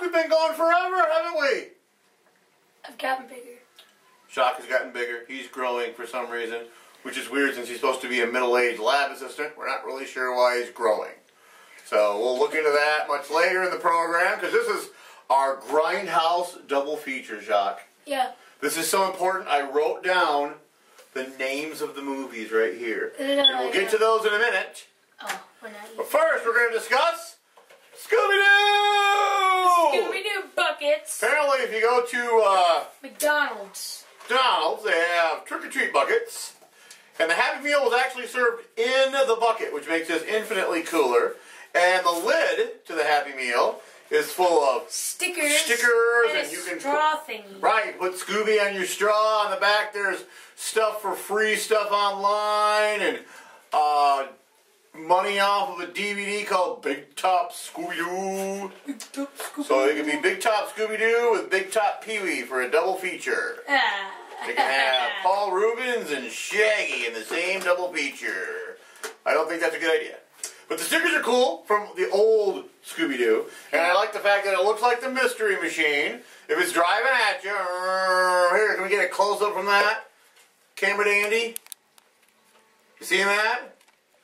Jacques, we've been gone forever, haven't we? I've gotten bigger. Jacques has gotten bigger. He's growing for some reason, which is weird since he's supposed to be a middle-aged lab assistant. We're not really sure why he's growing. So we'll look into that much later in the program, because this is our Grindhouse double feature, Jacques. Yeah. This is so important, I wrote down the names of the movies right here. And we'll get to those in a minute. Oh, we're not yet. But first, we're going to discuss Scooby-Doo! Scooby-Doo buckets. Apparently, if you go to McDonald's, they have trick-or-treat buckets. And the Happy Meal was actually served in the bucket, which makes this infinitely cooler. And the lid to the Happy Meal is full of stickers and you can straw thingy. Right, put Scooby on your straw. On the back, there's stuff for free stuff online and money off of a DVD called Big Top Scooby-Doo. So it could be Big Top Scooby-Doo with Big Top Pee-wee for a double feature. They can have Paul Rubens and Shaggy in the same double feature. I don't think that's a good idea. But the stickers are cool from the old Scooby-Doo. And I like the fact that it looks like the Mystery Machine. If it's driving at you, here, can we get a close-up from that? Camera Dandy? You seeing that?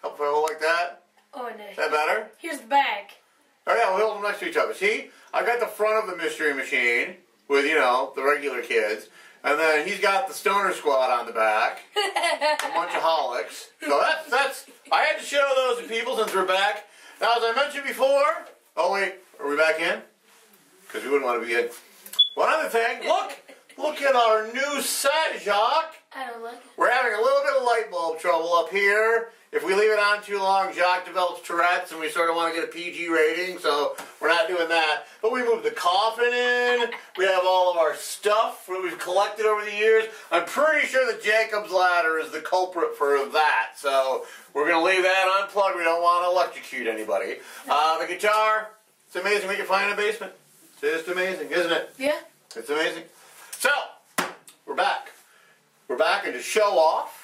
Help if I hold like that? Oh, no. Is that better? Here's the back. Oh yeah, we'll hold them next to each other. See? I got the front of the Mystery Machine with, you know, the regular kids. And then he's got the Stoner Squad on the back. A bunch of holics. So that's, I had to show those to people since we're back. Now, as I mentioned before, oh wait, are we back in? Because we wouldn't want to be in. One other thing, look at our new set, Jacques. I don't like it. We're having a little bit of light bulb trouble up here. If we leave it on too long, Jacques develops Tourette's and we sort of want to get a PG rating, so we're not doing that. But we moved the coffin in. We have all of our stuff that we've collected over the years. I'm pretty sure that Jacob's Ladder is the culprit for that, so we're going to leave that unplugged. We don't want to electrocute anybody. The guitar, it's amazing what you find in a basement. It's just amazing, isn't it? Yeah. It's amazing. So, we're back. We're back, and to show off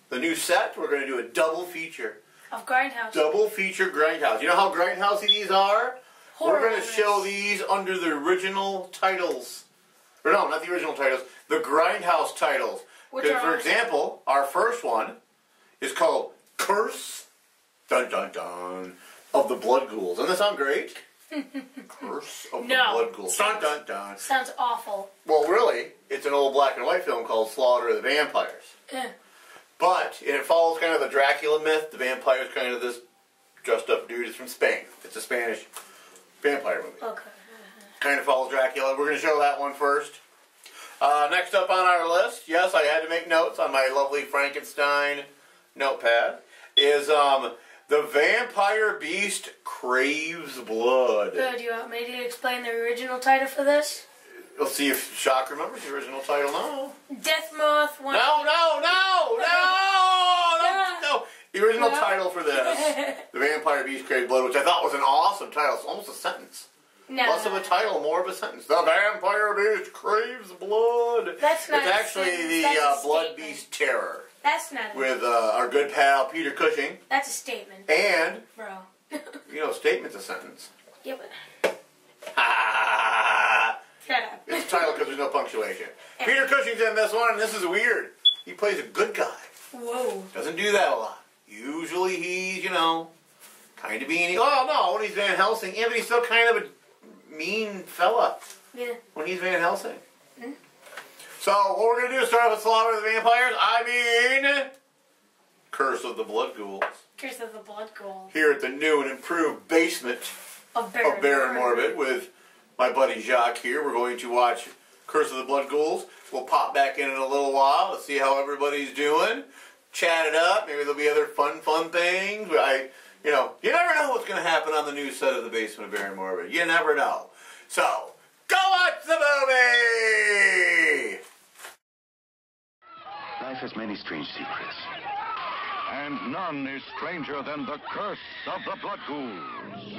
the new set, we're going to do a double feature. Of Grindhouse. Double feature Grindhouse. You know how Grindhousey these are? Horror We're going to show these under the original titles. Or no, not the original titles. The Grindhouse titles. Because, for example, our first one is called Curse, dun dun dun, of the Blood Ghouls. Doesn't that sound great? Curse of the Blood Ghouls. Dun dun dun. Sounds awful. Well, really, it's an old black and white film called Slaughter of the Vampires. Yeah. But it follows kind of the Dracula myth. The vampire is kind of this dressed up dude. It's from Spain. It's a Spanish vampire movie. Okay. Kind of follows Dracula. We're going to show that one first. Next up on our list, yes, I had to make notes on my lovely Frankenstein notepad, is the Vampire Beast Craves Blood. Do you want me to explain the original title for this? Let's see if Jacques remembers the original title. No. Death Moth. No. The original title for this, The Vampire Beast Craves Blood, which I thought was an awesome title. It's almost a sentence. Less of a title, more of a sentence. The Vampire Beast Craves Blood. That's not. It's actually the Blood Beast Terror. That's not. With our good pal Peter Cushing. That's a statement. And, bro. You know, a statement's a sentence. Yeah, but. Shut up. It's a title because there's no punctuation. Peter Cushing's in this one, and this is weird. He plays a good guy. Whoa. Doesn't do that a lot. Usually he's, you know, kind of being... Oh, no, when he's Van Helsing. Yeah, but he's still kind of a mean fella. Yeah. When he's Van Helsing. Mm-hmm. So, what we're going to do is start with Slaughter of the Vampires. I mean... Curse of the Blood Ghouls. Curse of the Blood Ghouls. Here at the new and improved basement of Baron Morbid with my buddy Jacques here. We're going to watch Curse of the Blood Ghouls. We'll pop back in a little while to see how everybody's doing. Chat it up. Maybe there'll be other fun things. You know, you never know what's going to happen on the new set of the basement of Baron Morbid. You never know. So, go watch the movie! Life has many strange secrets. And none is stranger than the curse of the Blood Ghouls.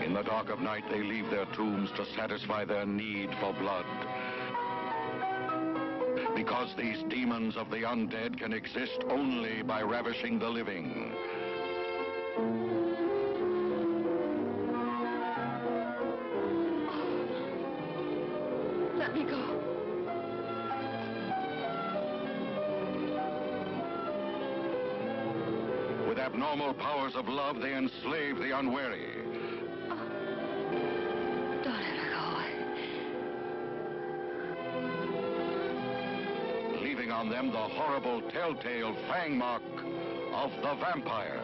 In the dark of night, they leave their tombs to satisfy their need for blood. Because these demons of the undead can exist only by ravishing the living. Let me go. With abnormal powers of love, they enslave the unwary. Don't let her go. Leaving on them the horrible telltale fang mark of the vampire.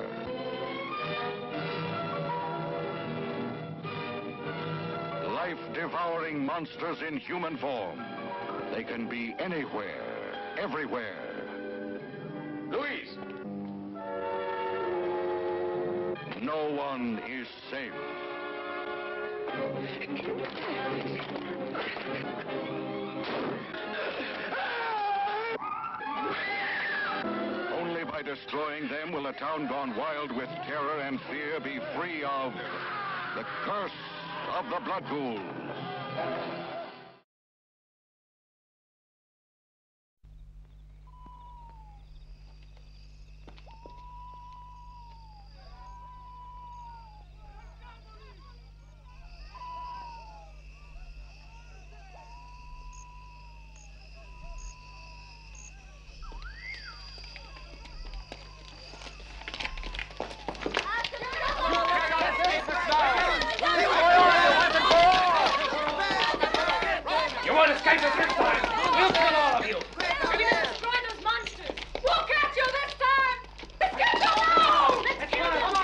Life-devouring monsters in human form. They can be anywhere, everywhere. Louise! No one is safe. Only by destroying them will a town gone wild with terror and fear be free of the curse of the blood ghouls. You won't escape us this time. We'll kill all of you. We're going to destroy those monsters. We'll catch you this time. Let's get them out. Let's get them out.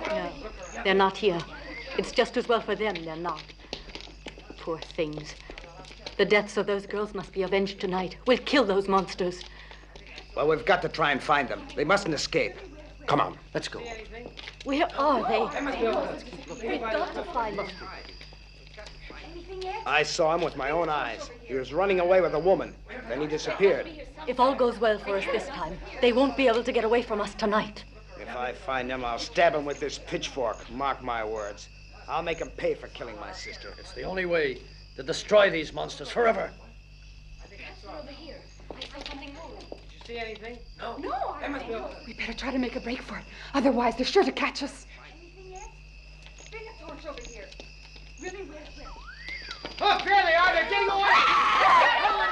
No, they're not here. It's just as well for them they're not. Poor things. The deaths of those girls must be avenged tonight. We'll kill those monsters. Well, we've got to try and find them. They mustn't escape. Come on, let's go. Where are they? We've got to find them. I saw him with my own eyes. He was running away with a woman. Then he disappeared. If all goes well for us this time, they won't be able to get away from us tonight. If I find them, I'll stab him with this pitchfork. Mark my words. I'll make him pay for killing my sister. It's the only way to destroy these monsters forever. Over here. I saw something move. Did you see anything? No. No, We better try to make a break for it. Otherwise, they're sure to catch us. anything yet? Bring a torch over here. Really, where? Look, there they are. They're getting away.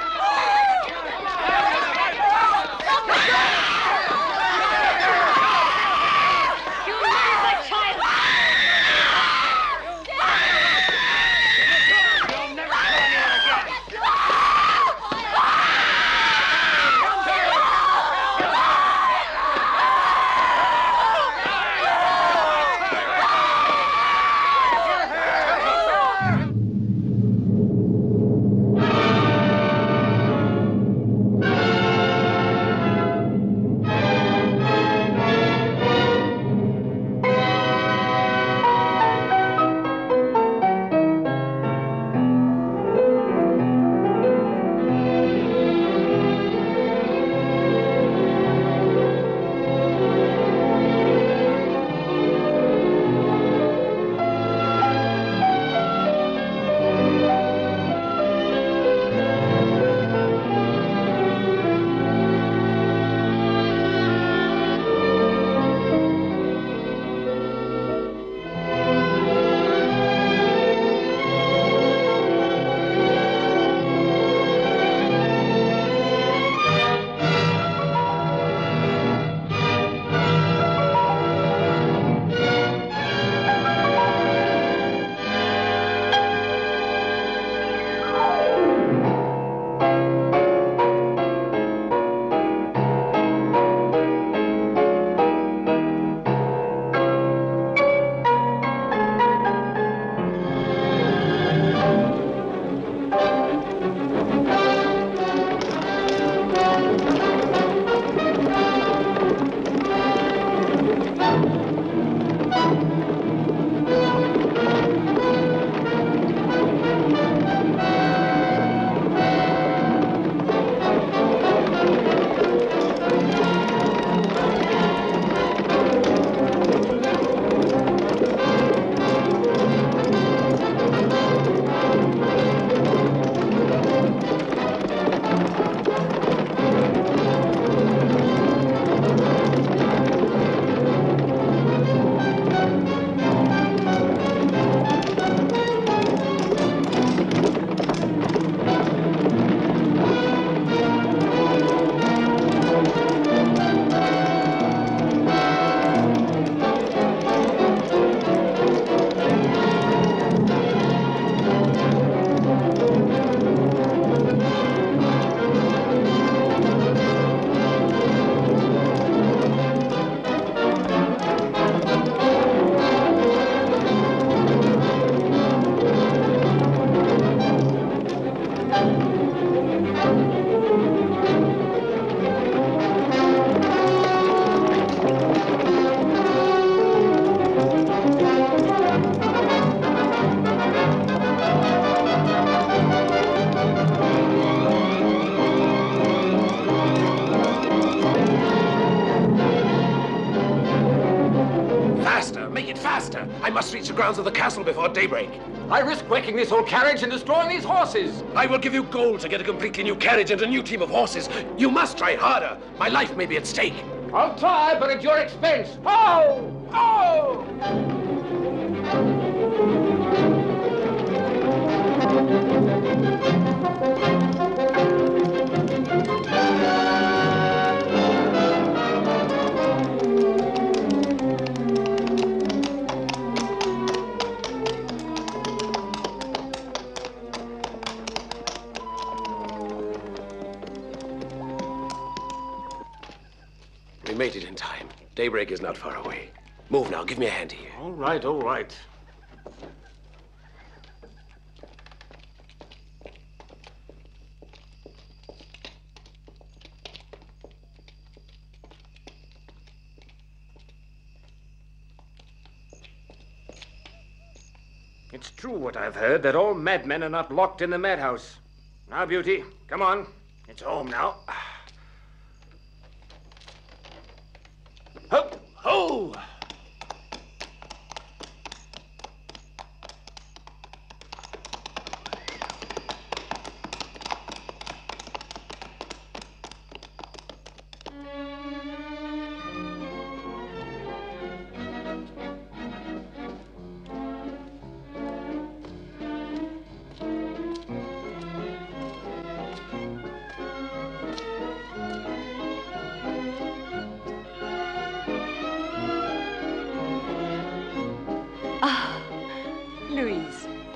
faster! I must reach the grounds of the castle before daybreak. I risk wrecking this old carriage and destroying these horses. I will give you gold to get a completely new carriage and a new team of horses. You must try harder. My life may be at stake. I'll try, but at your expense. Oh! Oh! We made it in time. Daybreak is not far away. Move now. Give me a hand here. All right, all right. It's true what I've heard, that all madmen are not locked in the madhouse. Now, Beauty, come on. It's home now. Ho! Ho!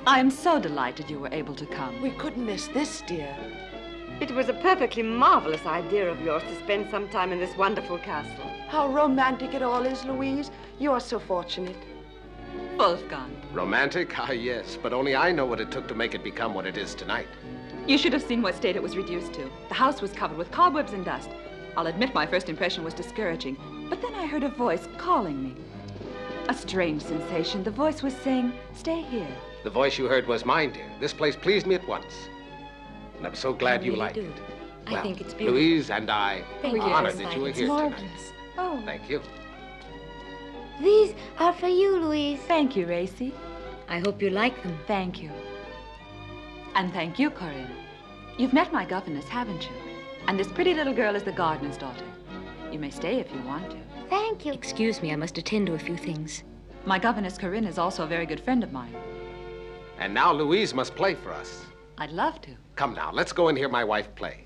I'm so delighted you were able to come. We couldn't miss this, dear. It was a perfectly marvelous idea of yours to spend some time in this wonderful castle. How romantic it all is, Louise. You're so fortunate. Wolfgang. Romantic? Ah, yes, but only I know what it took to make it become what it is tonight. You should have seen what state it was reduced to. The house was covered with cobwebs and dust. I'll admit my first impression was discouraging, but then I heard a voice calling me. A strange sensation. The voice was saying, "Stay here." The voice you heard was mine, dear. This place pleased me at once. And I'm so glad you like it. I think it's beautiful. Louise and I Thank are you. honored that you were here tonight. Oh. Thank you. These are for you, Louise. Thank you, Racy. I hope you like them. Thank you. And thank you, Corinne. You've met my governess, haven't you? And this pretty little girl is the gardener's daughter. You may stay if you want to. Thank you. Excuse me, I must attend to a few things. My governess, Corinne, is also a very good friend of mine. And now Louise must play for us. I'd love to. Come now, let's go and hear my wife play.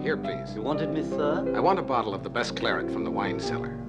Here, please. You wanted me, sir? I want a bottle of the best claret from the wine cellar.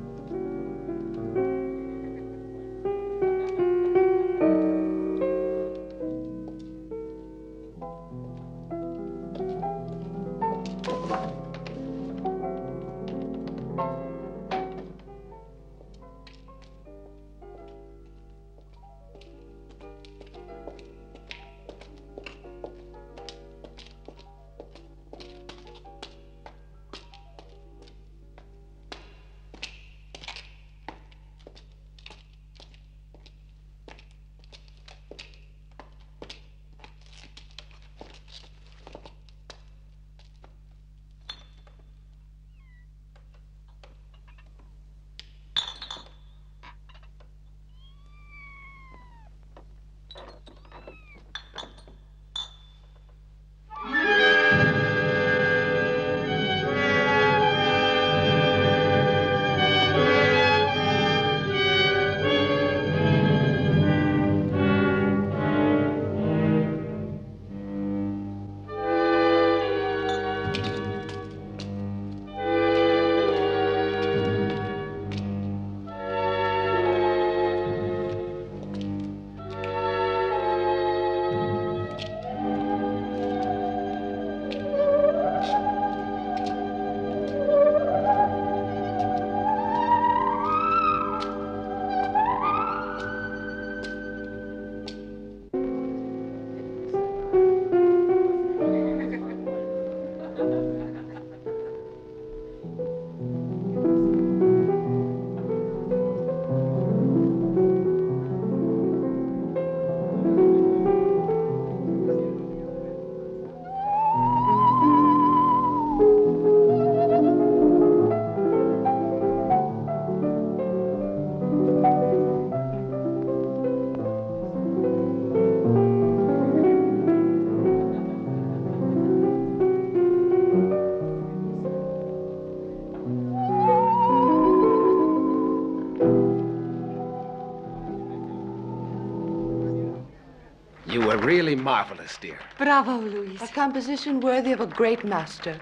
You were really marvelous, dear. Bravo, Louise. A composition worthy of a great master.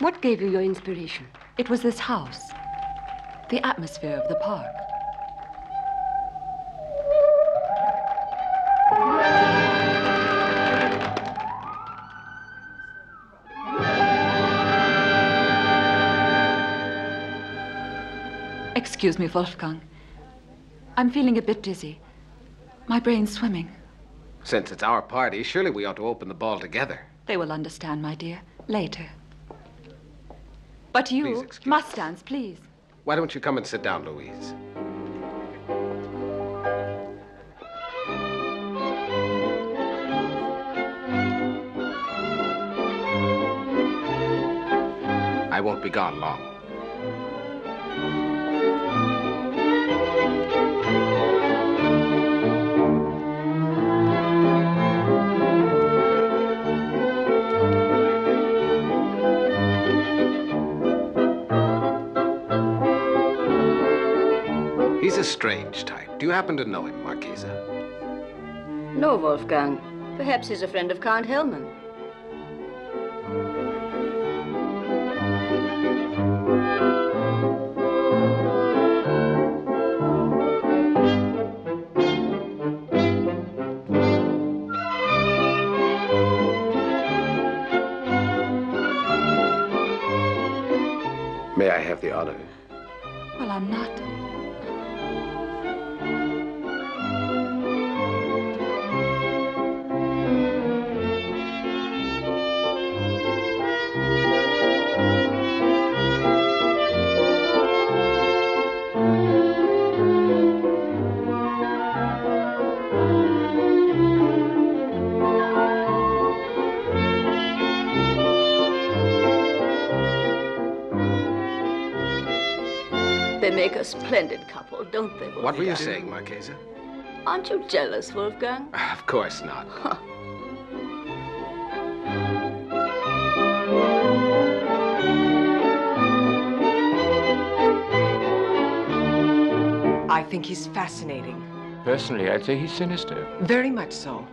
What gave you your inspiration? It was this house, the atmosphere of the park. Excuse me, Wolfgang. I'm feeling a bit dizzy. My brain's swimming. Since it's our party, surely we ought to open the ball together. They will understand, my dear, later. But you must dance, please. Why don't you come and sit down, Louise? I won't be gone long. He's a strange type. Do you happen to know him, Marchesa? No, Wolfgang. Perhaps he's a friend of Count Hellman. May I have the honor? Well, I'm not. They make a splendid couple, don't they, Wolfgang? What were you saying, Marchesa? Aren't you jealous, Wolfgang? Of course not. I think he's fascinating. Personally, I'd say he's sinister. Very much so.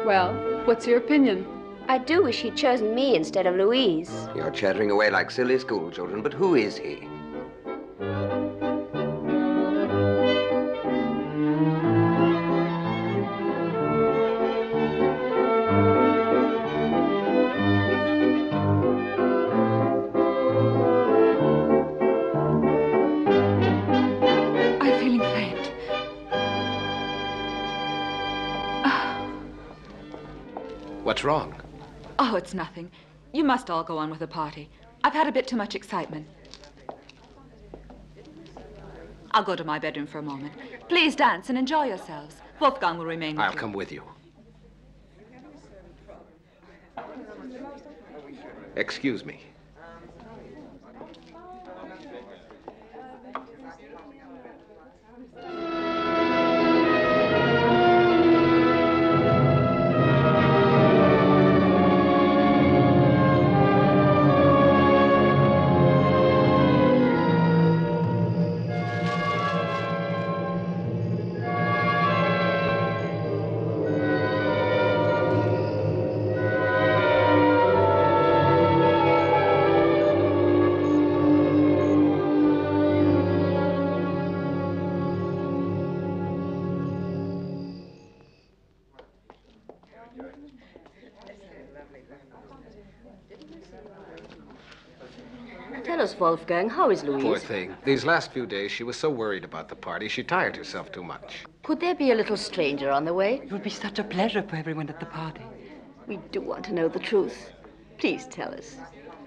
Well, what's your opinion? I do wish he'd chosen me instead of Louise. You're chattering away like silly school children, but who is he? I'm feeling faint. What's wrong? Oh, it's nothing. You must all go on with the party. I've had a bit too much excitement. I'll go to my bedroom for a moment. Please dance and enjoy yourselves. Wolfgang will remain with you. I'll come with you. Excuse me. Tell us, Wolfgang, how is Louise? Poor thing. These last few days, she was so worried about the party, she tired herself too much. Could there be a little stranger on the way? It would be such a pleasure for everyone at the party. We do want to know the truth. Please tell us.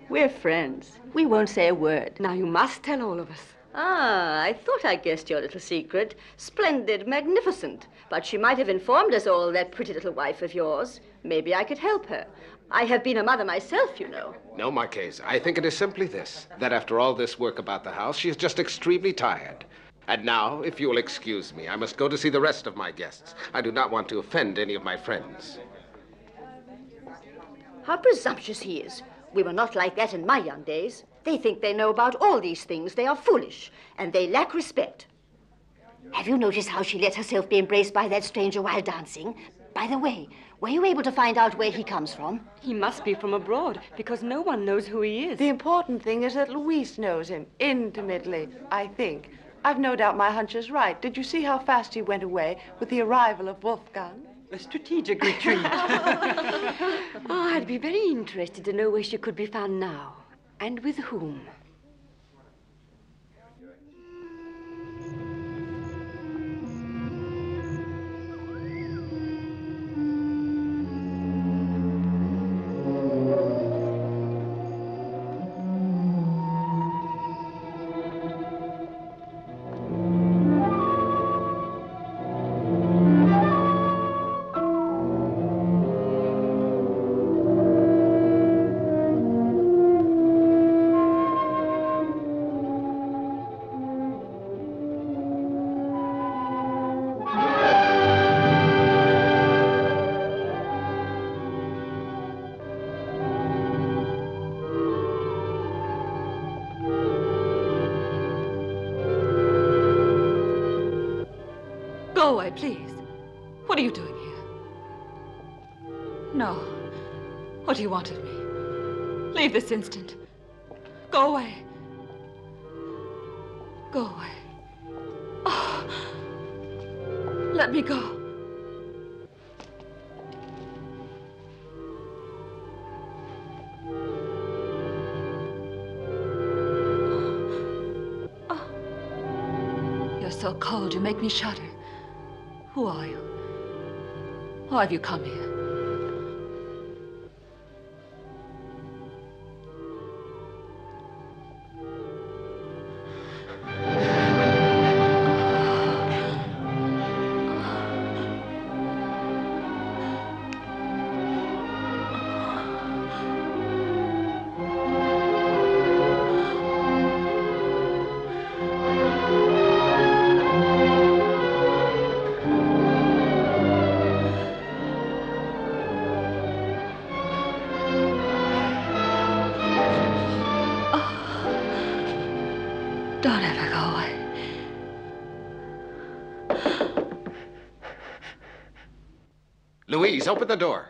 We're friends. We won't say a word. Now, you must tell all of us. Ah, I thought I guessed your little secret. Splendid, magnificent. But she might have informed us all, that pretty little wife of yours. Maybe I could help her. I have been a mother myself, you know. No, Marchesa. I think it is simply this, that after all this work about the house, she is just extremely tired. And now, if you'll excuse me, I must go to see the rest of my guests. I do not want to offend any of my friends. How presumptuous he is. We were not like that in my young days. They think they know about all these things. They are foolish, and they lack respect. Have you noticed how she let herself be embraced by that stranger while dancing? By the way, were you able to find out where he comes from? He must be from abroad, because no one knows who he is. The important thing is that Louise knows him, intimately, I think. I've no doubt my hunch is right. Did you see how fast he went away with the arrival of Wolfgang? A strategic retreat. Oh, I'd be very interested to know where she could be found now, and with whom. Go away, please. What are you doing here? No. What do you want of me? Leave this instant. Go away. Go away. Oh. Let me go. Oh. You're so cold, you make me shudder. Who are you? Why have you come here? Don't ever go away. Louise, open the door.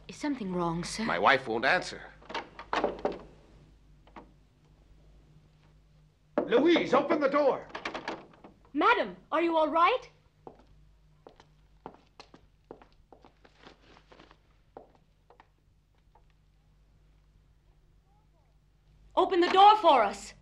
Is something wrong, sir? My wife won't answer. Louise, open the door. Madam, are you all right? Open the door for us.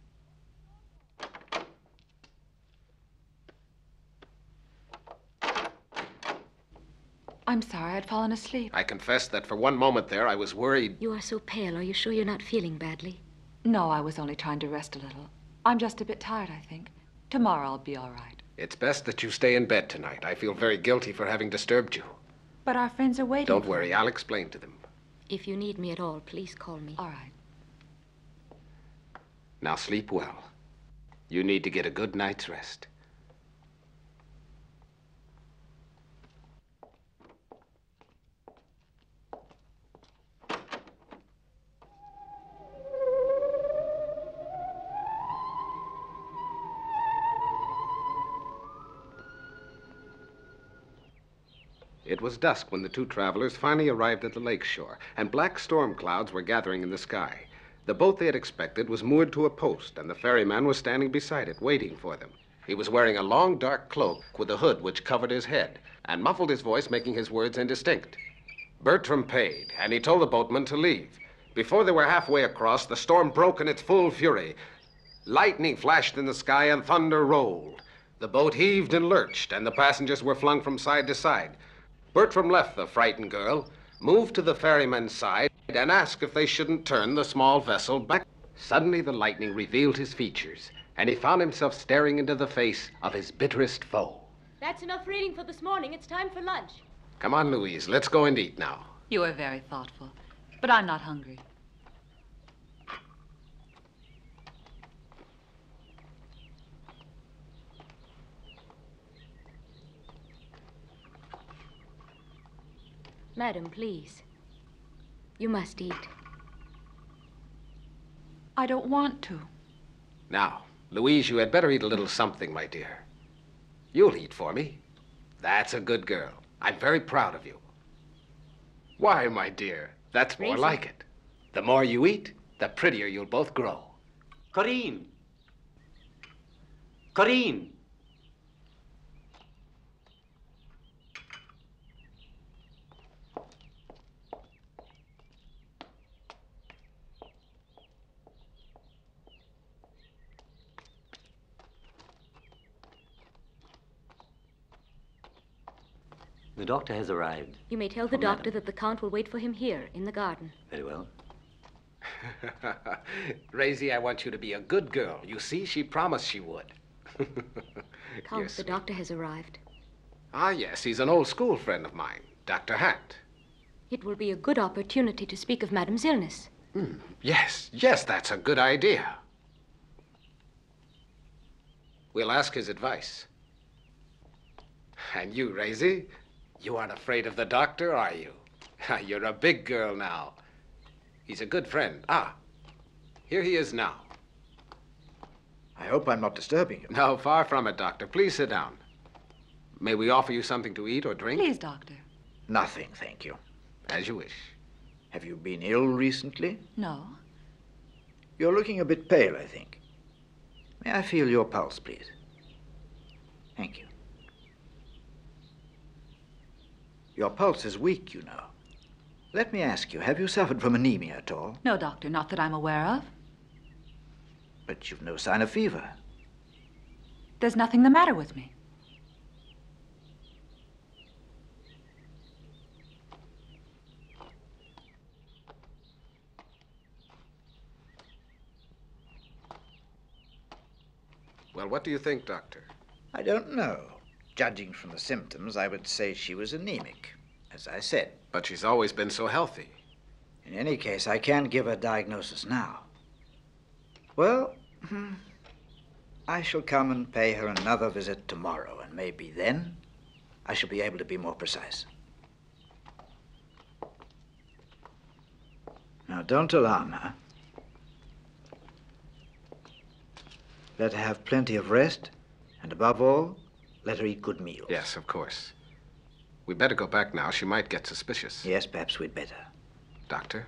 I'm sorry, I'd fallen asleep. I confess that for one moment there I was worried. You are so pale. Are you sure you're not feeling badly? No, I was only trying to rest a little. I'm just a bit tired, I think. Tomorrow I'll be all right. It's best that you stay in bed tonight. I feel very guilty for having disturbed you. But our friends are waiting. Don't worry, I'll explain to them. If you need me at all, please call me. All right. Now sleep well. You need to get a good night's rest. It was dusk when the two travelers finally arrived at the lake shore, and black storm clouds were gathering in the sky. The boat they had expected was moored to a post, and the ferryman was standing beside it, waiting for them. He was wearing a long, dark cloak with a hood which covered his head, and muffled his voice, making his words indistinct. Bertram paid, and he told the boatman to leave. Before they were halfway across, the storm broke in its full fury. Lightning flashed in the sky, and thunder rolled. The boat heaved and lurched, and the passengers were flung from side to side. Bertram left the frightened girl, moved to the ferryman's side, and asked if they shouldn't turn the small vessel back. Suddenly the lightning revealed his features, and he found himself staring into the face of his bitterest foe. That's enough reading for this morning. It's time for lunch. Come on, Louise, let's go and eat now. You are very thoughtful, but I'm not hungry. Madam, please. You must eat. I don't want to. Now, Louise, you had better eat a little something, my dear. You'll eat for me. That's a good girl. I'm very proud of you. Why, my dear, that's more like it. The more you eat, the prettier you'll both grow. Corinne! Corinne! The doctor has arrived. You may tell the doctor that the Count will wait for him here, in the garden. Very well. Rosie, I want you to be a good girl. You see, she promised she would. Count, the doctor has arrived. Ah, yes, he's an old school friend of mine, Dr. Hatt. It will be a good opportunity to speak of Madame's illness. Yes, that's a good idea. We'll ask his advice. And you, Rosie, you aren't afraid of the doctor, are you? You're a big girl now. He's a good friend. Ah, here he is now. I hope I'm not disturbing you. No, far from it, Doctor. Please sit down. May we offer you something to eat or drink? Please, Doctor. Nothing, thank you. As you wish. Have you been ill recently? No. You're looking a bit pale, I think. May I feel your pulse, please? Thank you. Your pulse is weak, you know. Let me ask you, have you suffered from anemia at all? No, Doctor, not that I'm aware of. But you've no sign of fever. There's nothing the matter with me. Well, what do you think, Doctor? I don't know. Judging from the symptoms, I would say she was anemic, as I said. But she's always been so healthy. In any case, I can't give a diagnosis now. Well, I shall come and pay her another visit tomorrow, and maybe then I shall be able to be more precise. Now, don't alarm her. Let her have plenty of rest, and above all, let her eat good meals. Yes, of course. We'd better go back now. She might get suspicious. Yes, perhaps we'd better. Doctor?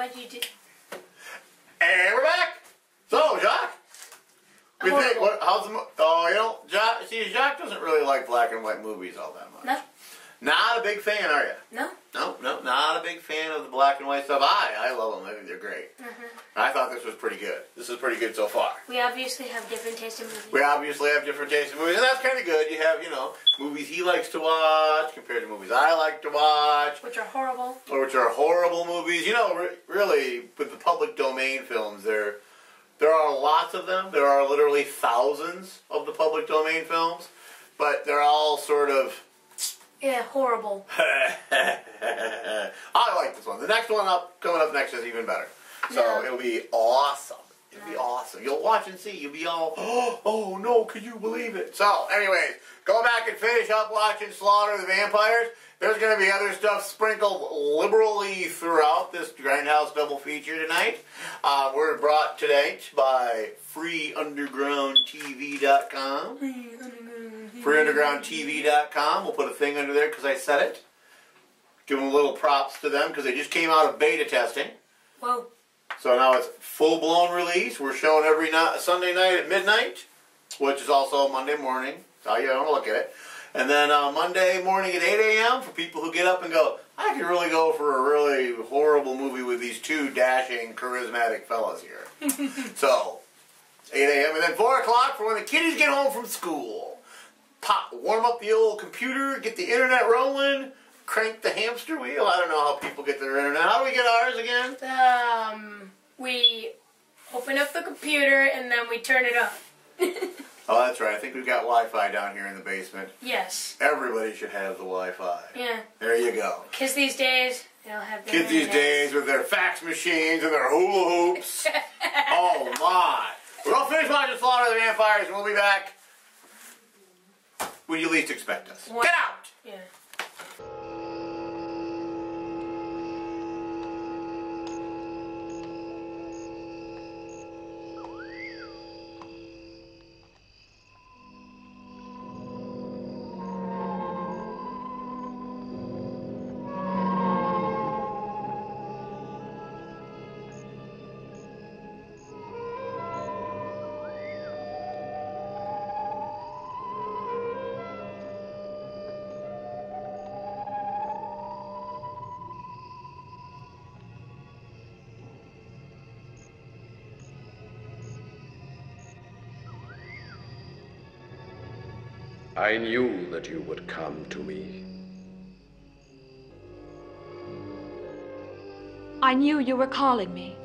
What'd you do? And we're back. So, Jacques, we think, how's the Jacques, see, Jacques doesn't really like black and white movies all that much. No. Not a big fan, are you? No. No, not a big fan of the black and white stuff. I love them. I think they're great. I thought this was pretty good. This is pretty good so far. We obviously have different tastes in movies. We obviously have different tastes in movies, and that's kind of good. You have, movies he likes to watch compared to movies I like to watch. Which are horrible. Or which are horrible movies. Really, with the public domain films, there are lots of them. There are literally thousands of the public domain films, but they're all sort of... Yeah, horrible. I like this one. The next one coming up next is even better. So it'll be awesome. It'll be awesome. You'll watch and see. You'll be all, oh no, can you believe it? So, anyways, go back and finish up watching Slaughter the Vampires. There's going to be other stuff sprinkled liberally throughout this Grindhouse double feature tonight. We're brought tonight by freeundergroundtv.com. freeundergroundtv.com. We'll put a thing under there because I said it. Give them a little props to them because they just came out of beta testing. Whoa. So now it's full-blown release. We're showing every Sunday night at midnight, which is also Monday morning. So you don't look at it. And then Monday morning at 8 a.m. for people who get up and go, I could really go for a really horrible movie with these two dashing, charismatic fellas here. So, 8 a.m. And then 4 o'clock for when the kiddies get home from school. Warm up the old computer, get the internet rolling, crank the hamster wheel. I don't know how people get their internet. How do we get ours again? We open up the computer and then we turn it up. Oh, that's right. I think we've got Wi-Fi down here in the basement. Yes. Everybody should have the Wi-Fi. Yeah. There you go. Kids these days, they don't have their Kids these days with their fax machines and their hula hoops. Oh, my. We're all finished watching Slaughter the Vampires, and we'll be back when you least expect us. Get out! Yeah. I knew that you would come to me. I knew you were calling me.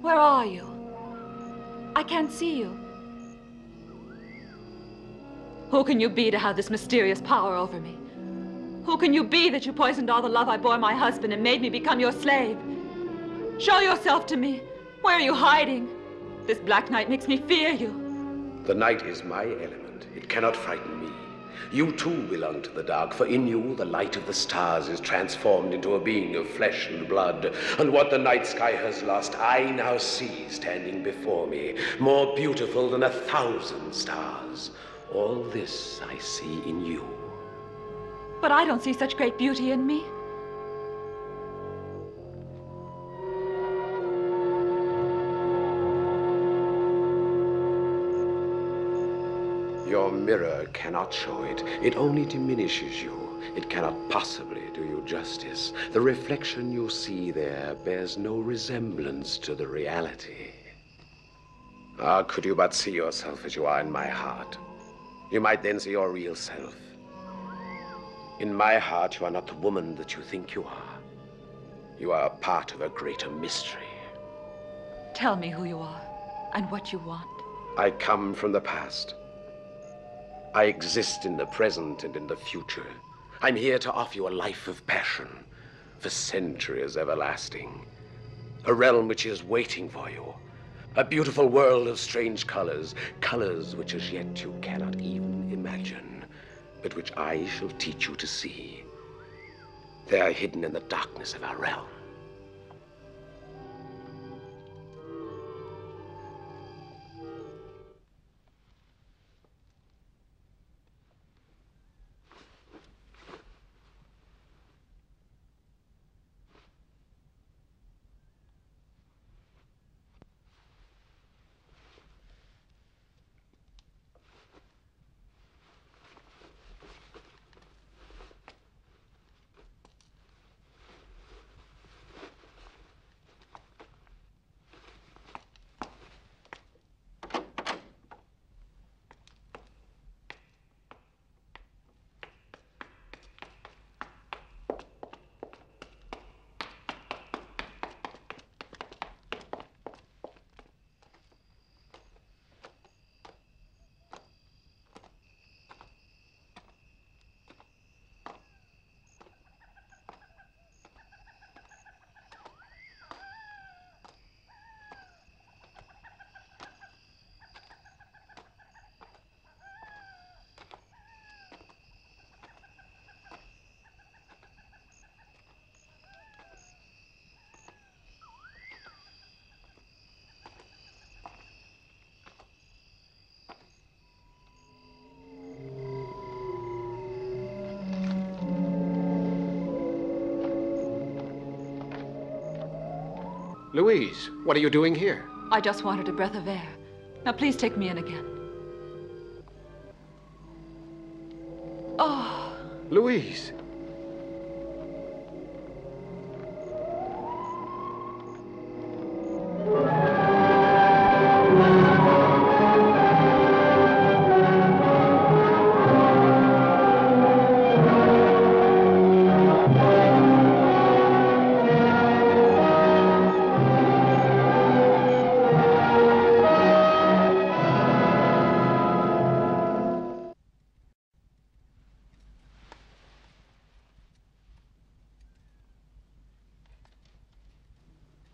Where are you? I can't see you. Who can you be to have this mysterious power over me? Who can you be that you poisoned all the love I bore my husband and made me become your slave? Show yourself to me. Where are you hiding? This black night makes me fear you. The night is my element. It cannot frighten me. You too belong to the dark, for in you the light of the stars is transformed into a being of flesh and blood. And what the night sky has lost, I now see standing before me, more beautiful than 1,000 stars. All this I see in you. But I don't see such great beauty in me. Your mirror cannot show it. It only diminishes you. It cannot possibly do you justice. The reflection you see there bears no resemblance to the reality. Ah, could you but see yourself as you are in my heart, you might then see your real self. In my heart, you are not the woman that you think you are. You are a part of a greater mystery. Tell me who you are and what you want. I come from the past. I exist in the present and in the future. I'm here to offer you a life of passion, for centuries everlasting. A realm which is waiting for you. A beautiful world of strange colors, colors which as yet you cannot even imagine, but which I shall teach you to see. They are hidden in the darkness of our realm. Louise, what are you doing here? I just wanted a breath of air. Now, please take me in again. Oh. Louise.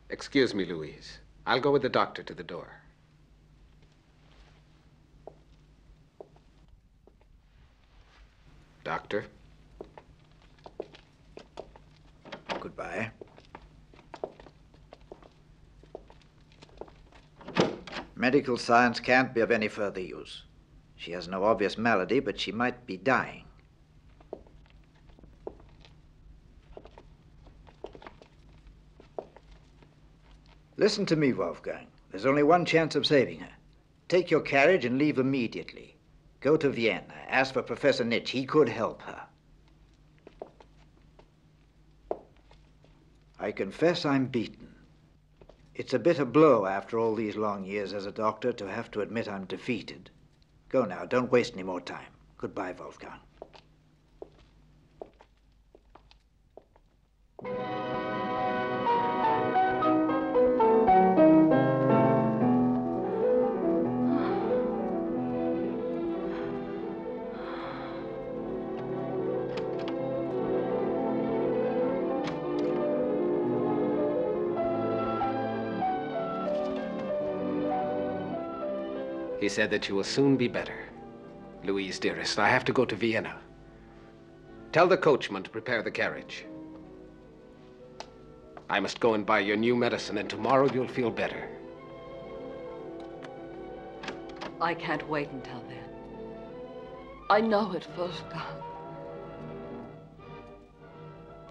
Excuse me, Louise. I'll go with the doctor to the door. Doctor? Goodbye. Medical science can't be of any further use. She has no obvious malady, but she might be dying. Listen to me, Wolfgang. There's only one chance of saving her. Take your carriage and leave immediately. Go to Vienna. Ask for Professor Nitsch. He could help her. I confess I'm beaten. It's a bitter blow after all these long years as a doctor to have to admit I'm defeated. Go now. Don't waste any more time. Goodbye, Wolfgang. He said that you will soon be better. Louise, dearest, I have to go to Vienna. Tell the coachman to prepare the carriage. I must go and buy your new medicine, and tomorrow you'll feel better. I can't wait until then. I know it, Wolfgang.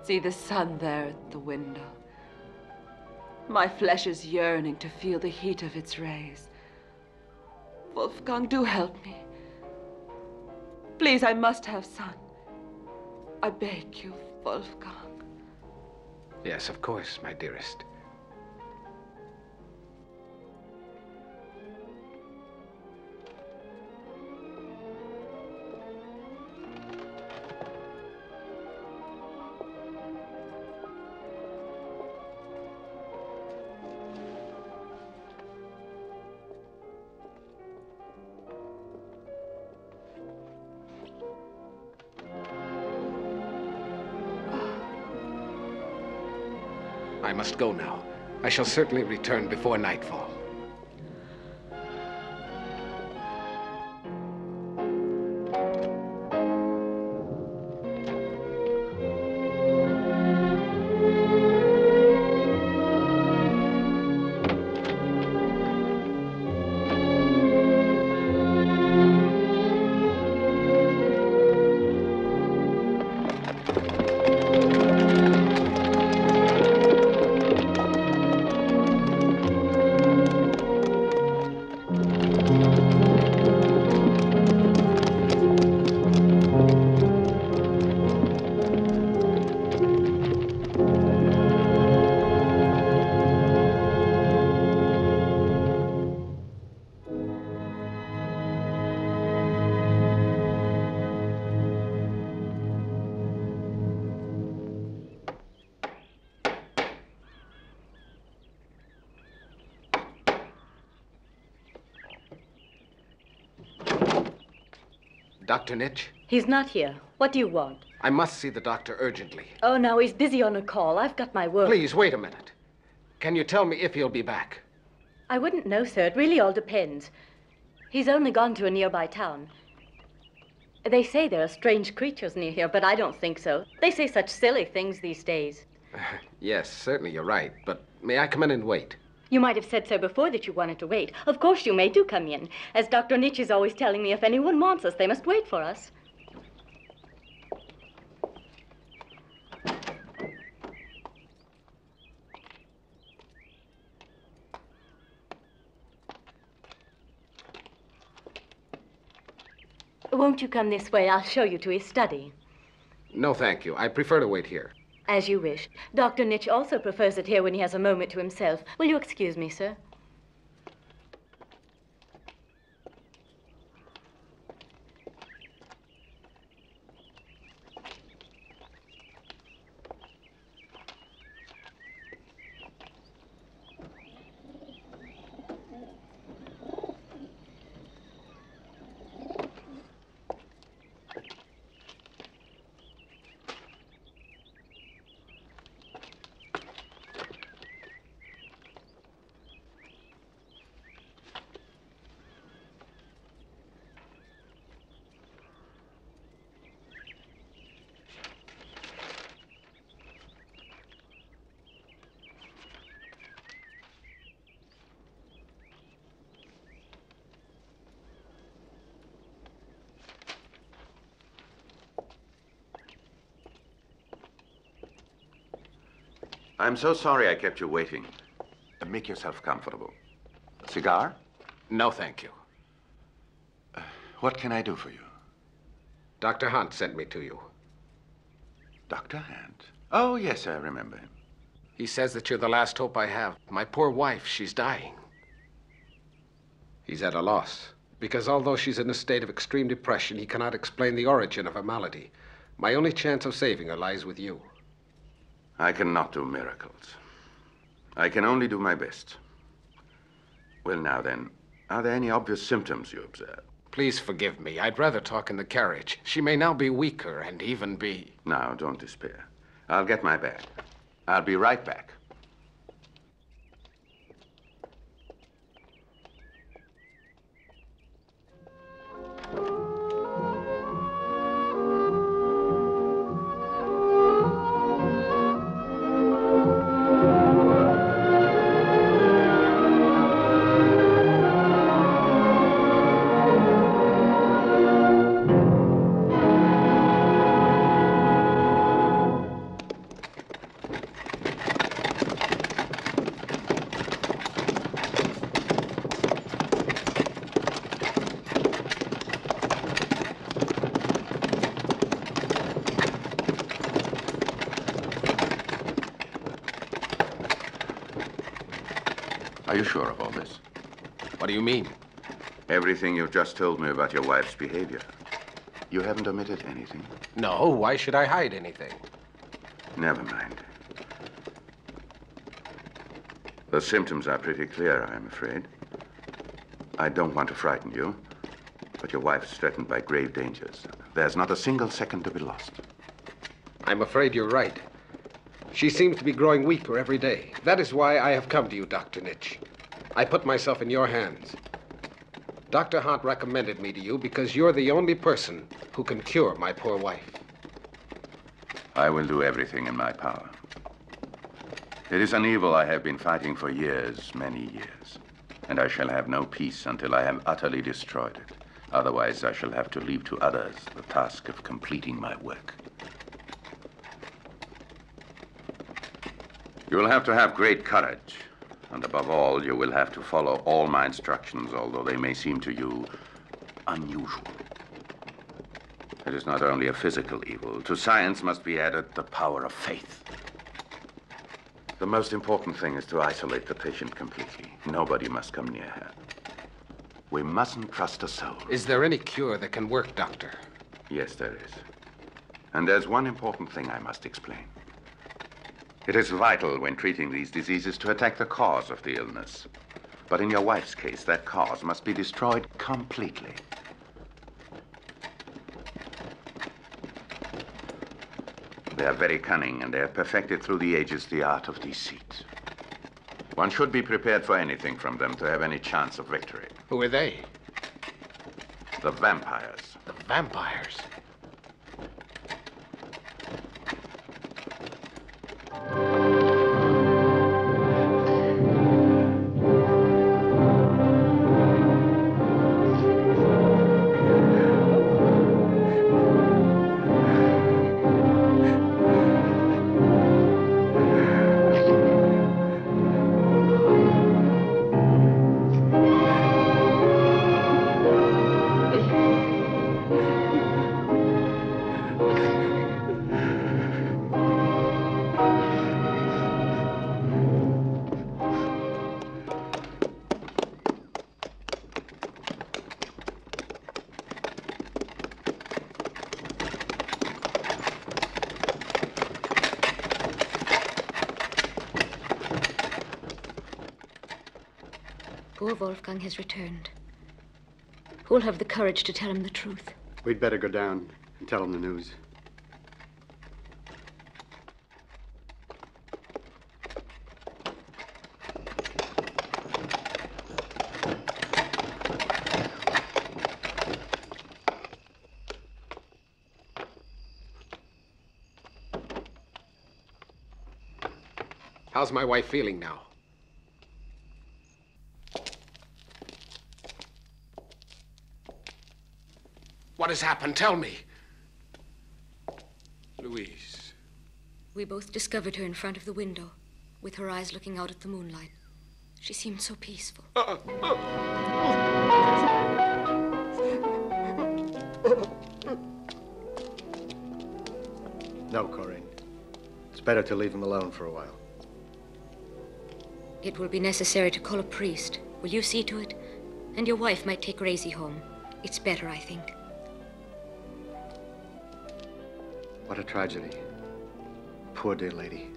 See the sun there at the window. My flesh is yearning to feel the heat of its rays. Wolfgang, do help me. Please, I must have sun. I beg you, Wolfgang. Yes, of course, my dearest. I must go now. I shall certainly return before nightfall. Dr. Nitsch? He's not here. What do you want? I must see the doctor urgently. Oh, no, he's busy on a call. I've got my work. Please, wait a minute. Can you tell me if he'll be back? I wouldn't know, sir. It really all depends. He's only gone to a nearby town. They say there are strange creatures near here, but I don't think so. They say such silly things these days. Yes, certainly you're right, but may I come in and wait? You might have said so before that you wanted to wait. Of course you may. Do come in. As Dr. Nitsch is always telling me, if anyone wants us, they must wait for us. Won't you come this way? I'll show you to his study. No, thank you. I prefer to wait here. As you wish. Dr. Nitch also prefers it here when he has a moment to himself. Will you excuse me, sir? I'm so sorry I kept you waiting. Make yourself comfortable. Cigar? No, thank you. What can I do for you? Dr. Hunt sent me to you. Dr. Hunt? Oh, yes, I remember him. He says that you're the last hope I have. My poor wife, she's dying. He's at a loss, because although she's in a state of extreme depression, he cannot explain the origin of her malady. My only chance of saving her lies with you. I cannot do miracles. I can only do my best. Well, now then, are there any obvious symptoms you observe? Please forgive me. I'd rather talk in the carriage. She may now be weaker and even be... Now, don't despair. I'll get my bag. I'll be right back. Are you sure of all this? What do you mean? Everything you've just told me about your wife's behavior. You haven't omitted anything? No, why should I hide anything? Never mind. The symptoms are pretty clear, I'm afraid. I don't want to frighten you, but your wife is threatened by grave dangers. There's not a single second to be lost. I'm afraid you're right. She seems to be growing weaker every day. That is why I have come to you, Dr. Nitch. I put myself in your hands. Dr. Hunt recommended me to you because you're the only person who can cure my poor wife. I will do everything in my power. It is an evil I have been fighting for years, many years. And I shall have no peace until I have utterly destroyed it. Otherwise, I shall have to leave to others the task of completing my work. You will have to have great courage. And above all, you will have to follow all my instructions, although they may seem to you unusual. It is not only a physical evil. To science must be added the power of faith. The most important thing is to isolate the patient completely. Nobody must come near her. We mustn't trust a soul. Is there any cure that can work, Doctor? Yes, there is. And there's one important thing I must explain. It is vital when treating these diseases to attack the cause of the illness. But in your wife's case, that cause must be destroyed completely. They are very cunning, and they have perfected through the ages the art of deceit. One should be prepared for anything from them to have any chance of victory. Who are they? The vampires. The vampires? Poor Wolfgang has returned. Who'll have the courage to tell him the truth? We'd better go down and tell him the news. How's my wife feeling now? What has happened? Tell me. Louise. We both discovered her in front of the window, with her eyes looking out at the moonlight. She seemed so peaceful. No, Corinne. It's better to leave him alone for a while. It will be necessary to call a priest. Will you see to it? And your wife might take Raisy home. It's better, I think. What a tragedy. Poor dear lady.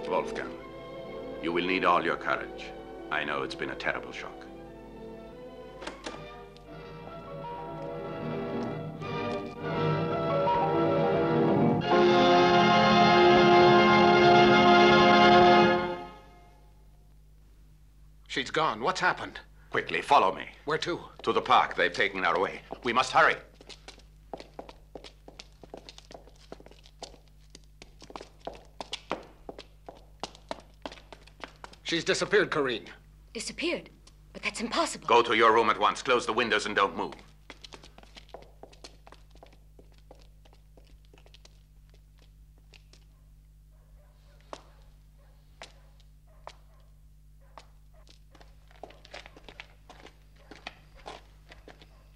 Wolfgang, you will need all your courage. I know it's been a terrible shock. She's gone. What's happened? Quickly, follow me. Where to? To the park. They've taken her away. We must hurry. She's disappeared, Corinne. Disappeared? But that's impossible. Go to your room at once. Close the windows and don't move.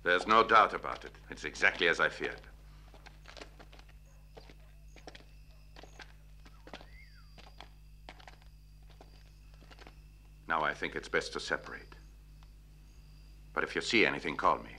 There's no doubt about it. It's exactly as I feared. Now I think it's best to separate. But if you see anything, call me.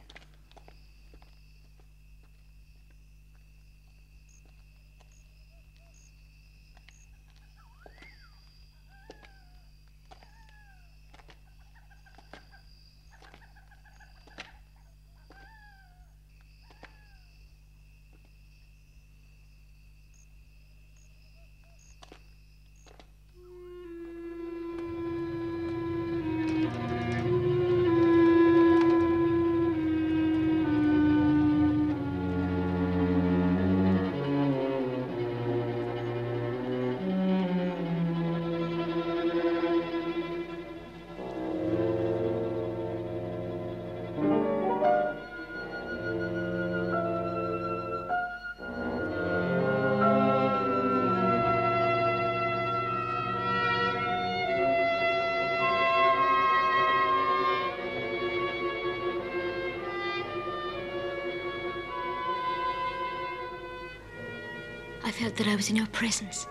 I felt that I was in your presence,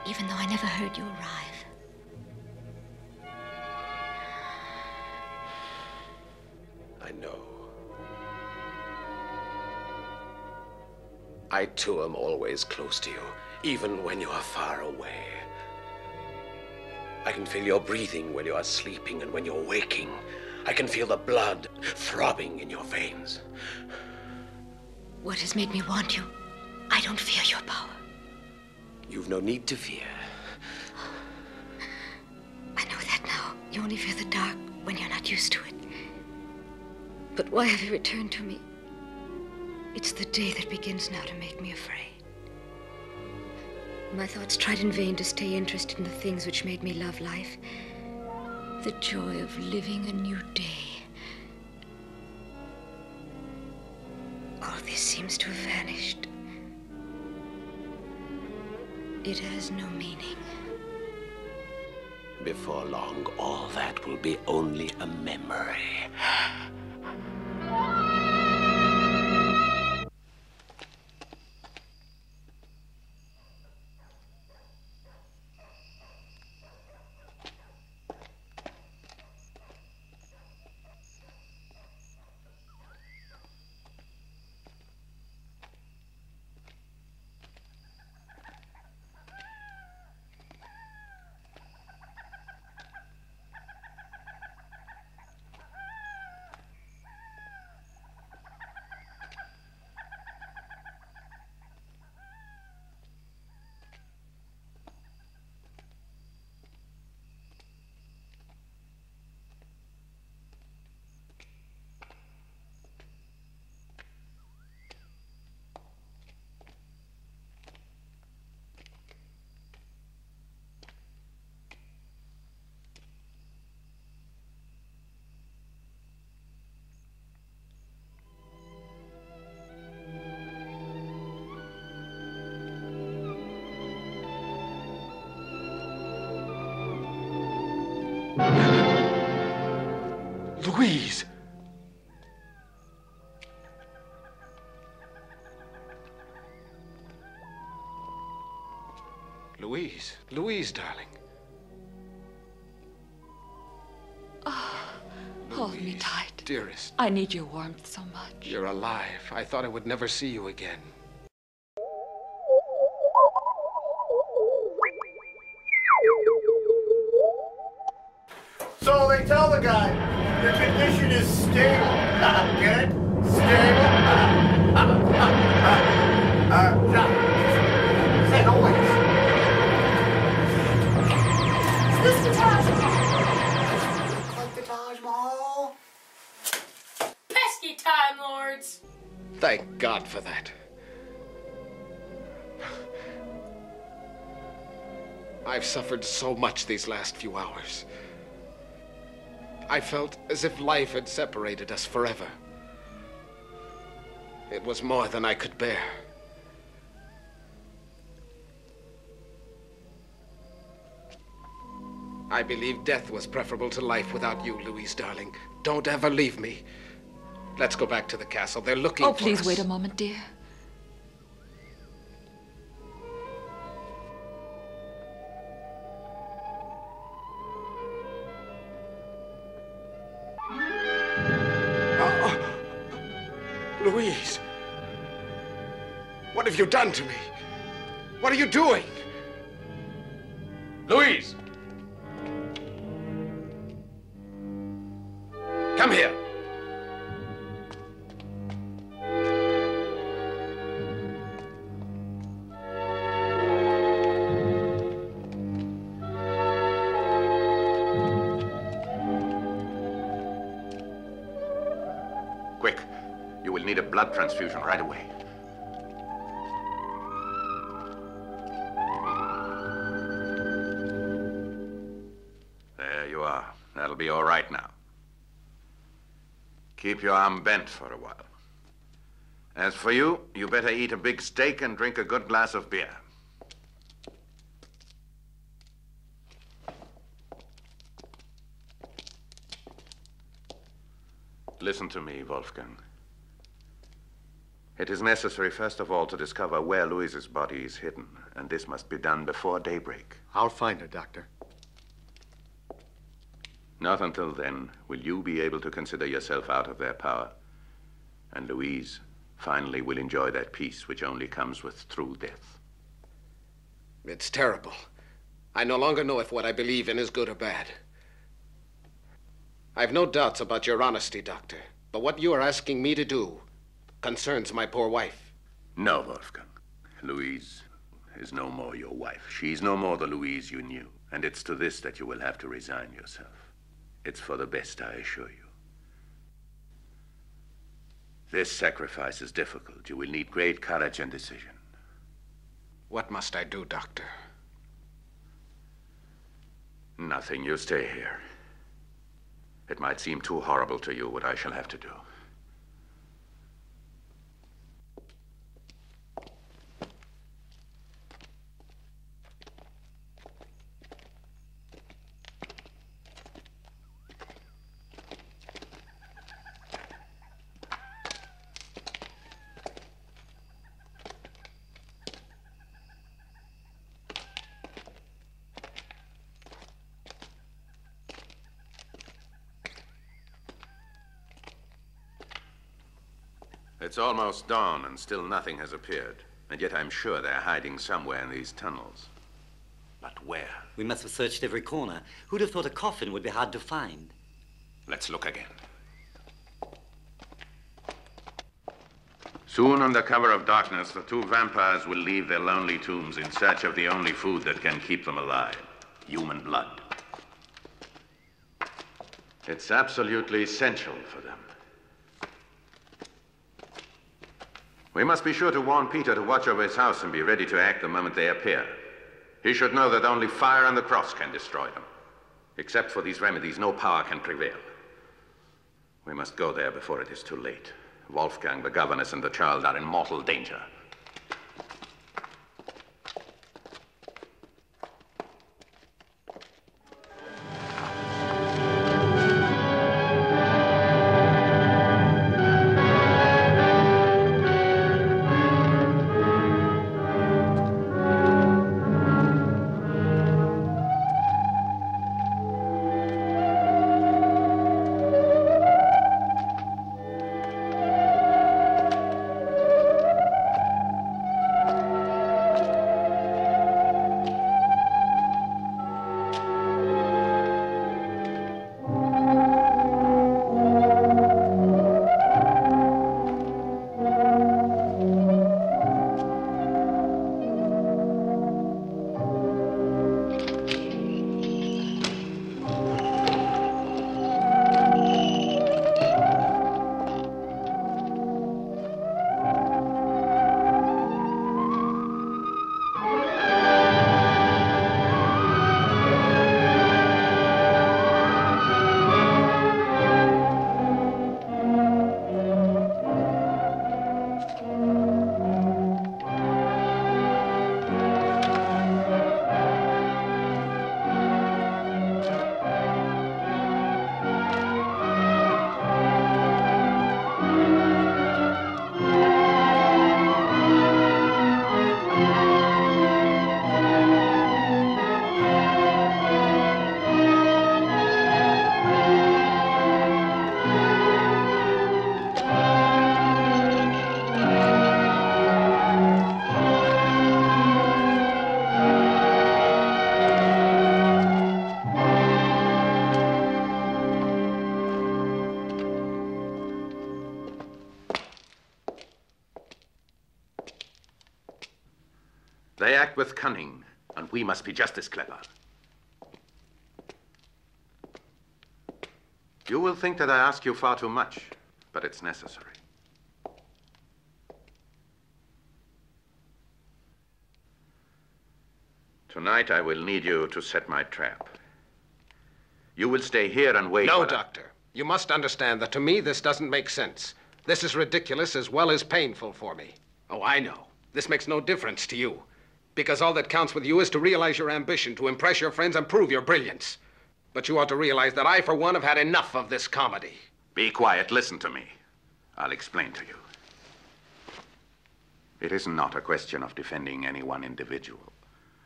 even though I never heard you arrive. I know. I, too, am always close to you, even when you are far away. I can feel your breathing when you are sleeping and when you're waking. I can feel the blood throbbing in your veins. What has made me want you? I don't fear your power. You've no need to fear. I know that now. You only fear the dark when you're not used to it. But why have you returned to me? It's the day that begins now to make me afraid. My thoughts tried in vain to stay interested in the things which made me love life. The joy of living a new day. All this seems to have vanished. It has no meaning. Before long, all that will be only a memory. Louise! Louise. Louise, darling. Hold me tight. Dearest. I need your warmth so much. You're alive. I thought I would never see you again. So they tell the guy, your condition is stable. Get it? Stable. Say noise. Is this the Taj Mahal? Like the Taj Mahal? Pesky Time Lords! Thank God for that. I've suffered so much these last few hours. I felt as if life had separated us forever. It was more than I could bear. I believe death was preferable to life without you, Louise, darling. Don't ever leave me. Let's go back to the castle. They're looking for us. Oh, please wait a moment, dear. Louise, what have you done to me? What are you doing? Louise! Come here. Quick. You will need a blood transfusion right away. There you are. That'll be all right now. Keep your arm bent for a while. As for you, you better eat a big steak and drink a good glass of beer. Listen to me, Wolfgang. It is necessary, first of all, to discover where Louise's body is hidden, and this must be done before daybreak. I'll find her, Doctor. Not until then will you be able to consider yourself out of their power, and Louise finally will enjoy that peace which only comes with true death. It's terrible. I no longer know if what I believe in is good or bad. I've no doubts about your honesty, Doctor, but what you are asking me to do concerns my poor wife. No, Wolfgang. Louise is no more your wife. She's no more the Louise you knew. And it's to this that you will have to resign yourself. It's for the best, I assure you. This sacrifice is difficult. You will need great courage and decision. What must I do, Doctor? Nothing. You stay here. It might seem too horrible to you what I shall have to do. It's almost dawn and still nothing has appeared. And yet I'm sure they're hiding somewhere in these tunnels. But where? We must have searched every corner. Who'd have thought a coffin would be hard to find? Let's look again. Soon, under cover of darkness, the two vampires will leave their lonely tombs in search of the only food that can keep them alive: human blood. It's absolutely essential for them. We must be sure to warn Peter to watch over his house and be ready to act the moment they appear. He should know that only fire and the cross can destroy them. Except for these remedies, no power can prevail. We must go there before it is too late. Wolfgang, the governess, and the child are in mortal danger. act with cunning, and we must be just as clever. You will think that I ask you far too much, but it's necessary. Tonight, I will need you to set my trap. You will stay here and wait. No, Doctor. You must understand that to me this doesn't make sense. This is ridiculous as well as painful for me. Oh, I know. This makes no difference to you. Because all that counts with you is to realize your ambition, to impress your friends and prove your brilliance. But you ought to realize that I, for one, have had enough of this comedy. Be quiet. Listen to me. I'll explain to you. It is not a question of defending any one individual,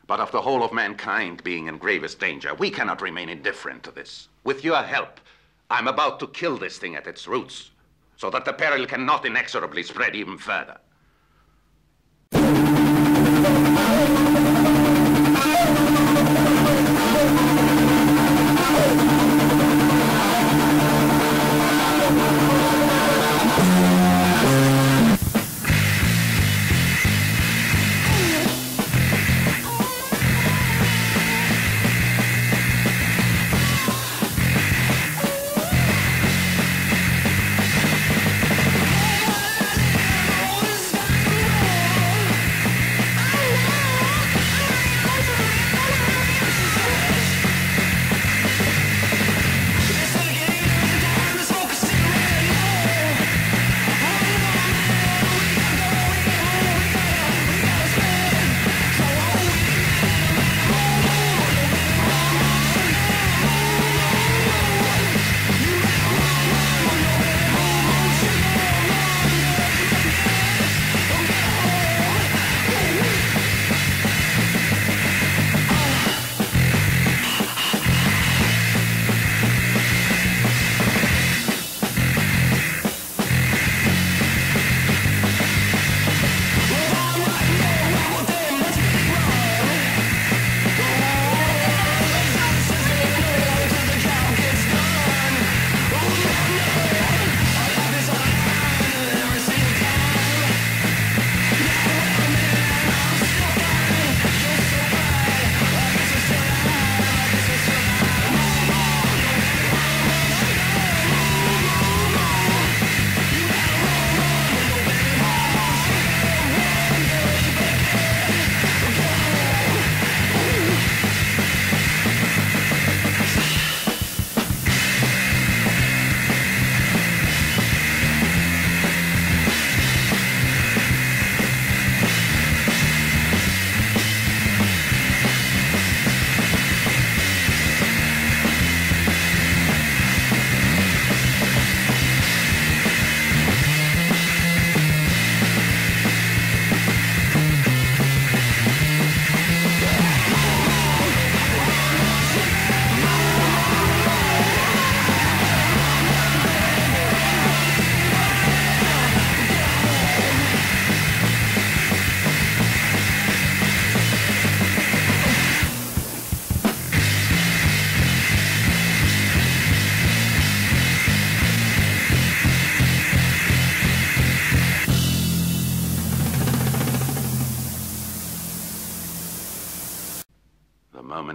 but of the whole of mankind being in gravest danger. We cannot remain indifferent to this. With your help, I'm about to kill this thing at its roots, so that the peril cannot inexorably spread even further.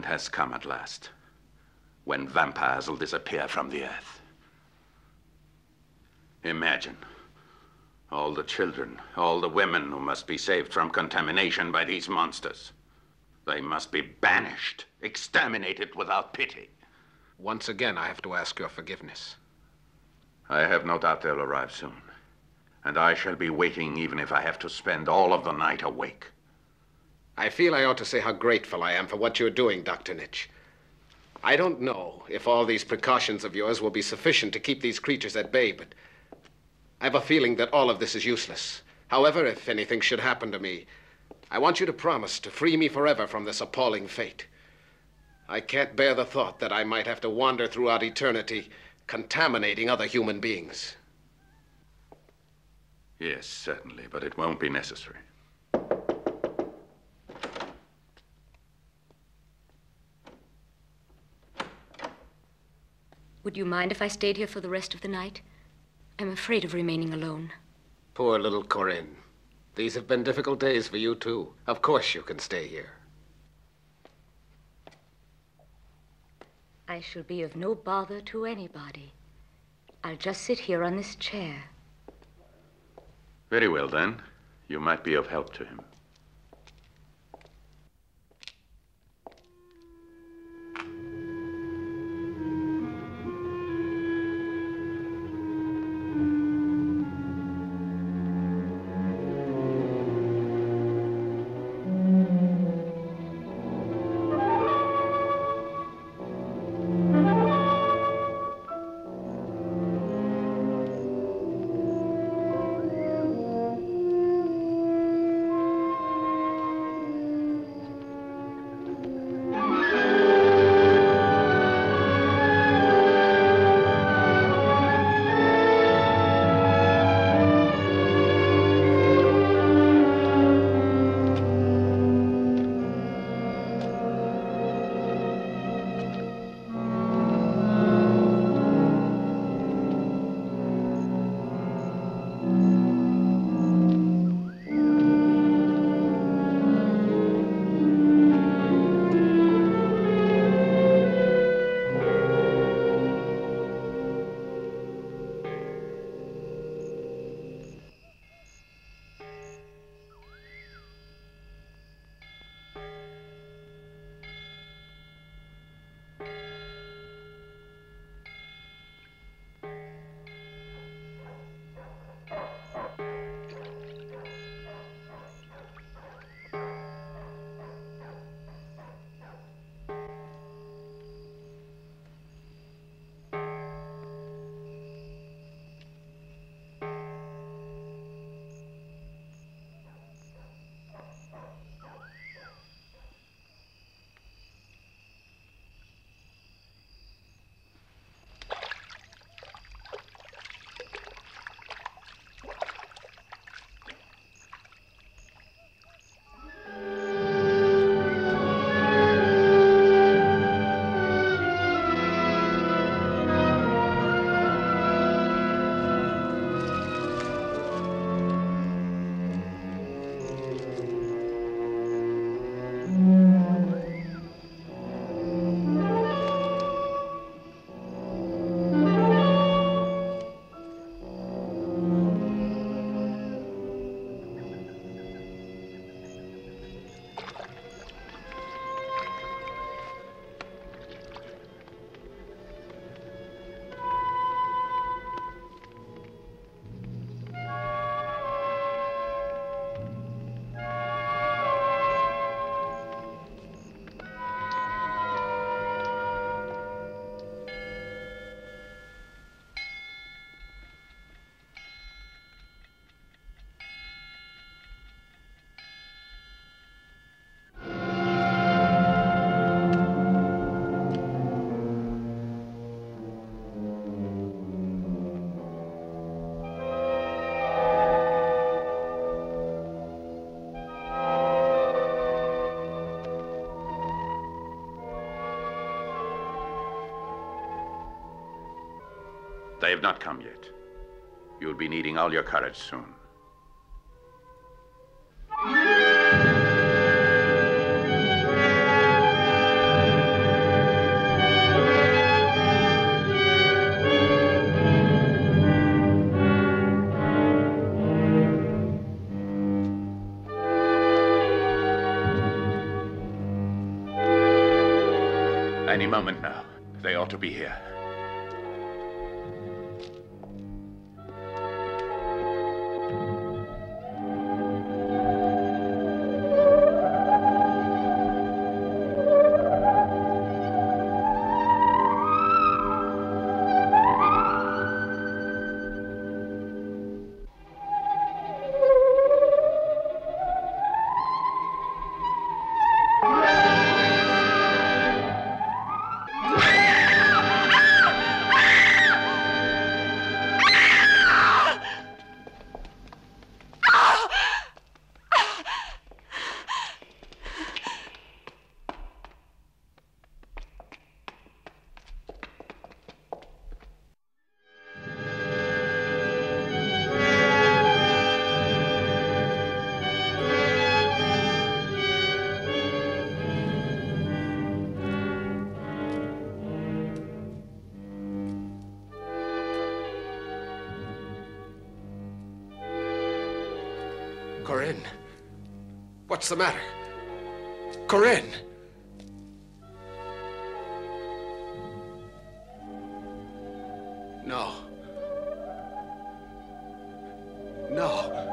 Has come at last, when vampires will disappear from the earth. Imagine all the children, all the women who must be saved from contamination by these monsters. They must be banished, exterminated without pity. Once again, I have to ask your forgiveness. I have no doubt they'll arrive soon, and I shall be waiting even if I have to spend all of the night awake. I feel I ought to say how grateful I am for what you're doing, Dr. Nitch. I don't know if all these precautions of yours will be sufficient to keep these creatures at bay, but I have a feeling that all of this is useless. However, if anything should happen to me, I want you to promise to free me forever from this appalling fate. I can't bear the thought that I might have to wander throughout eternity, contaminating other human beings. Yes, certainly, but it won't be necessary. Would you mind if I stayed here for the rest of the night? I'm afraid of remaining alone. Poor little Corinne. These have been difficult days for you, too. Of course you can stay here. I shall be of no bother to anybody. I'll just sit here on this chair. Very well, then. You might be of help to him. They have not come yet. You'll be needing all your courage soon. Any moment now. They ought to be here. Corinne. What's the matter? Corinne! No. No.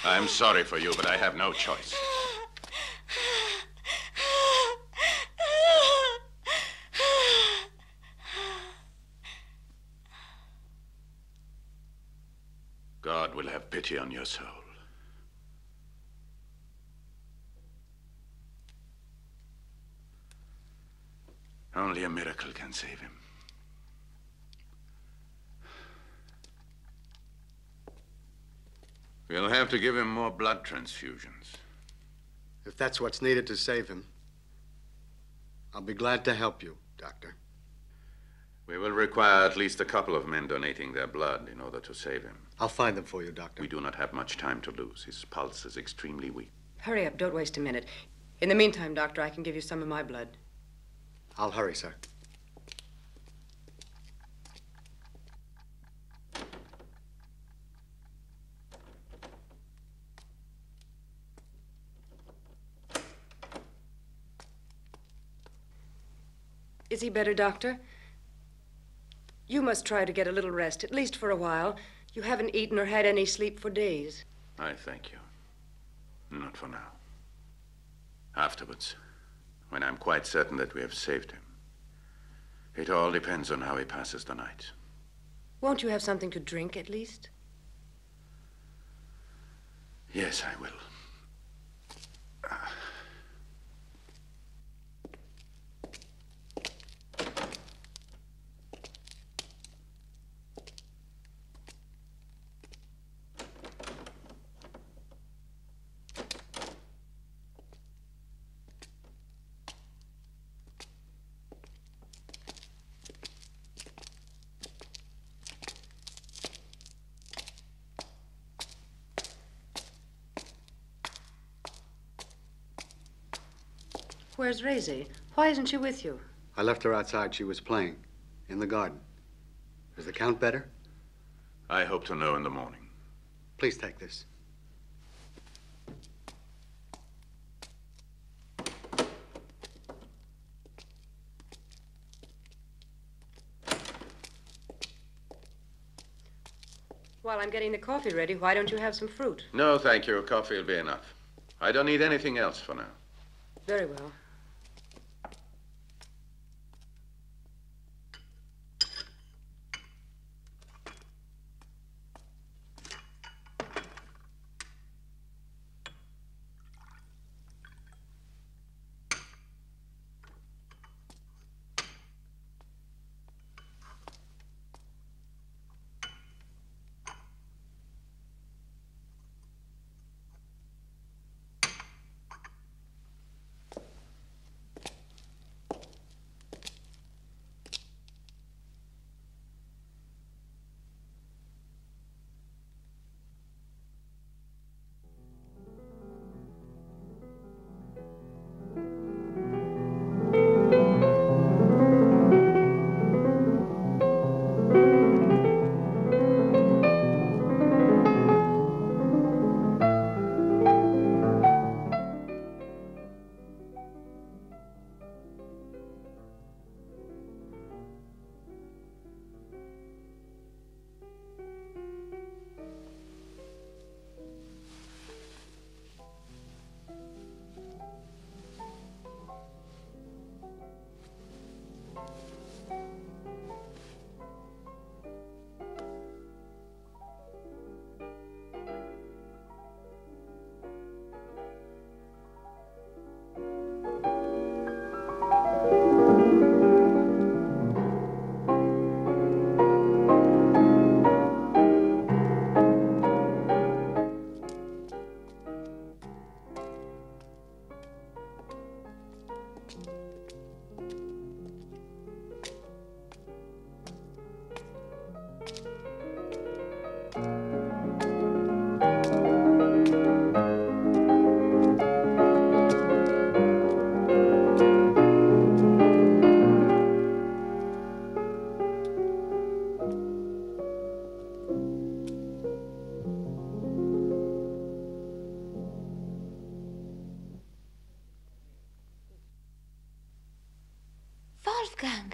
I'm sorry for you, but I have no choice. God will have pity on your soul. Only a miracle can save him. We'll have to give him more blood transfusions. If that's what's needed to save him, I'll be glad to help you, Doctor. We will require at least a couple of men donating their blood in order to save him. I'll find them for you, Doctor. We do not have much time to lose. His pulse is extremely weak. Hurry up. Don't waste a minute. In the meantime, Doctor, I can give you some of my blood. I'll hurry, sir. Is he better, Doctor? You must try to get a little rest, at least for a while. You haven't eaten or had any sleep for days. I thank you. Not for now. Afterwards, when I'm quite certain that we have saved him. It all depends on how he passes the night. Won't you have something to drink, at least? Yes, I will. Where's Raisy? Why isn't she with you? I left her outside. She was playing in the garden. Is the Count better? I hope to know in the morning. Please take this. While I'm getting the coffee ready, why don't you have some fruit? No, thank you. Coffee will be enough. I don't need anything else for now. Very well. Wolfgang.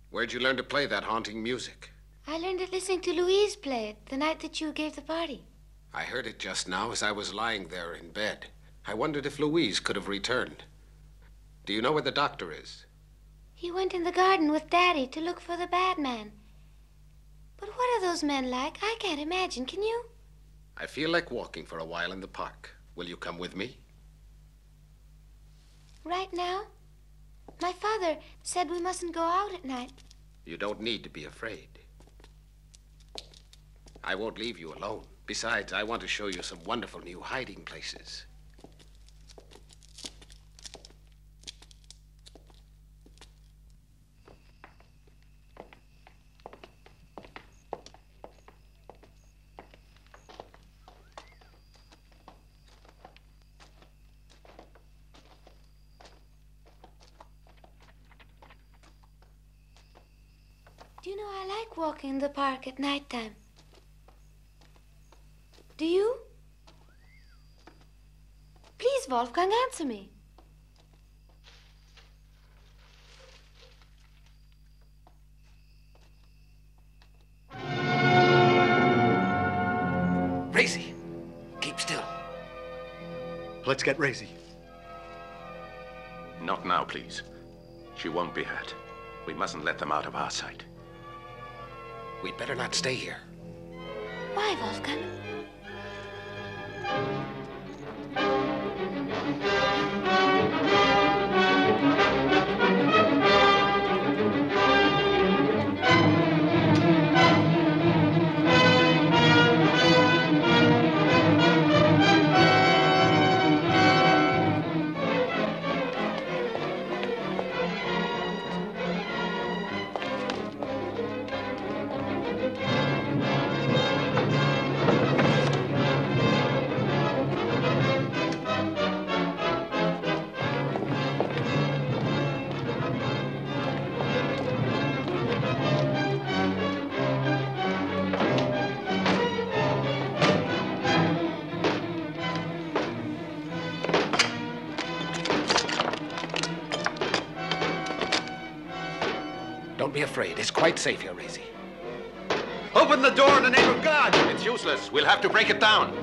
Where'd you learn to play that haunting music? I learned it listening to Louise play it the night that you gave the party. I heard it just now as I was lying there in bed. I wondered if Louise could have returned. Do you know where the doctor is? He went in the garden with Daddy to look for the bad man. But what are those men like? I can't imagine. Can you? I feel like walking for a while in the park. Will you come with me? Right now? My father said we mustn't go out at night. You don't need to be afraid. I won't leave you alone. Besides, I want to show you some wonderful new hiding places. Do you know, I like walking in the park at nighttime. Do you? Please, Wolfgang, answer me. Racy, keep still. Let's get Racy. Not now, please. She won't be hurt. We mustn't let them out of our sight. We'd better not stay here. Why, Wolfgang? Don't be afraid. It's quite safe here, Racy. Open the door in the name of God! It's useless. We'll have to break it down.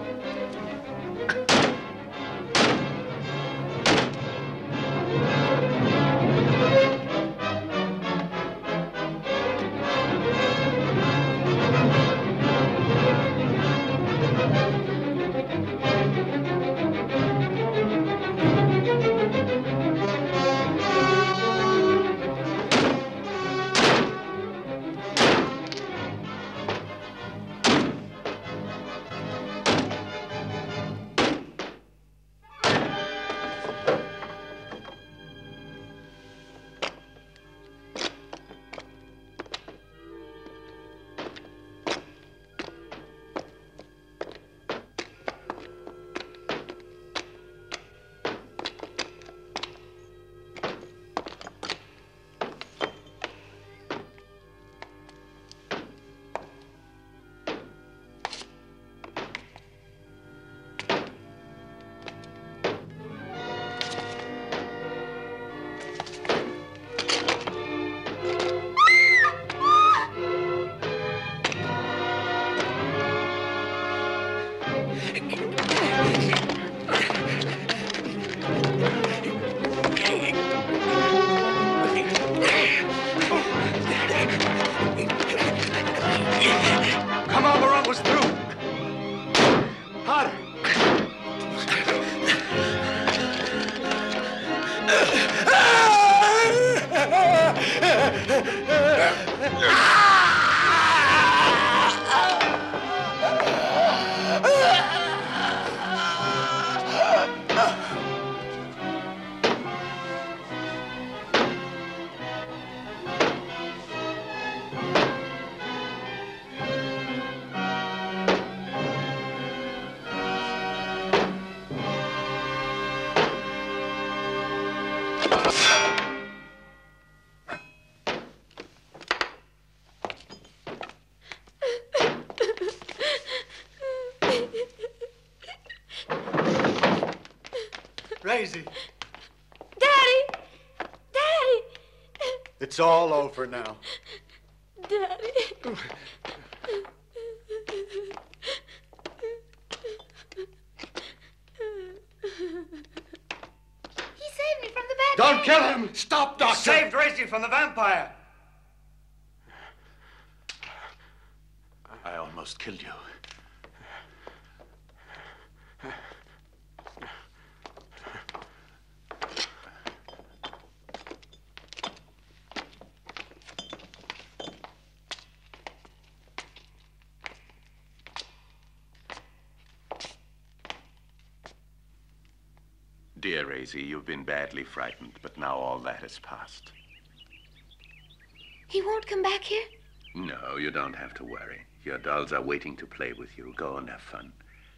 Racy. Daddy! Daddy! It's all over now. Daddy. He saved me from the bad Don't man. kill him! Stop, Doctor! Saved Racy from the vampire. I almost killed you. Dear Racy, you've been badly frightened, but now all that is past. He won't come back here? No, you don't have to worry. Your dolls are waiting to play with you. Go and have fun.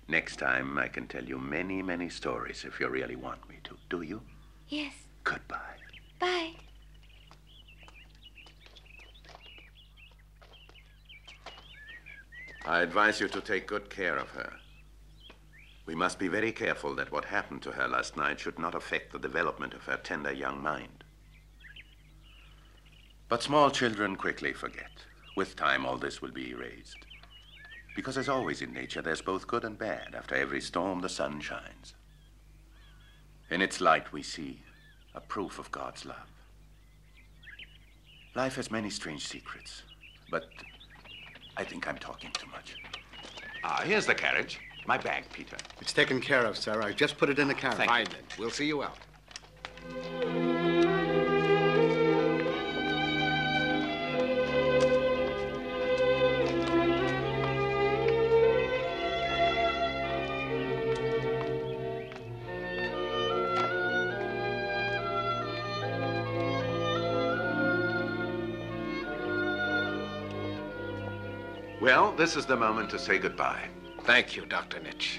Next time, I can tell you many, many stories if you really want me to. Do you? Yes. Goodbye. Bye. I advise you to take good care of her. We must be very careful that what happened to her last night should not affect the development of her tender young mind. But small children quickly forget. With time, all this will be erased. Because as always in nature, there's both good and bad. After every storm, the sun shines. In its light, we see a proof of God's love. Life has many strange secrets, but I think I'm talking too much. Here's the carriage. My bag, Peter. It's taken care of, sir. I just put it in the carriage. Fine, then. We'll see you out. Well, this is the moment to say goodbye. Thank you, Dr. Nitch.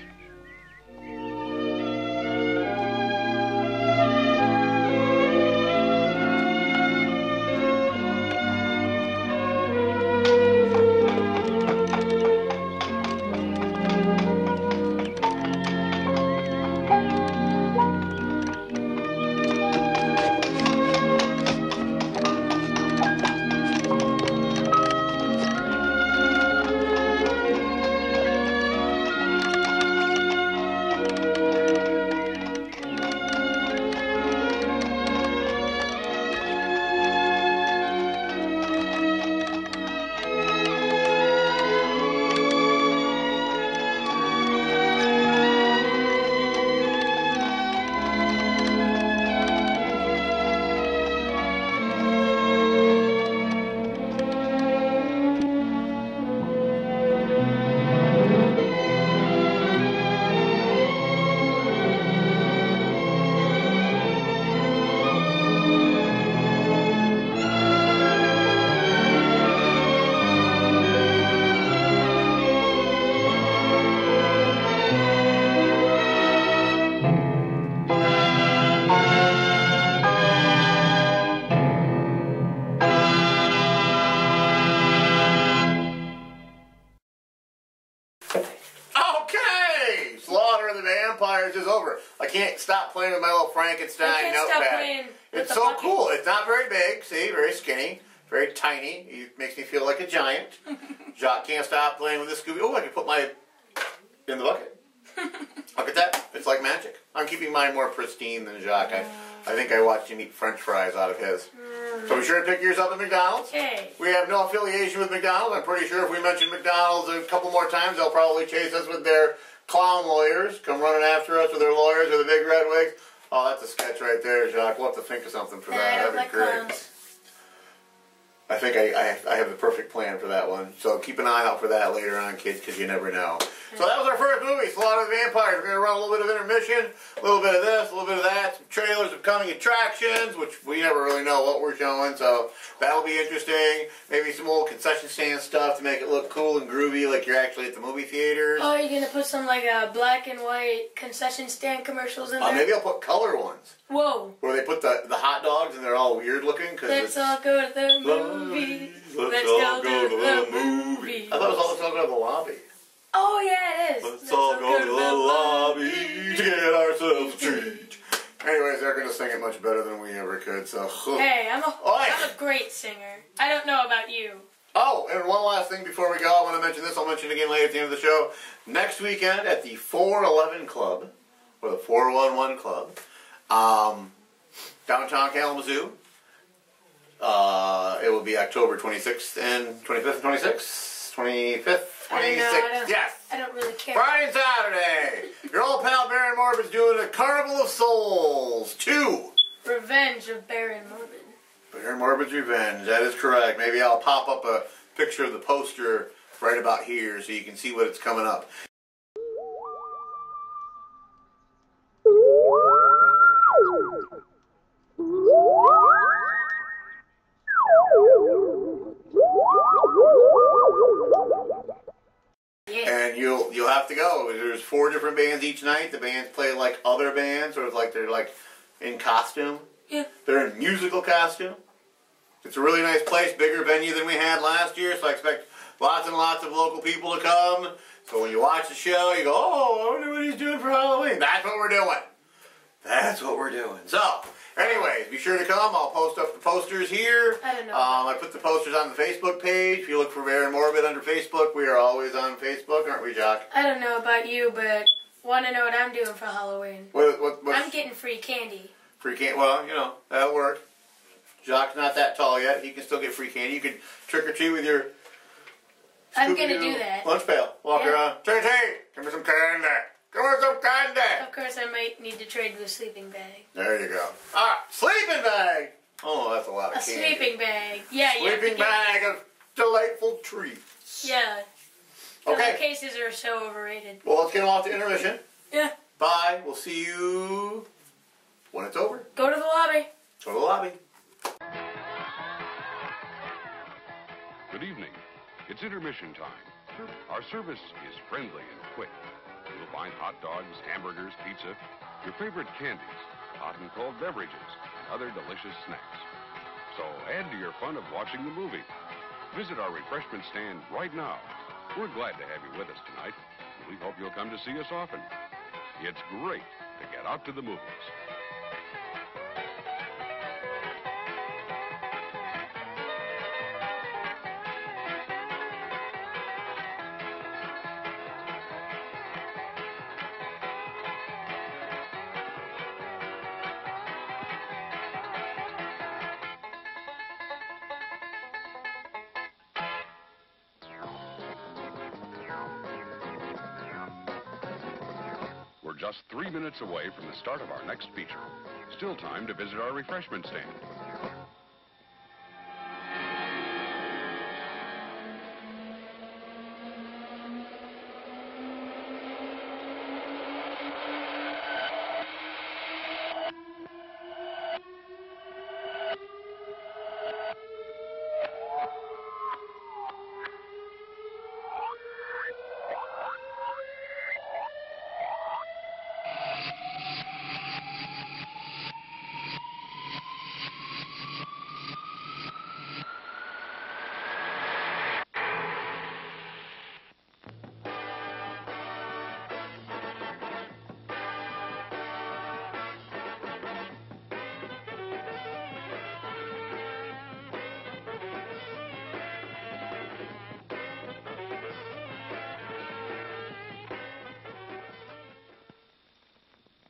Is over. I can't stop playing with my little Frankenstein notepad. It's so cool. It's not very big. See, very skinny, very tiny. It makes me feel like a giant. Jacques can't stop playing with this Scooby. Oh, I can put my in the bucket. Look at that. It's like magic. I'm keeping mine more pristine than Jacques. I think I watched him eat French fries out of his. So be sure to pick yours up at McDonald's. Okay. We have no affiliation with McDonald's. I'm pretty sure if we mention McDonald's a couple more times, they'll probably chase us with their clown lawyers, come running after us with their lawyers with the big red wigs. Oh, that's a sketch right there, Jacques. We'll have to think of something for that. That'd be great. Clowns. I think I have the perfect plan for that one. So keep an eye out for that later on, kids, because you never know. So that was our first movie, Slaughter of the Vampires. We're going to run a little bit of intermission, a little bit of this, a little bit of that, some trailers of coming attractions, which we never really know what we're showing, so that'll be interesting. Maybe some old concession stand stuff to make it look cool and groovy like you're actually at the movie theaters. Oh, you're going to put some like black and white concession stand commercials in there? Maybe I'll put color ones. Whoa. Where they put the hot dogs and they're all weird looking. Let's all go to the movies. Let's all go to the movies. I thought it was all Let's all go to the lobby. Oh, yeah, it is. Let's all go to the lobby to get ourselves a treat. Anyways, they're going to sing it much better than we ever could, so... Hey, I'm a great singer. I don't know about you. Oh, and one last thing before we go. I want to mention this. I'll mention it again later at the end of the show. Next weekend at the 411 Club, or the 411 Club, downtown Kalamazoo. It will be October 26th and 25th and 26th? 25th? 26th, yes. I don't really care. Friday and Saturday. Your old pal Baron Morbid's doing a Carnival of Souls 2. Revenge of Baron Morbid. Baron Morbid's Revenge, that is correct. Maybe I'll pop up a picture of the poster right about here so you can see what it's coming up. And you'll have to go. There's 4 different bands each night. The bands play like other bands, or like they're like in costume. Yeah. They're in musical costume. It's a really nice place, bigger venue than we had last year, so I expect lots and lots of local people to come. So when you watch the show, you go, oh, I wonder what he's doing for Halloween. That's what we're doing. That's what we're doing. So, anyways, be sure to come. I'll post up the posters here. I don't know. I put the posters on the Facebook page. If you look for Bear and Morbid under Facebook, we are always on Facebook, aren't we, Jock? I don't know about you, but want to know what I'm doing for Halloween. I'm getting free candy. Free candy? Well, you know, that'll work. Jock's not that tall yet. He can still get free candy. You can trick or treat with your... I'm going to do that. Lunch pail. Walk around. Tay, give me some candy. Give me some candy. Of course, I might need to trade with a sleeping bag. There you go. Ah, sleeping bag. Oh, that's a lot of candy. A sleeping bag. Yeah, sleeping bag of delightful treats. Yeah. Okay. The cases are so overrated. Well, let's get them off to intermission. Yeah. Bye. We'll see you when it's over. Go to the lobby. Go to the lobby. Good evening. It's intermission time. Our service is friendly and quick. You'll find hot dogs, hamburgers, pizza, your favorite candies, hot and cold beverages, and other delicious snacks. So add to your fun of watching the movie. Visit our refreshment stand right now. We're glad to have you with us tonight. We hope you'll come to see us often. It's great to get out to the movies. We're just 3 minutes away from the start of our next feature. Still time to visit our refreshment stand.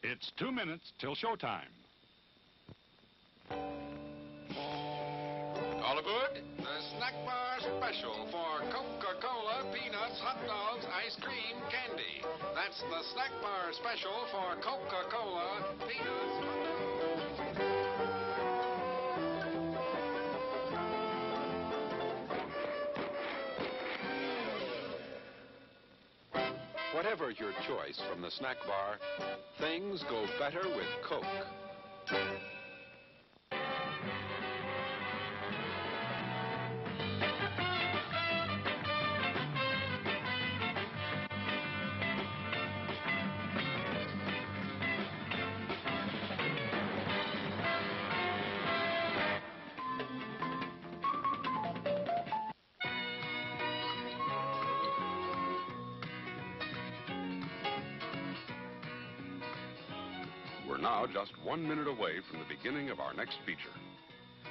It's 2 minutes till showtime. All aboard, the snack bar special for Coca-Cola, peanuts, hot dogs, ice cream, candy. That's the snack bar special for Coca-Cola, peanuts, hot dogs. Whatever your choice from the snack bar, things go better with Coke. We're now just 1 minute away from the beginning of our next feature.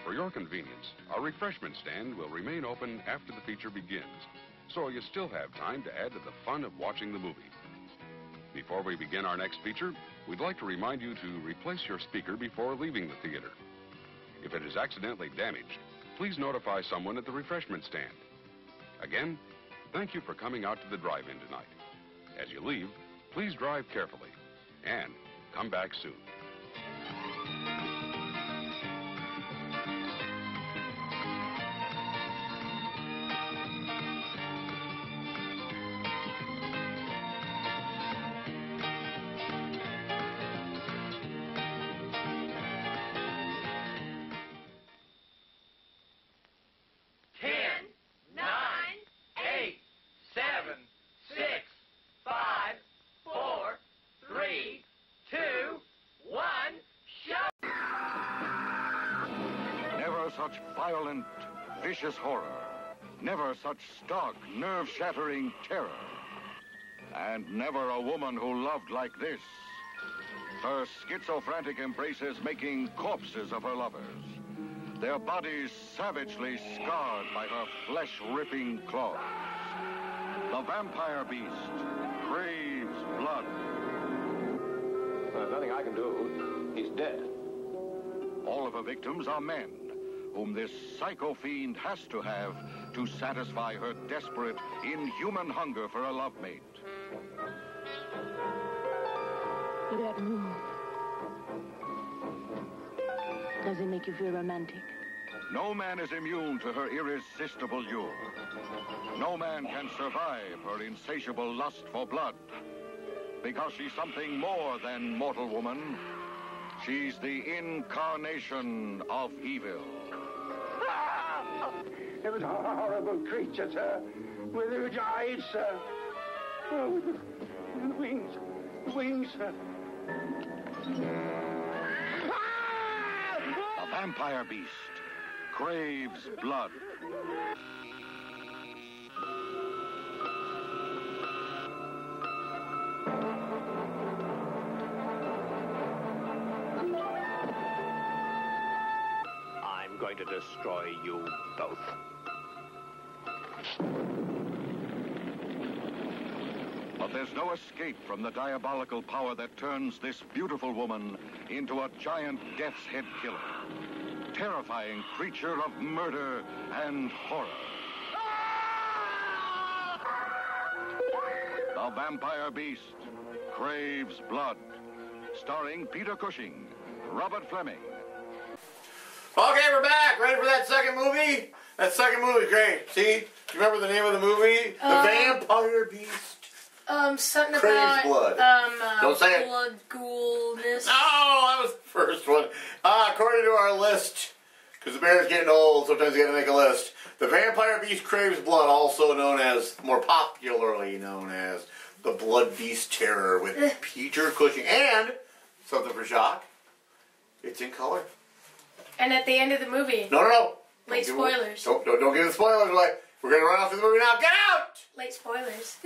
For your convenience, our refreshment stand will remain open after the feature begins, so you still have time to add to the fun of watching the movie. Before we begin our next feature, we'd like to remind you to replace your speaker before leaving the theater. If it is accidentally damaged, please notify someone at the refreshment stand. Again, thank you for coming out to the drive-in tonight. As you leave, please drive carefully and come back soon. Such violent, vicious horror. Never such stark, nerve-shattering terror. And never a woman who loved like this. Her schizophrenic embraces making corpses of her lovers. Their bodies savagely scarred by her flesh-ripping claws. The vampire beast craves blood. There's nothing I can do. He's dead. All of her victims are men, whom this psycho fiend has to have to satisfy her desperate, inhuman hunger for a love mate. That moon. Does it make you feel romantic? No man is immune to her irresistible lure. No man can survive her insatiable lust for blood. Because she's something more than mortal woman. She's the incarnation of evil. It was a horrible creature, sir. With huge eyes, sir. Oh, with the wings. The wings, sir. The vampire beast craves blood. I'm going to destroy you both. But there's no escape from the diabolical power that turns this beautiful woman into a giant death's head killer. Terrifying creature of murder and horror. The Vampire Beast Craves Blood. Starring Peter Cushing, Robert Fleming. Okay, we're back. Ready for that second movie? That second movie, great. See? Do you remember the name of the movie? The Vampire Beast. Something Craves about blood. Don't say it. blood ghoulness. No, that was the first one. According to our list, because the bear's getting old, sometimes you got to make a list. The Vampire Beast Craves Blood, also known as, more popularly known as, the Blood Beast Terror with Peter Cushing. And, something for Jacques, it's in color. And at the end of the movie. No. Late spoilers. Don't give the spoilers away. We're going to run off to the movie now. Get out! Late spoilers.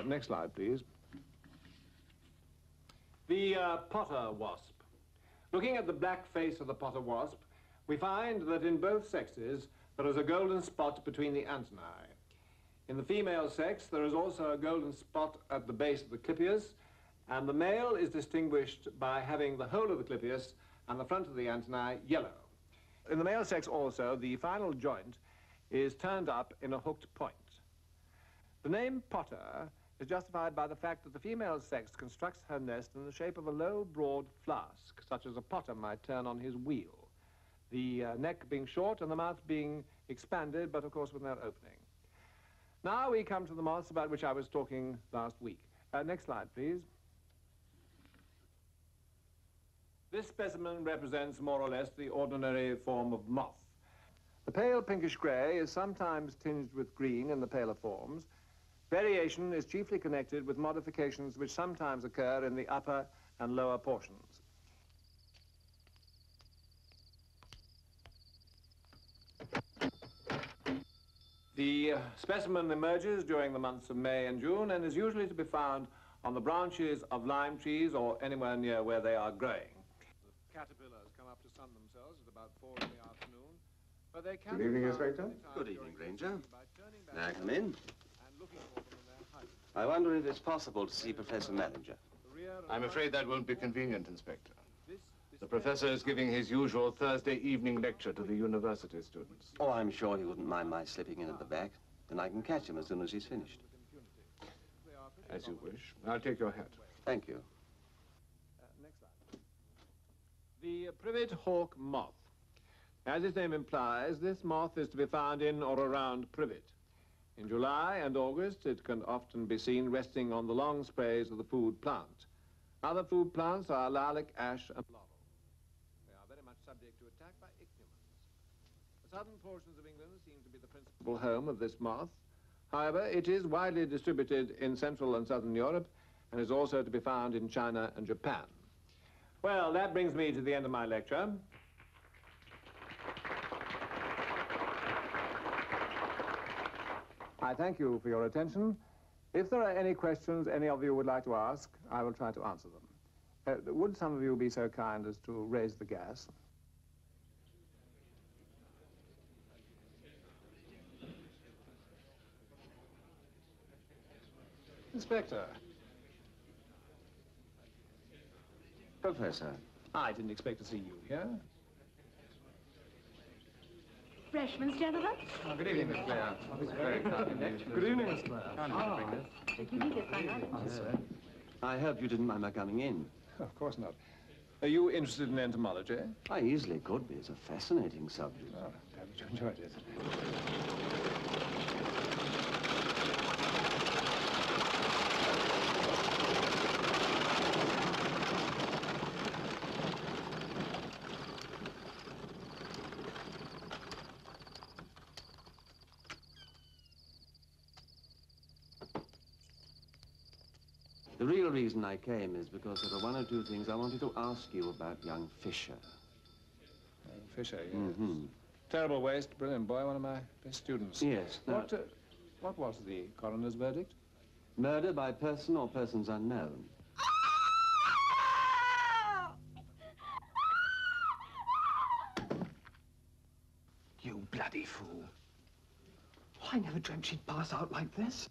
Next slide, please. The potter wasp. Looking at the black face of the potter wasp, we find that in both sexes there is a golden spot between the antennae. In the female sex, there is also a golden spot at the base of the clipeus, and the male is distinguished by having the whole of the clipeus and the front of the antennae yellow. In the male sex also, the final joint is turned up in a hooked point. The name potter is justified by the fact that the female sex constructs her nest in the shape of a low, broad flask, such as a potter might turn on his wheel, the neck being short and the mouth being expanded, but of course with no opening. Now we come to the moths about which I was talking last week. Next slide, please. This specimen represents more or less the ordinary form of moth. The pale pinkish grey is sometimes tinged with green in the paler forms. Variation is chiefly connected with modifications which sometimes occur in the upper and lower portions. The specimen emerges during the months of May and June and is usually to be found on the branches of lime trees or anywhere near where they are growing. The caterpillars come up to sun themselves at about 4 in the afternoon, but they can... Good evening, Inspector. Good evening, Granger. May I come in? I wonder if it's possible to see Professor Mellinger. I'm afraid that won't be convenient, Inspector. The professor is giving his usual Thursday evening lecture to the university students. Oh, I'm sure he wouldn't mind my slipping in at the back. Then I can catch him as soon as he's finished. As you wish. I'll take your hat. Thank you. Next slide. The privet hawk moth. As its name implies, this moth is to be found in or around privet. In July and August, it can often be seen resting on the long sprays of the food plant. Other food plants are lilac, ash, and laurel. They are very much subject to attack by ichneumons. The southern portions of England seem to be the principal home of this moth. However, it is widely distributed in Central and Southern Europe and is also to be found in China and Japan. Well, that brings me to the end of my lecture. I thank you for your attention. If there are any questions any of you would like to ask, I will try to answer them. Would some of you be so kind as to raise the gas? Inspector. Professor. I didn't expect to see you here. Refreshments, gentlemen? Oh, good evening, Miss Blair. Very kind. Good evening, Miss Blair. You need this by now. I hope you didn't mind my coming in. Of course not. Are you interested in entomology? I easily could be. It's a fascinating subject. Oh, haven't you enjoyed it? The real reason I came is because there are one or two things I wanted to ask you about young Fisher. Fisher, yes. Mm-hmm. Terrible waste, brilliant boy, one of my best students. Yes. Now, What was the coroner's verdict? murder by person or persons unknown. You bloody fool. I never dreamt she'd pass out like this.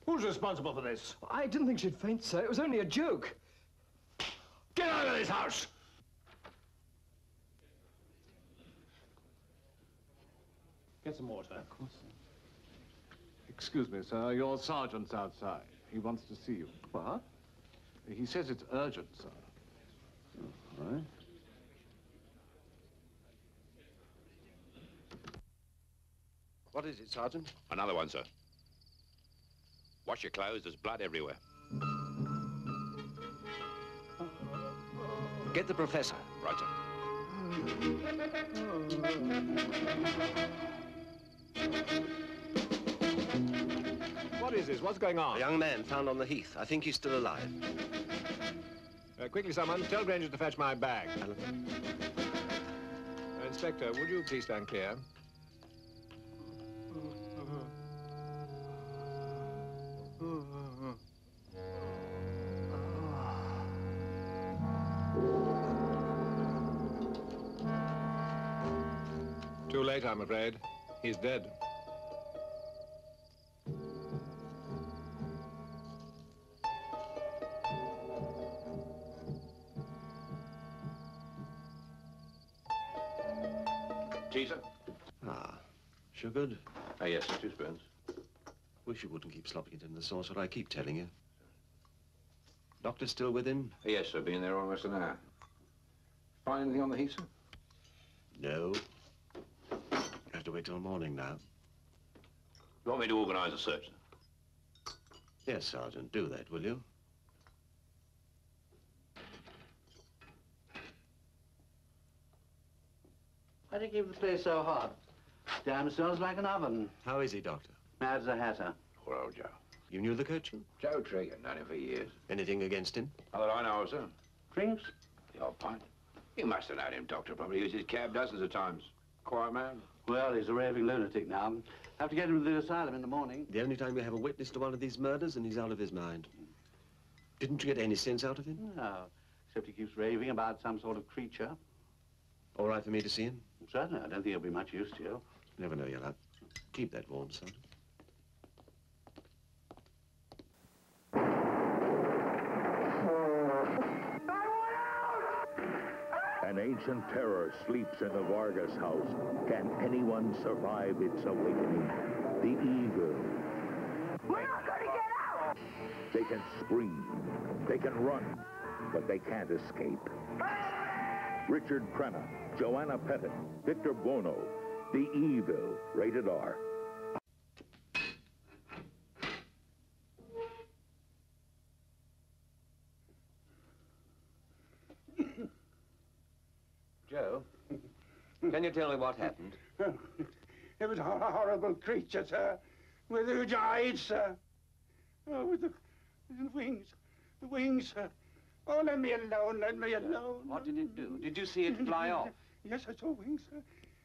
Who's responsible for this? I didn't think she'd faint, sir. It was only a joke. Get out of this house! Get some water. Of course, sir. Excuse me, sir. Your sergeant's outside. He wants to see you. What? He says it's urgent, sir. All right. What is it, Sergeant? Another one, sir. Wash your clothes, there's blood everywhere. Get the professor. Right, sir. What is this? What's going on? A young man found on the heath. I think he's still alive. Quickly, someone. Tell Granger to fetch my bag. Inspector, would you please stand clear? Too late, I'm afraid. He's dead. Tea, sir? Ah, sugared? Oh, yes, sir. 2 spoons. Wish you wouldn't keep slopping it in the saucer. I keep telling you. Doctor still with him? Oh, yes, sir. Been there almost an hour. Find anything on the heath, sir? No. Have to wait till morning now. You want me to organize a search, sir? Yes, Sergeant. Do that, will you? Why do you keep the place so hot? Damn smells like an oven. How is he, Doctor? Mad as a hatter. Poor old Joe. You knew the coachman? Joe Trigger, known him for years. Anything against him? Not that I know of, sir. Drinks? The odd pint. You must have known him, Doctor. Probably used his cab dozens of times. Quiet man. Well, he's a raving lunatic now. Have to get him to the asylum in the morning. The only time we have a witness to one of these murders and he's out of his mind. Didn't you get any sense out of him? No, except he keeps raving about some sort of creature. All right for me to see him? Certainly, I don't think he'll be much use to you. Never know, your luck. Keep that warm, son. An ancient terror sleeps in the Vargas house. Can anyone survive its awakening? The evil. We're not going to get out! They can scream. They can run. But they can't escape. Richard Crenna, Joanna Pettit, Victor Buono. The evil. Rated R. Joe, can you tell me what happened? It was a horrible creature, sir, with huge eyes, sir. Oh, with the wings, sir. Oh, let me alone, let me alone. What did it do? Did you see it fly off? Yes, I saw wings, sir.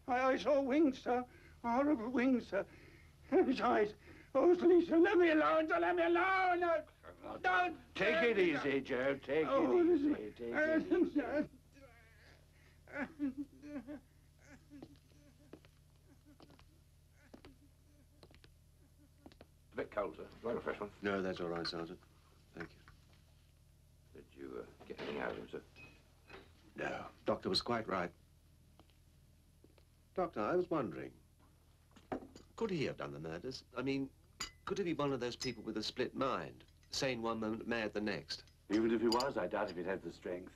I saw wings, sir. Horrible wings, sir. And his eyes. Oh, Lisa, let me alone, sir, let me alone. No, don't. Take it easy, Joe. Take it easy. Take it easy. A bit cold, sir. Do you like a fresh one? No, that's all right, Sergeant. Thank you. Did you get anything out of him, sir? No. Doctor was quite right. Doctor, I was wondering, could he have done the murders? I mean, could he be one of those people with a split mind? Sane one moment, mad the next? Even if he was, I doubt if he'd have the strength.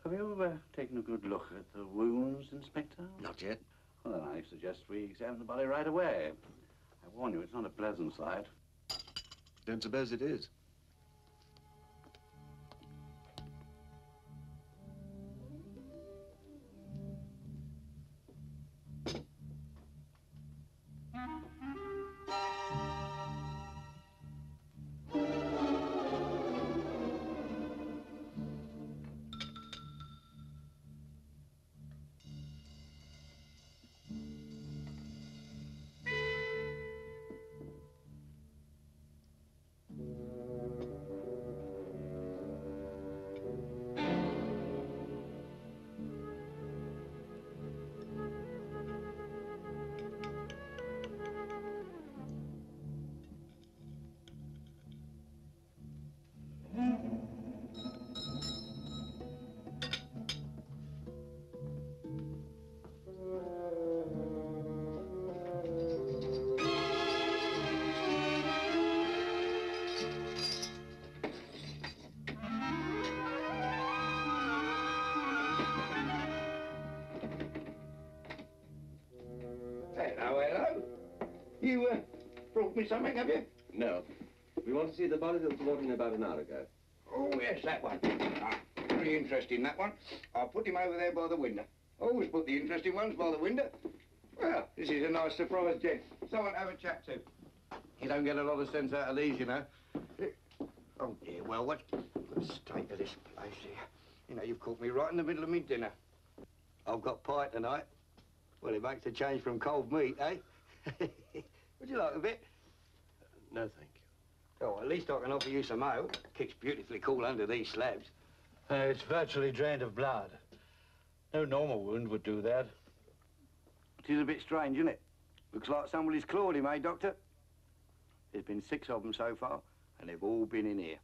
Have you ever taken a good look at the wounds, Inspector? Not yet. Well, then I suggest we examine the body right away. I warn you, it's not a pleasant sight. Don't suppose it is. Hello. You, brought me something, have you? No. We want to see the body that was brought in about an hour ago. Oh, yes, that one. Ah, very interesting, that one. I'll put him over there by the window. Always put the interesting ones by the window. Well, this is a nice surprise, gent. Someone to have a chat to. You don't get a lot of sense out of these, you know. Oh, dear, well, what's the state of this place here? You know, you've caught me right in the middle of me dinner. I've got pie tonight. Well, it makes a change from cold meat, eh? Would you like a bit? No, thank you. Oh, at least I can offer you some ale. Kicks beautifully cool under these slabs. It's virtually drained of blood. No normal wound would do that. It is a bit strange, isn't it? Looks like somebody's clawed him, eh, Doctor? There's been 6 of them so far, and they've all been in here.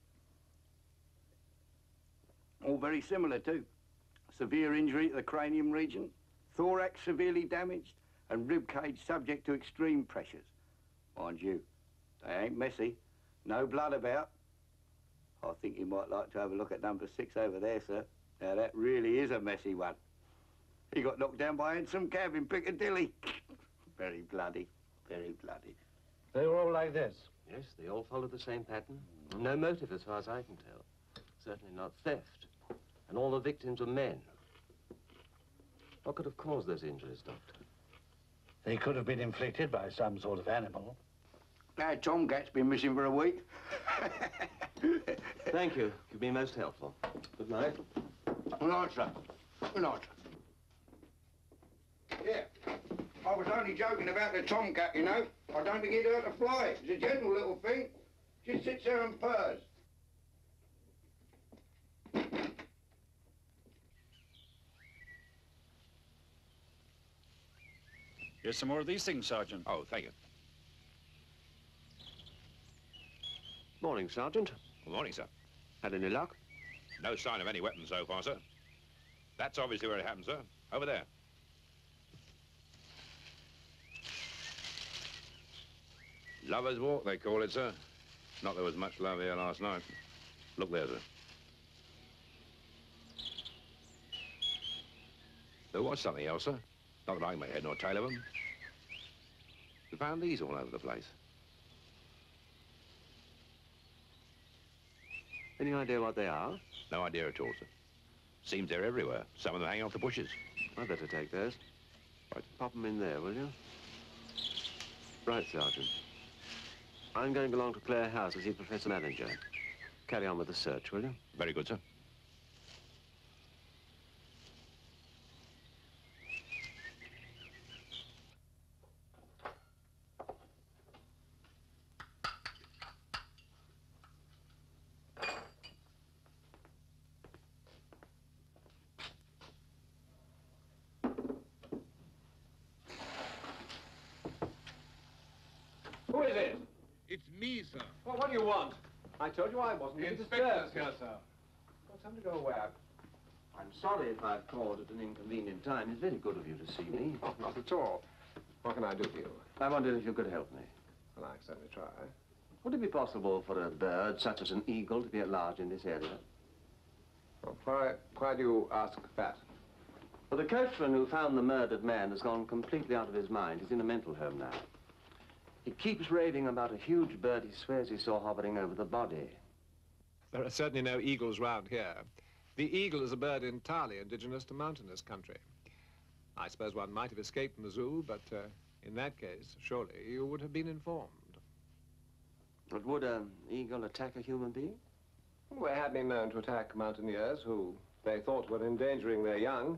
All very similar, too. Severe injury to the cranium region, thorax severely damaged, and rib cage subject to extreme pressures. Mind you, they ain't messy. No blood about. I think you might like to have a look at number 6 over there, sir. Now, that really is a messy one. He got knocked down by a hansom cab in Piccadilly. Very bloody, very bloody. They were all like this? Yes, they all follow the same pattern. No motive as far as I can tell. Certainly not theft. And all the victims were men. What could have caused those injuries, Doctor? They could have been inflicted by some sort of animal. Now, Tomcat's been missing for a week. Thank you. You've been most helpful. Good night. Good night, sir. Good night. Yeah, I was only joking about the tomcat, you know. I don't think he'd hurt a fly. It's a gentle little thing. Just sits there and purrs. Here's some more of these things, Sergeant. Oh, thank you. Morning, Sergeant. Good morning, sir. Had any luck? No sign of any weapons so far, sir. That's obviously where it happened, sir. Over there. Lover's Walk, they call it, sir. Not there was much love here last night. Look there, sir. There was something else, sir. Not that I can make head nor tail of them. We found these all over the place. Any idea what they are? No idea at all, sir. Seems they're everywhere. Some of them hang off the bushes. I'd better take those. Right, pop them in there, will you? Right, Sergeant. I'm going along to Clare House to see Professor Manager. Carry on with the search, will you? Very good, sir. Who is it? It's me, sir. Well, what do you want? I told you I wasn't The here to inspector's disturb. here, sir. Well, time to go away. I'm sorry if I've called at an inconvenient time. It's very good of you to see me. Oh, not at all. What can I do for you? I wondered if you could help me. Well, I can certainly try. Would it be possible for a bird such as an eagle to be at large in this area? Well, why do you ask that? Well, the coachman who found the murdered man has gone completely out of his mind. He's in a mental home now. He keeps raving about a huge bird he swears he saw hovering over the body. There are certainly no eagles round here. The eagle is a bird entirely indigenous to mountainous country. I suppose one might have escaped from the zoo, but in that case, surely you would have been informed. But would an eagle attack a human being? They have been known to attack mountaineers who they thought were endangering their young.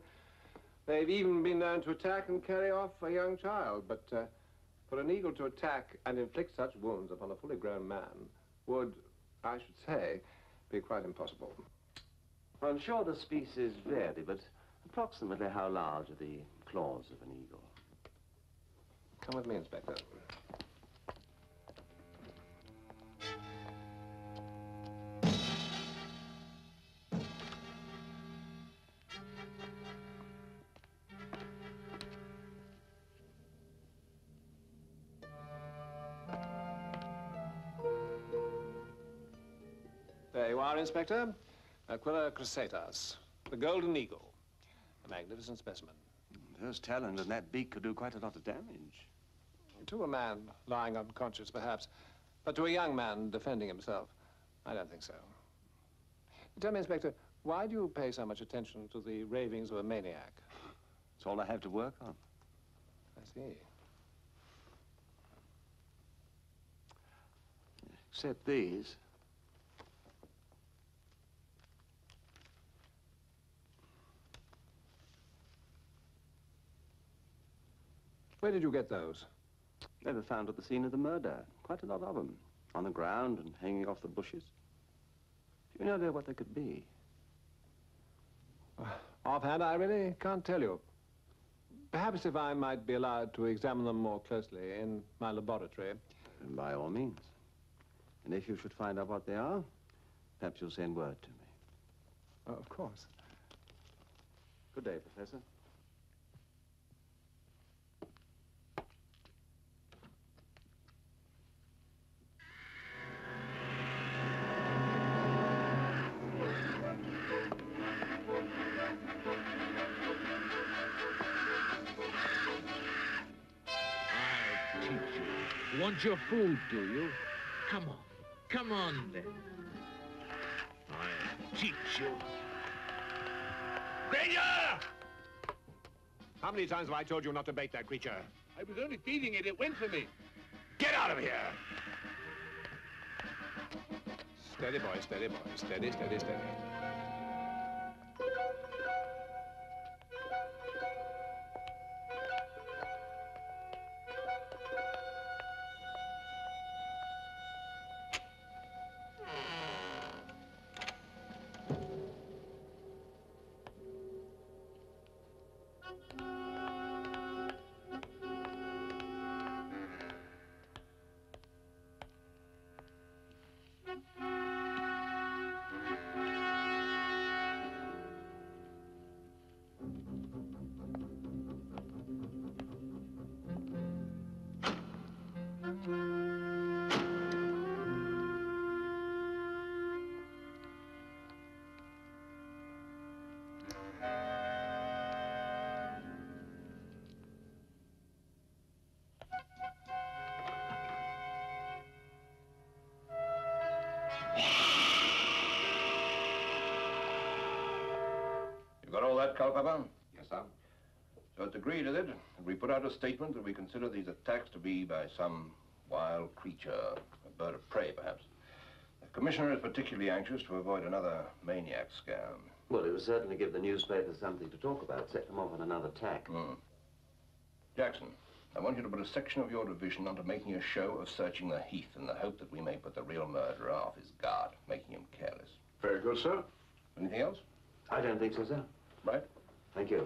They've even been known to attack and carry off a young child, but for an eagle to attack and inflict such wounds upon a fully grown man would, I should say, be quite impossible. I'm sure the species vary, but approximately how large are the claws of an eagle? Come with me, Inspector. There you are, Inspector. Aquila crustatus, the golden eagle. A magnificent specimen. Those talons and that beak could do quite a lot of damage. To a man lying unconscious, perhaps. But to a young man defending himself, I don't think so. Tell me, Inspector, why do you pay so much attention to the ravings of a maniac? It's all I have to work on. I see. Except these. Where did you get those? They were found at the scene of the murder. Quite a lot of them. On the ground and hanging off the bushes. Do you know what they could be? Offhand, I really can't tell you. Perhaps if I might be allowed to examine them more closely in my laboratory. And by all means. And if you should find out what they are, perhaps you'll send word to me. Oh, of course. Good day, Professor. Want your food, do you? Come on. Come on, then. I'll teach you. Danger! How many times have I told you not to bait that creature? I was only feeding it. It went for me. Get out of here! Steady, boy, steady, boy. Steady, steady, steady. You got all that, Culpepper? Yes, sir. So it's agreed, is it, that we put out a statement that we consider these attacks to be by some wild creature, a bird of prey, perhaps. The Commissioner is particularly anxious to avoid another maniac scam. Well, it would certainly give the newspapers something to talk about, set them off on another tack. Jackson, I want you to put a section of your division onto making a show of searching the heath in the hope that we may put the real murderer off his guard, making him careless. Very good, sir. Anything else? I don't think so, sir. Right. Thank you.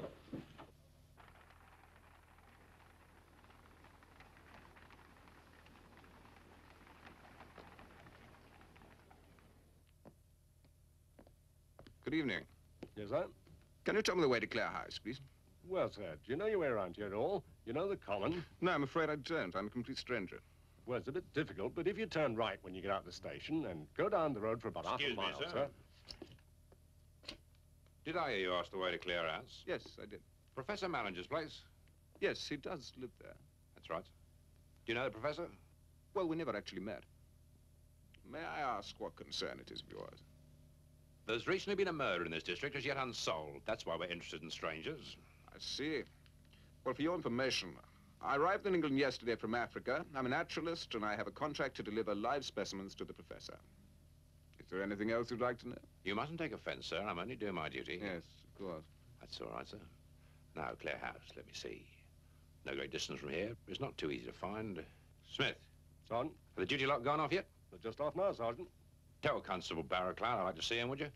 Good evening. Yes, sir? Can you tell me the way to Clare House, please? Well, sir, do you know your way around here at all? You know the common? No, I'm afraid I don't. I'm a complete stranger. Well, it's a bit difficult, but if you turn right when you get out of the station and go down the road for about half a mile, sir. Did I hear you ask the way to Clare House? Yes, I did. Professor Manager's place? Yes, he does live there. That's right. Do you know the professor? Well, we never actually met. May I ask what concern it is of yours? There's recently been a murder in this district as yet unsolved. That's why we're interested in strangers. I see. Well, for your information, I arrived in England yesterday from Africa. I'm a naturalist, and I have a contract to deliver live specimens to the professor. Is there anything else you'd like to know? You mustn't take offense, sir. I'm only doing my duty. Yes, of course. That's all right, sir. Now, Clare House, let me see. No great distance from here. It's not too easy to find. Smith. Sergeant? Have the duty lot gone off yet? Just off now, Sergeant. Tell Constable Barrowclough I'd like to see him, would you?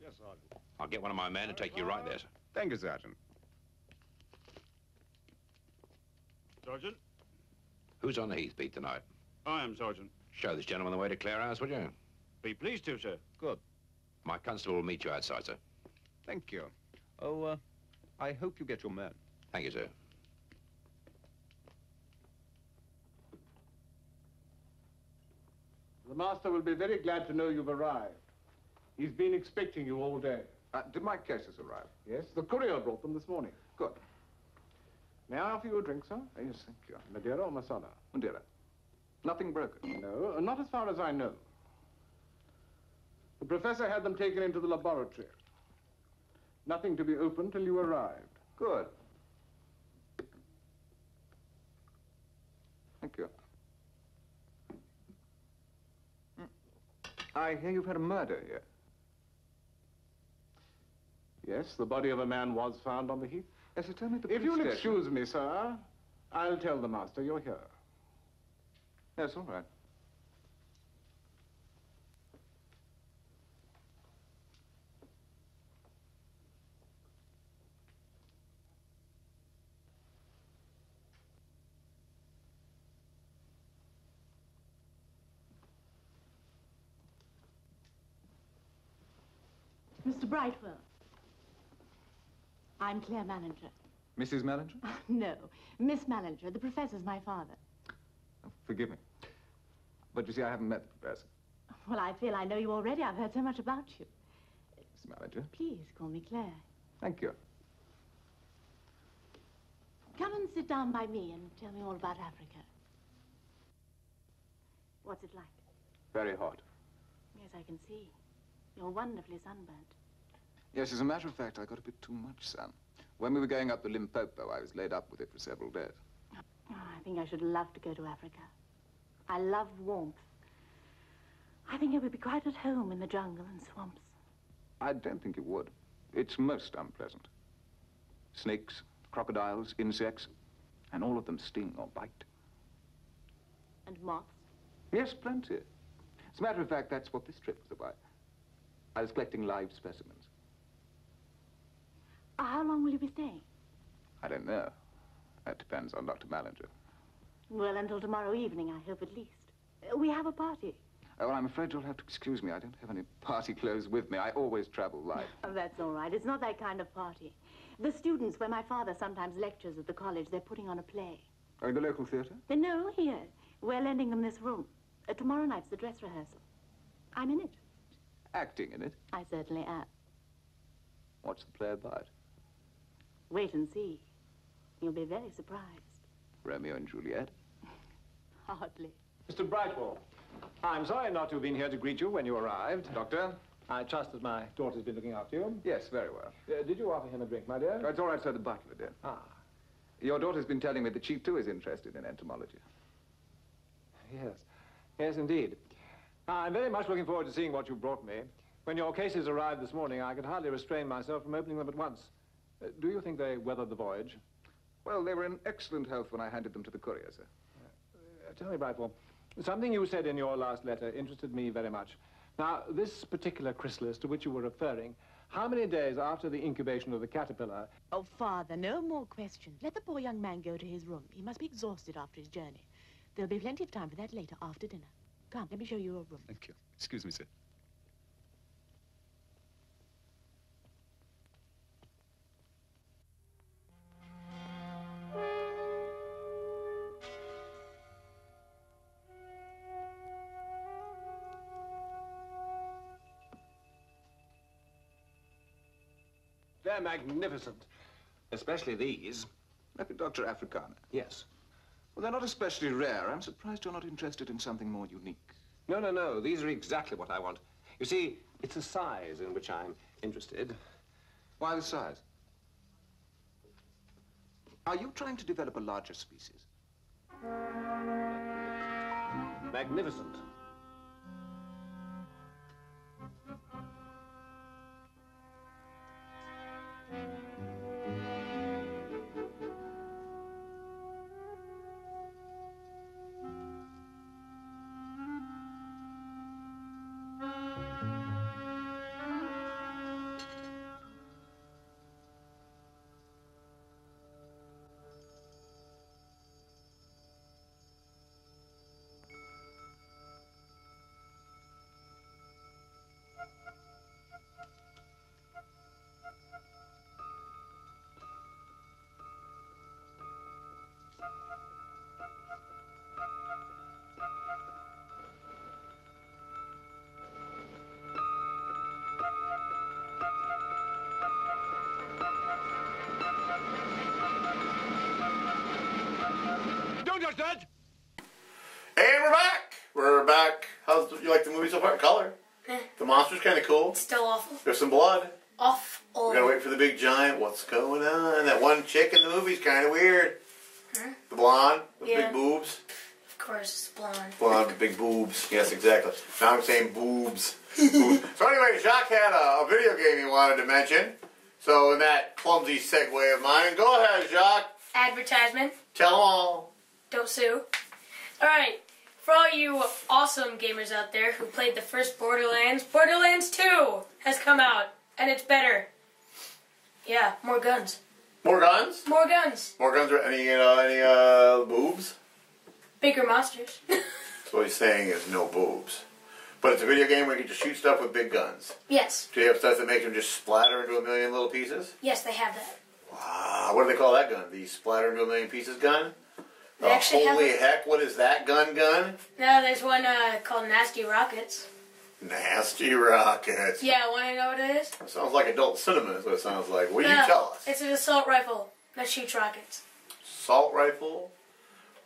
Yes, Sergeant. I'll get one of my men to take you right there, sir. Thank you, Sergeant. Sergeant? Who's on the Heath beat tonight? I am, Sergeant. Show this gentleman the way to Clare House, would you? Be pleased to, sir. Good. My constable will meet you outside, sir. Thank you. Oh, I hope you get your man. Thank you, sir. The master will be very glad to know you've arrived. He's been expecting you all day. Did my cases arrive? Yes, the courier brought them this morning. Good. May I offer you a drink, sir? Yes, thank you. Madeira or Masala? Madeira. Nothing broken? No, not as far as I know. The professor had them taken into the laboratory. Nothing to be opened till you arrived. Good. Thank you. I hear you've had a murder here. Yes, the body of a man was found on the heath. Yes, tell me the If you'll excuse me, sir, I'll tell the master you're here. Yes, all right. Mr. Brightwell. I'm Clare Manager. Mrs. Manager? No, Miss Manager. The professor's my father. Oh, forgive me. But you see, I haven't met the professor. Well, I feel I know you already. I've heard so much about you. Miss Manager? Please call me Clare. Thank you. Come and sit down by me and tell me all about Africa. What's it like? Very hot. Yes, I can see. You're wonderfully sunburnt. Yes, as a matter of fact, I got a bit too much sun. When we were going up the Limpopo, I was laid up with it for several days. Oh, I think I should love to go to Africa. I love warmth. I think I would be quite at home in the jungle and swamps. I don't think you would. It's most unpleasant. Snakes, crocodiles, insects, and all of them sting or bite. And moths? Yes, plenty. As a matter of fact, that's what this trip was about. I was collecting live specimens. How long will you be staying? I don't know. That depends on Dr. Manager. Well, until tomorrow evening, I hope at least. We have a party. Oh, well, I'm afraid you'll have to excuse me. I don't have any party clothes with me. I always travel light. Oh, that's all right. It's not that kind of party. The students, where my father sometimes lectures at the college, they're putting on a play. Oh, in the local theatre? No, here. We're lending them this room. Tomorrow night's the dress rehearsal. I'm in it. Acting in it? I certainly am. What's the play about? Wait and see. You'll be very surprised. Romeo and Juliet? Hardly. Mr. Brightwell, I'm sorry not to have been here to greet you when you arrived. Doctor, I trust that my daughter's been looking after you. Yes, very well. Did you offer him a drink, my dear? Oh, it's all right, sir. The butler did. Ah. Your daughter's been telling me that she, too, is interested in entomology. Yes. Yes, indeed. I'm very much looking forward to seeing what you brought me. When your cases arrived this morning, I could hardly restrain myself from opening them at once. Do you think they weathered the voyage? Well, they were in excellent health when I handed them to the courier, sir. Tell me, Brightwell, something you said in your last letter interested me very much. Now, this particular chrysalis to which you were referring, how many days after the incubation of the caterpillar... Oh, Father, no more questions. Let the poor young man go to his room. He must be exhausted after his journey. There'll be plenty of time for that later, after dinner. Come, let me show you your room. Thank you. Excuse me, sir. They're magnificent. Especially these. Dr. Africana? Yes. Well, they're not especially rare. I'm surprised you're not interested in something more unique. No, no, no. These are exactly what I want. You see, it's the size in which I'm interested. Why the size? Are you trying to develop a larger species? Magnificent. And we're back! We're back. You like the movie so far? Color. The monster's kind of cool. It's still awful. There's some blood. Awful. We gotta wait for the big giant. What's going on? That one chick in the movie's kind of weird. Huh? The blonde with Yeah. big boobs. Of course, it's blonde. Blonde with big boobs. Yes, exactly. Now I'm saying boobs. Boobs. So anyway, Jacques had a video game he wanted to mention. So in that clumsy segue of mine, go ahead, Jacques. Advertisement. Tell them all. Don't sue. Alright, for all you awesome gamers out there who played the first Borderlands, Borderlands 2 has come out, and it's better. Yeah, more guns. More guns? More guns. More guns? Any boobs? Bigger monsters. So what he's saying is no boobs. But it's a video game where you can just shoot stuff with big guns. Yes. Do you have stuff that makes them just splatter into a million little pieces? Yes, they have that. Wow, what do they call that gun? The splatter into a million pieces gun? They actually holy have heck, what is that gun? No, there's one called Nasty Rockets. Nasty Rockets. Yeah, want to know what it is? It sounds like adult cinema is what it sounds like. What do you tell us? It's an assault rifle that shoots rockets. Assault rifle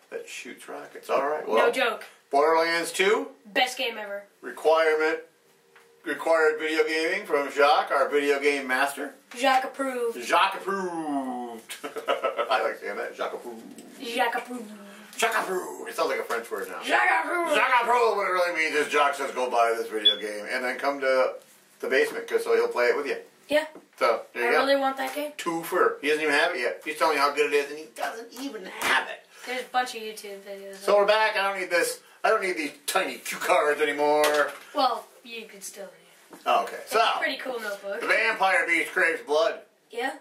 that shoots rockets. All right, well. No joke. Borderlands 2. Best game ever. Required video gaming from Jacques, our video game master. Jacques approved. Jacques approved. I like saying that. Jacques approved. Jacques approved. Jacques approved. It sounds like a French word now. Jacques approved. Jacques approved. What it really means is Jacques says go buy this video game and then come to the basement so he'll play it with you. Yeah. So there you I go. really want that game. 2 for. He doesn't even have it yet. He's telling you how good it is and he doesn't even have it. There's a bunch of YouTube videos. So we're back. I don't need this. I don't need these tiny cue cards anymore. Well, you could still read it. Oh, okay. It's So a pretty cool notebook. the Vampire Beast Craves Blood. Yeah.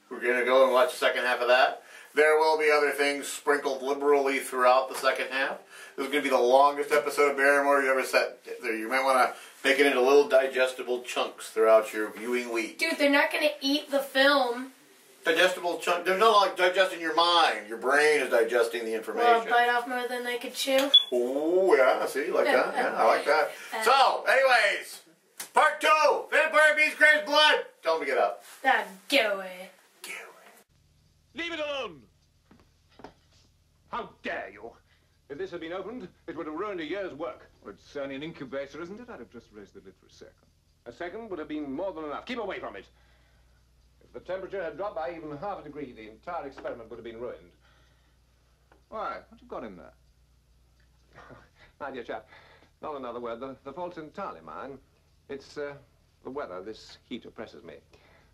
We're going to go and watch the second half of that. There will be other things sprinkled liberally throughout the second half. This is going to be the longest episode of Barrymore you ever set. You might want to make it into little digestible chunks throughout your viewing week. Dude, they're not going to eat the film. Digestible chunks? They're not like digesting your mind. Your brain is digesting the information. Well, bite off more than they could chew. Oh, yeah. See, like that? Yeah, I like that. So, anyways, part 2. Vampire Beast Craves Blood. Tell them to get up. Get away. Leave it alone! How dare you? If this had been opened, it would have ruined a year's work. Well, it's only an incubator, isn't it? I'd have just raised the lid for a second. A second would have been more than enough. Keep away from it. If the temperature had dropped by even half a degree, the entire experiment would have been ruined. Why? What have you got in there? My dear chap, not another word. The fault's entirely mine. It's the weather. This heat oppresses me.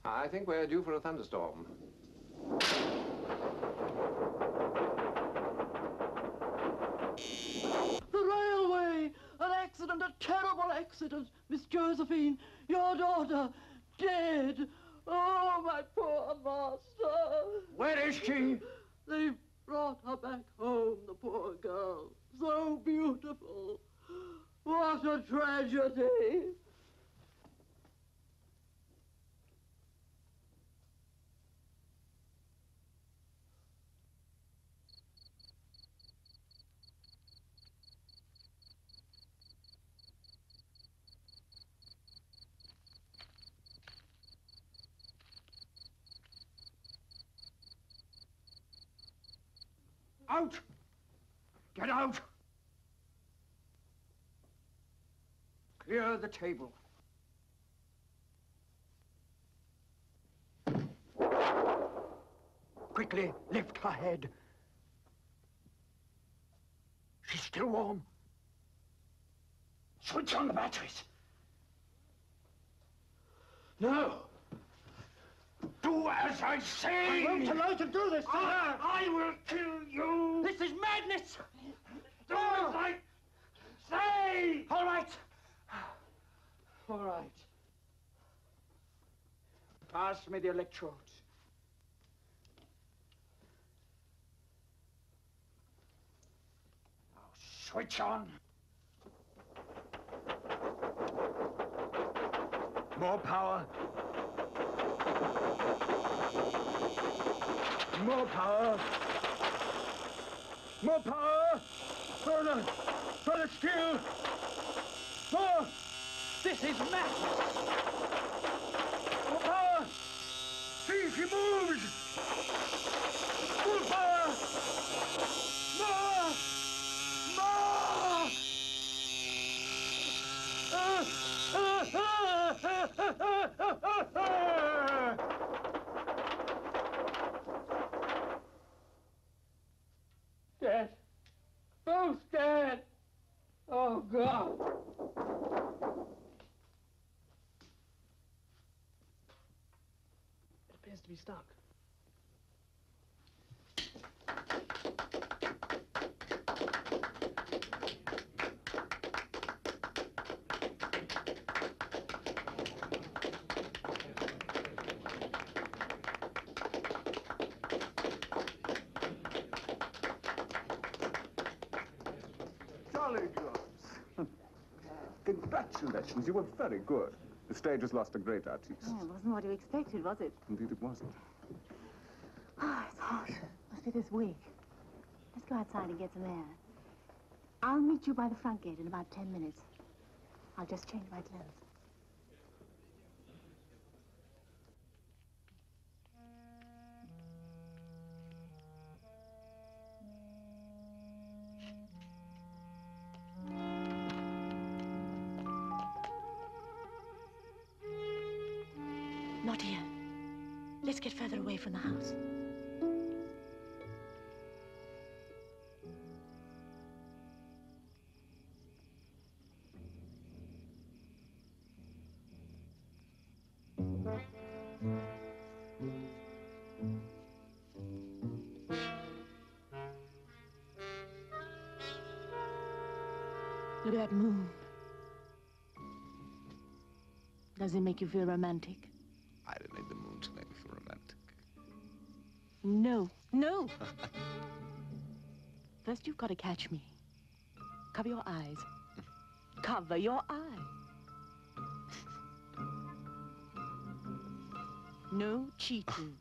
I think we're due for a thunderstorm. The railway! An accident, a terrible accident! Miss Josephine, your daughter, dead! Oh, my poor master! Where is she? They've brought her back home, the poor girl. So beautiful. What a tragedy! Out! Get out! Clear the table. Quickly, lift her head. She's still warm. Switch on the batteries. No! Do as I say! I won't allow you to do this to her! I will kill you! This is madness! Do as I say! All right. All right. Pass me the electrodes. Now switch on. More power. More power. More power. Further still. More. This is madness. More power. See, she moves. More power. More. More. Dead. Both dead. Oh, God. It appears to be stuck. Jolly good. Congratulations, you were very good. The stage has lost a great artiste. Oh, it wasn't what you expected, was it? Indeed it wasn't. Oh, it's hot. Must be this week. Let's go outside and get some air. I'll meet you by the front gate in about 10 minutes. I'll just change my clothes. Not here. Let's get further away from the house. Look at that moon. Does it make you feel romantic? I didn't need the moon to make me feel romantic. No, no. First, you've got to catch me. Cover your eyes. Cover your eyes. No cheating.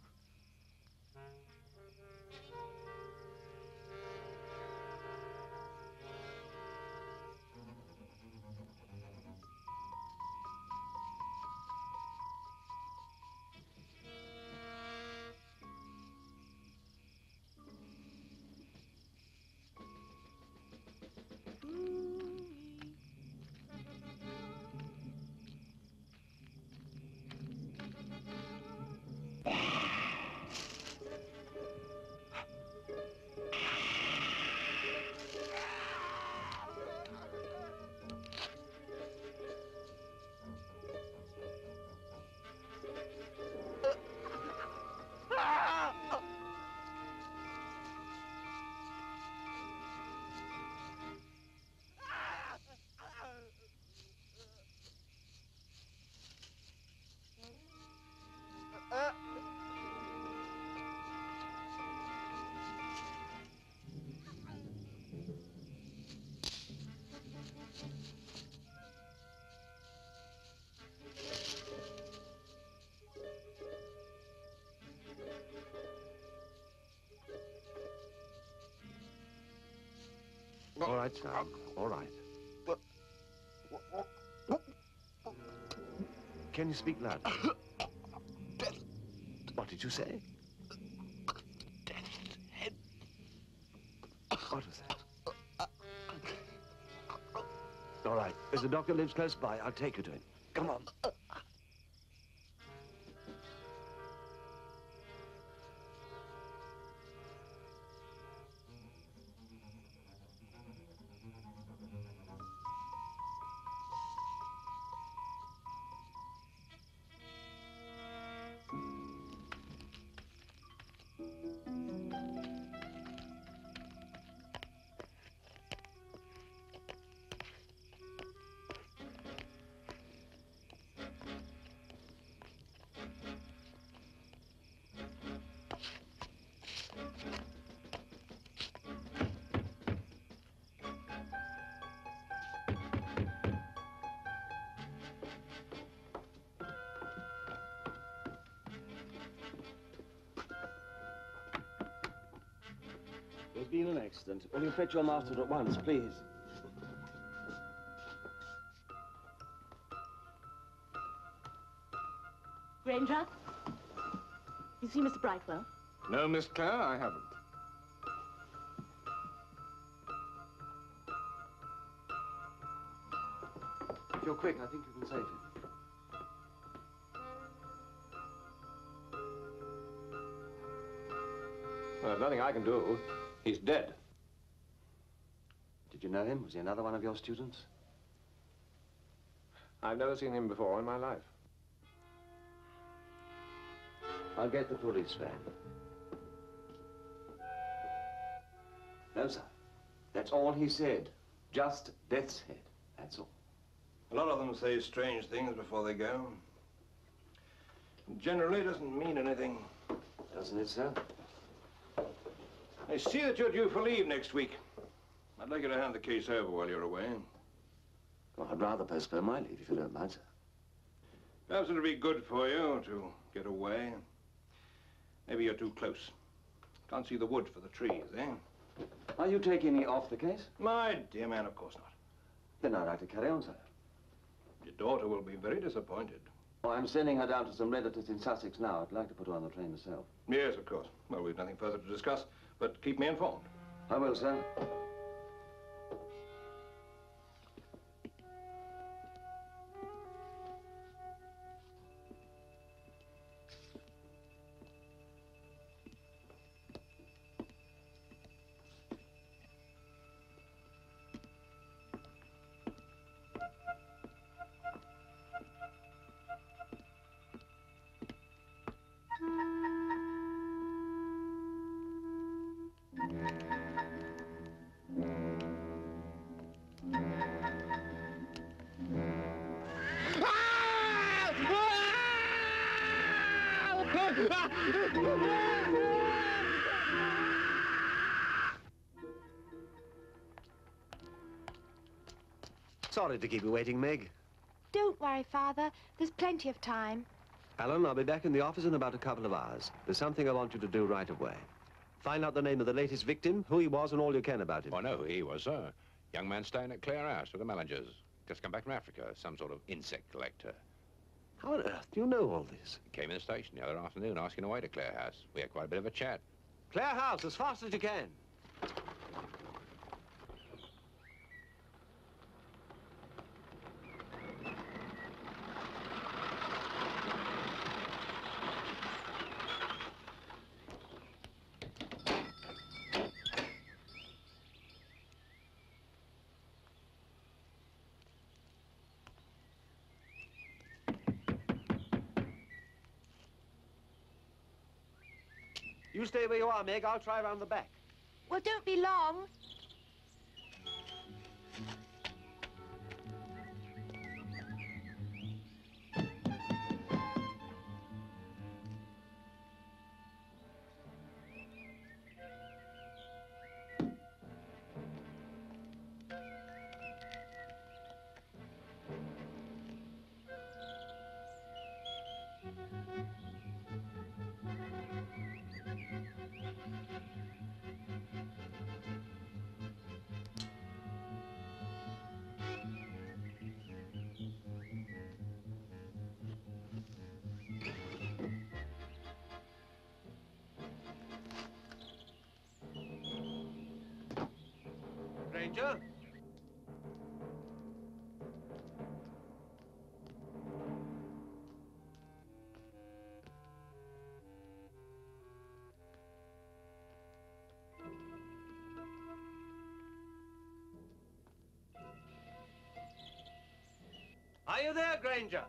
All right, son. All right. Can you speak loud? What did you say? What was that? All right. As the doctor lives close by, I'll take you to him. Come on. There's been an accident. Will you fetch your master at once, please? Granger? You see Mr. Brightwell? No, Miss Clare, I haven't. If you're quick, I think you can save him. Well, there's nothing I can do. He's dead. Did you know him? Was he another one of your students? I've never seen him before in my life. I'll get the police van. No, sir. That's all he said. Just death's head. That's all. A lot of them say strange things before they go. Generally doesn't mean anything. Doesn't it, sir? I see that you're due for leave next week. I'd like you to hand the case over while you're away. Well, I'd rather postpone my leave, if you don't mind, sir. Perhaps it'll be good for you to get away. Maybe you're too close. Can't see the wood for the trees, eh? Are you taking me off the case? My dear man, of course not. Then I'd like to carry on, sir. Your daughter will be very disappointed. Oh, I'm sending her down to some relatives in Sussex now. I'd like to put her on the train myself. Yes, of course. Well, we've nothing further to discuss, but keep me informed. I will, sir. Sorry to keep you waiting, Meg. Don't worry, Father. There's plenty of time. Alan, I'll be back in the office in about a couple of hours. There's something I want you to do right away. Find out the name of the latest victim, who he was, and all you can about him. I know who he was, sir. Young man staying at Clare House with the managers. Just come back from Africa, some sort of insect collector. How on earth do you know all this? He came in the station the other afternoon asking the way to Clare House. We had quite a bit of a chat. Clare House, as fast as you can. You stay where you are, Meg. I'll try around the back. Well, don't be long. Granger. Are you there, Granger?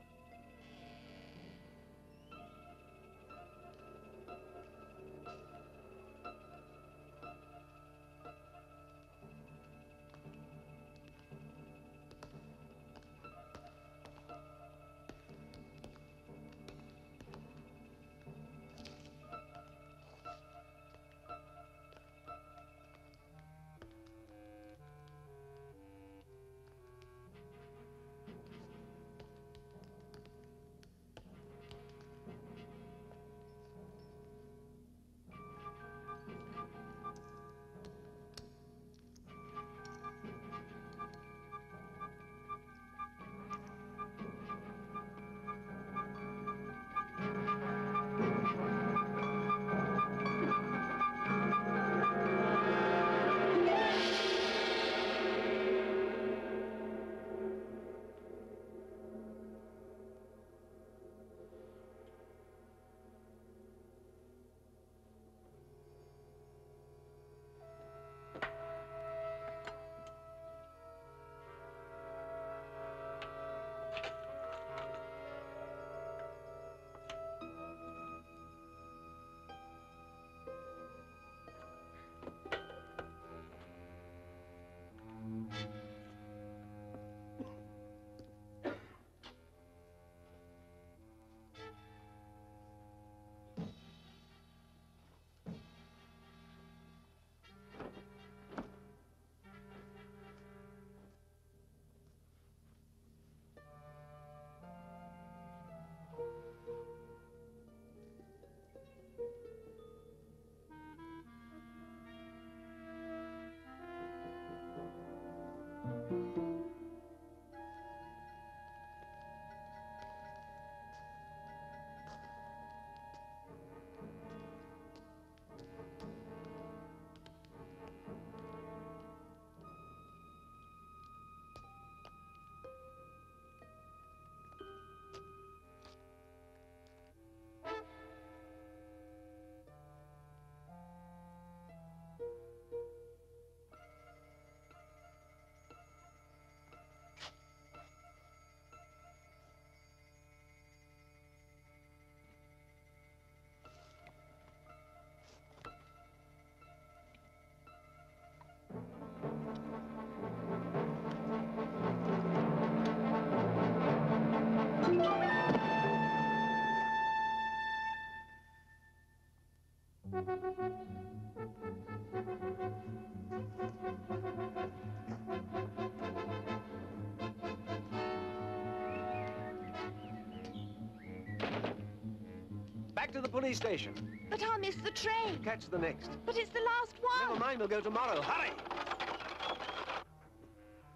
Back to the police station. But I'll miss the train. Catch the next. But it's the last one. Never mind, we'll go tomorrow. Hurry!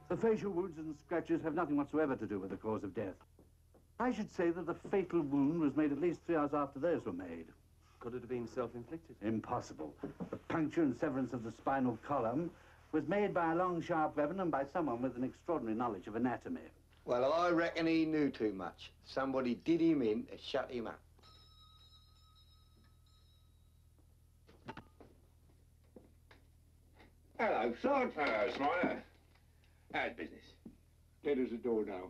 The facial wounds and scratches have nothing whatsoever to do with the cause of death. I should say that the fatal wound was made at least 3 hours after theirs were made. Could it have been self-inflicted? Impossible. The puncture and severance of the spinal column was made by a long, sharp weapon and by someone with an extraordinary knowledge of anatomy. Well, I reckon he knew too much. Somebody did him in to shut him up. Hello, Sarge. Hello, Smiler. How's business? Dead as a door now.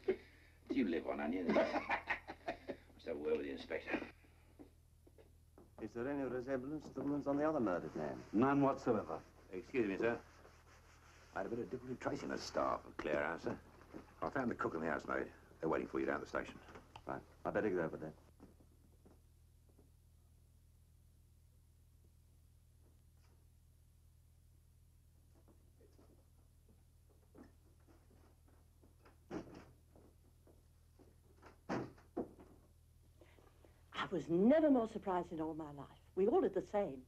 Do you live on onions? Must have a word with the inspector. Is there any resemblance to the wounds on the other murdered man? None whatsoever. Excuse me, sir. I had a bit of difficulty tracing the staff of Clare House, sir. I found the cook and the housemaid. They're waiting for you down at the station. Right. I better go over there. I was never more surprised in all my life. We all did the same.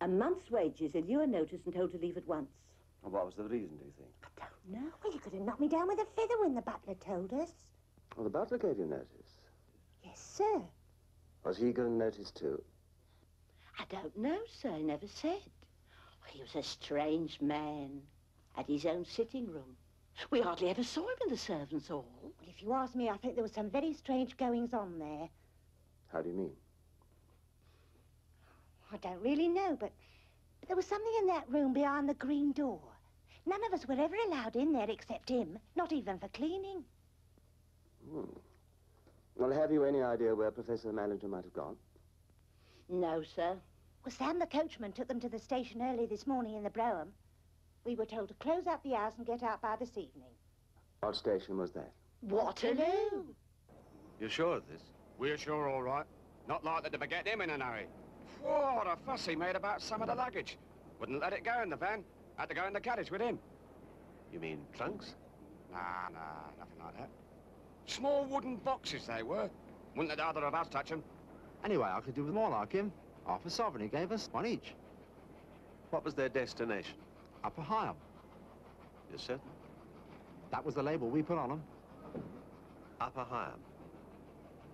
A month's wages and you were noticed and told to leave at once. Well, what was the reason, do you think? I don't know. Well, you could have knocked me down with a feather when the butler told us. Well, the butler gave you notice. Yes, sir. Was he given notice too? I don't know, sir. He never said. He was a strange man. Had his own sitting room. We hardly ever saw him in the servants' hall. Well, if you ask me, I think there was some very strange goings-on there. How do you mean? I don't really know, but there was something in that room behind the green door. None of us were ever allowed in there except him, not even for cleaning. Well, have you any idea where Professor the manager might have gone? No, sir. Well, Sam the coachman took them to the station early this morning in the brougham. We were told to close up the house and get out by this evening. What station was that? Waterloo. You're sure of this? We're sure, all right. Not likely to forget him in a hurry. Whoa, what a fuss he made about some of the luggage. Wouldn't let it go in the van. Had to go in the carriage with him. You mean trunks? Nah, nothing like that. Small wooden boxes they were. Wouldn't let either of us touch them. Anyway, I could do with more like him. Half a sovereign, he gave us, one each. What was their destination? Upper Higham. You're certain? That was the label we put on them. Upper Higham.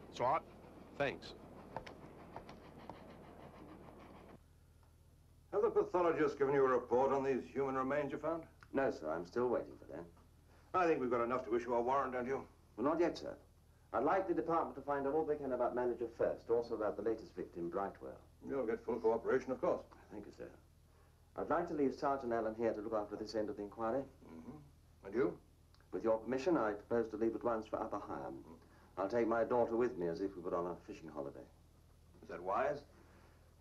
That's right. Thanks. Have the pathologists given you a report on these human remains you found? No, sir, I'm still waiting for that. I think we've got enough to issue a warrant, don't you? Well, not yet, sir. I'd like the department to find out all they can about manager first, also about the latest victim, Brightwell. You'll get full cooperation, of course. Thank you, sir. I'd like to leave Sergeant Allen here to look after this end of the inquiry. And you? With your permission, I propose to leave at once for Upper Higham. I'll take my daughter with me as if we were on a fishing holiday. Is that wise?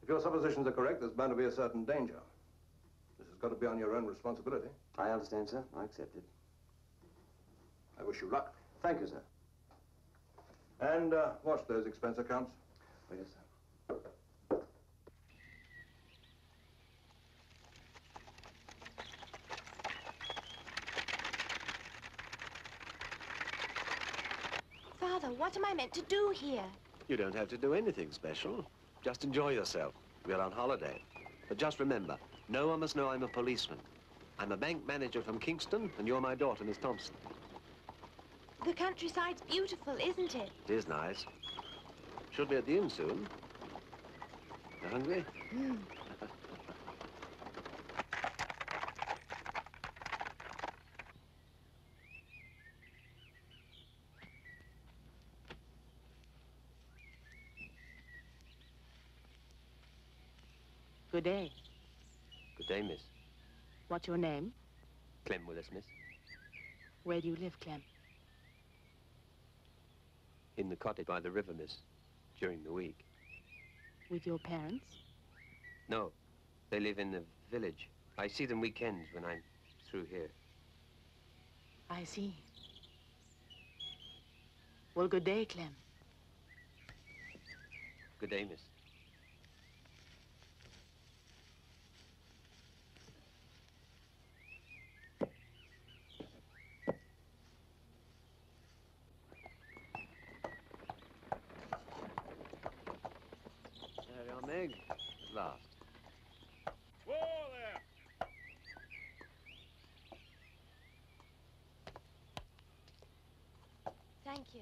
If your suppositions are correct, there's bound to be a certain danger. This has got to be on your own responsibility. I understand, sir. I accept it. I wish you luck. Thank you, sir. And watch those expense accounts. Oh, yes, sir. Father, what am I meant to do here? You don't have to do anything special. Just enjoy yourself. We're on holiday. But just remember, no one must know I'm a policeman. I'm a bank manager from Kingston, and you're my daughter, Miss Thompson. The countryside's beautiful, isn't it? It is nice. Should be at the inn soon. You hungry? Good day. Good day, miss. What's your name? Clem Willis, miss. Where do you live, Clem? In the cottage by the river, miss. During the week. With your parents? No. They live in the village. I see them weekends when I'm through here. I see. Well, good day, Clem. Good day, miss. There you are, Meg. At last. Whoa there! Thank you.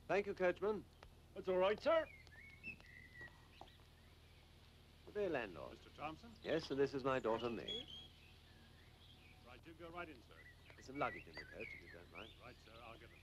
Thank you, coachman. That's all right, sir. Good day, landlord. Mr. Thompson? Yes, and this is my daughter, Meg. Right, you go right in, sir. There's some luggage in the coach, if you don't mind. Right, sir, I'll get it for you.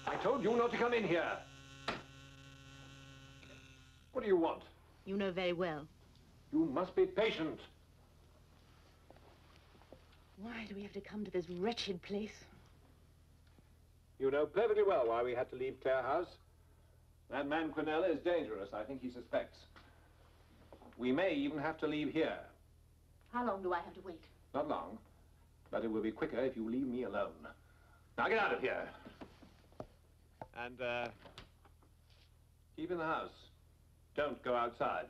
I told you not to come in here. What do you want? You know very well. You must be patient. Why do we have to come to this wretched place? You know perfectly well why we had to leave Clare House. That man Quinella is dangerous. I think he suspects. We may even have to leave here. How long do I have to wait? Not long, but it will be quicker if you leave me alone. Now get out of here. And, keep in the house. Don't go outside.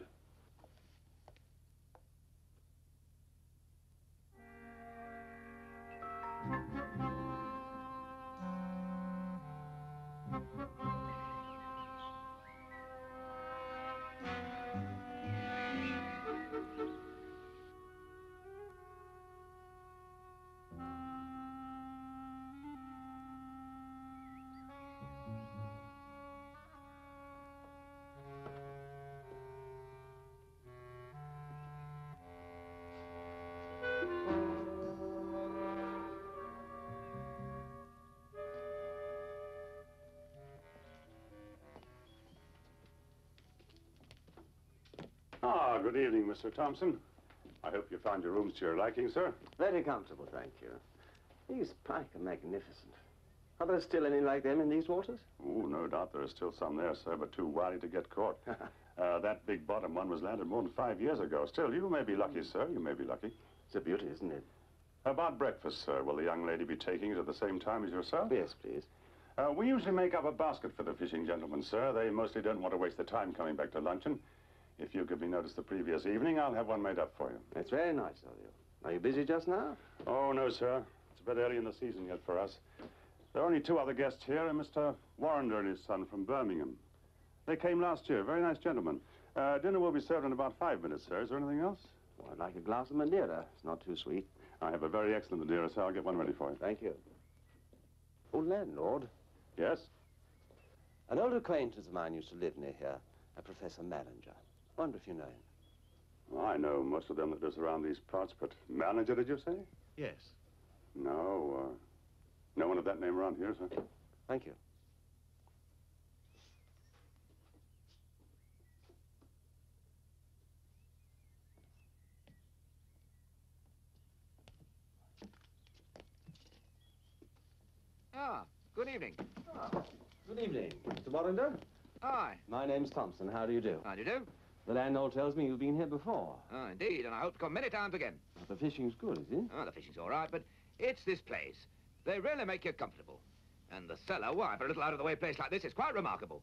Ah, good evening, Mr. Thompson. I hope you found your rooms to your liking, sir. Very comfortable, thank you. These pike are magnificent. Are there still any like them in these waters? Oh, no doubt there are still some there, sir, but too wily to get caught. That big bottom one was landed more than 5 years ago. Still, you may be lucky, sir. You may be lucky. It's a beauty, isn't it? About breakfast, sir. Will the young lady be taking it at the same time as yourself? Yes, please. We usually make up a basket for the fishing gentlemen, sir. They mostly don't want to waste their time coming back to luncheon. If you give me notice the previous evening, I'll have one made up for you. That's very nice of you. Are you busy just now? Oh, no, sir. It's a bit early in the season yet for us. There are only 2 other guests here, and Mr. Warrender and his son from Birmingham. They came last year. Very nice gentlemen. Dinner will be served in about 5 minutes, sir. Is there anything else? Oh, I'd like a glass of Madeira. It's not too sweet. I have a very excellent Madeira, sir. I'll get one ready for you. Thank you. Oh, landlord. Yes? An old acquaintance of mine used to live near here, a Professor Mallinger. Wonder if you know him. Well, I know most of them that lives around these parts, but manager, did you say? Yes. No, no one of that name around here, sir. Thank you. Ah, good evening. Oh, good evening. Mr. Warrender? Aye. My name's Thompson. How do you do? How do you do? The landlord tells me you've been here before. Oh, indeed, and I hope to come many times again. The fishing's good, is it? Oh, the fishing's all right, but it's this place. They really make you comfortable. And the cellar, why, for a little out-of-the-way place like this, is quite remarkable.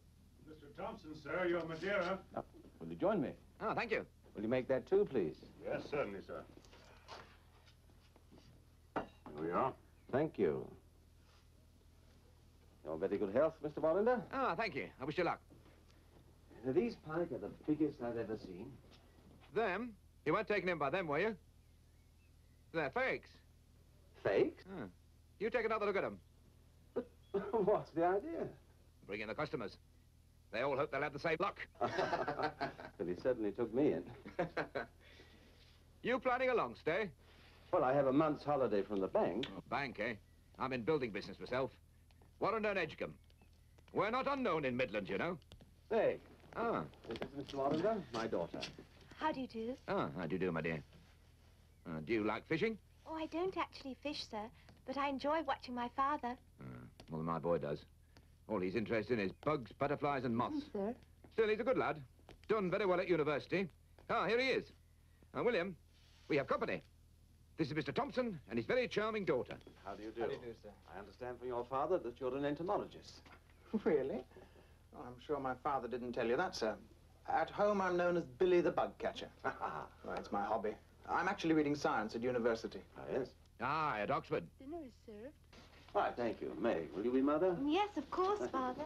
Mr. Thompson, sir, your Madeira. Oh, will you join me? Oh, thank you. Will you make that too, please? Yes, certainly, sir. Here we are. Thank you. Your very good health, Mr. Warrender. Ah, thank you. I wish you luck. Now, these pike are the biggest I've ever seen. Them? You weren't taken in by them, were you? They're fakes. Fakes? Oh. You take another look at them. What's the idea? Bring in the customers. They all hope they'll have the same luck. But he certainly took me in. You planning a long stay? Well, I have a month's holiday from the bank. Oh, bank, eh? I'm in building business myself. Warrender and Edgecombe. We're not unknown in Midlands, you know. Hey. Ah. This is Mr. Warrender, my daughter. How do you do? Ah, how do you do, my dear? Do you like fishing? Oh, I don't actually fish, sir, but I enjoy watching my father. Well, my boy does. All he's interested in is bugs, butterflies, and moths. Sir? Still, he's a good lad. Done very well at university. Ah, here he is. William, we have company. This is Mr. Thompson and his very charming daughter. How do you do? How do you do, sir? I understand from your father that you're an entomologist. Really? Oh, I'm sure my father didn't tell you that, sir. At home, I'm known as Billy the Bug Catcher. Well, it's my hobby. I'm actually reading science at university. Oh, yes? Ah, at Oxford. Dinner is served. Right, thank you. Meg, will you be mother? Yes, of course, Father.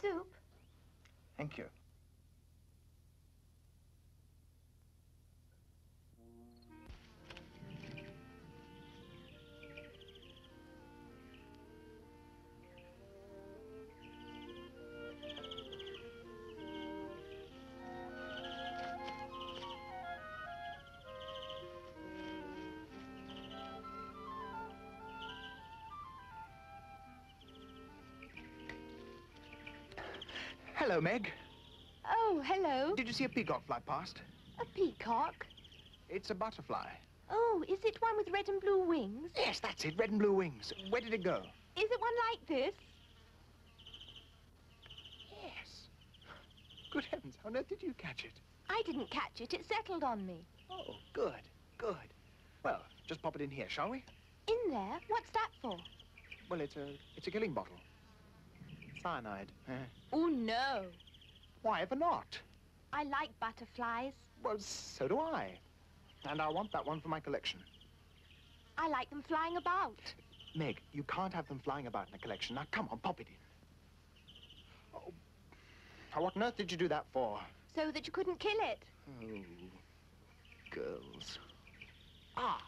Soup? Thank you. Hello, Meg. Oh, hello. Did you see a peacock fly past? A peacock? It's a butterfly. Oh, is it one with red and blue wings? Yes, that's it. Red and blue wings. Where did it go? Is it one like this? Yes. Good heavens, how on earth did you catch it? I didn't catch it. It settled on me. Oh, good, good. Well, just pop it in here, shall we? In there? What's that for? Well, it's a killing bottle. Cyanide. Oh, no. Why ever not? I like butterflies. Well, so do I. And I want that one for my collection. I like them flying about. Meg, you can't have them flying about in a collection. Now, come on, pop it in. Oh, what on earth did you do that for? So that you couldn't kill it. Oh, girls. Ah!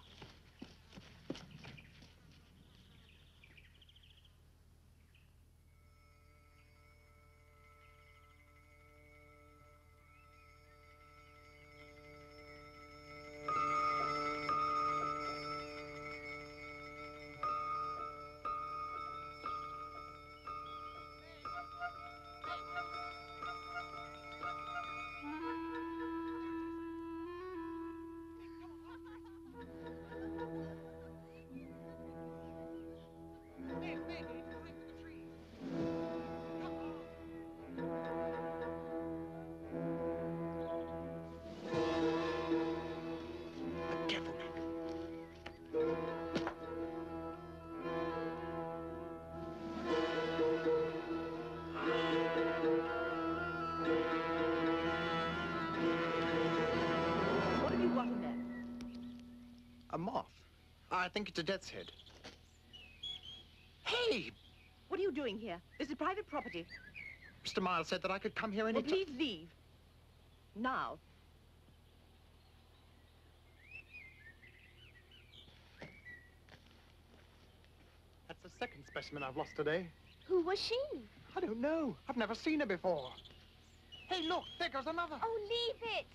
What have you got in there? A moth. I think it's a death's head. Hey! What are you doing here? This is private property. Mr. Miles said that I could come here any Well, please leave. Now. That's the second specimen I've lost today. Who was she? I don't know. I've never seen her before. Hey, look, there goes another. Oh, leave it.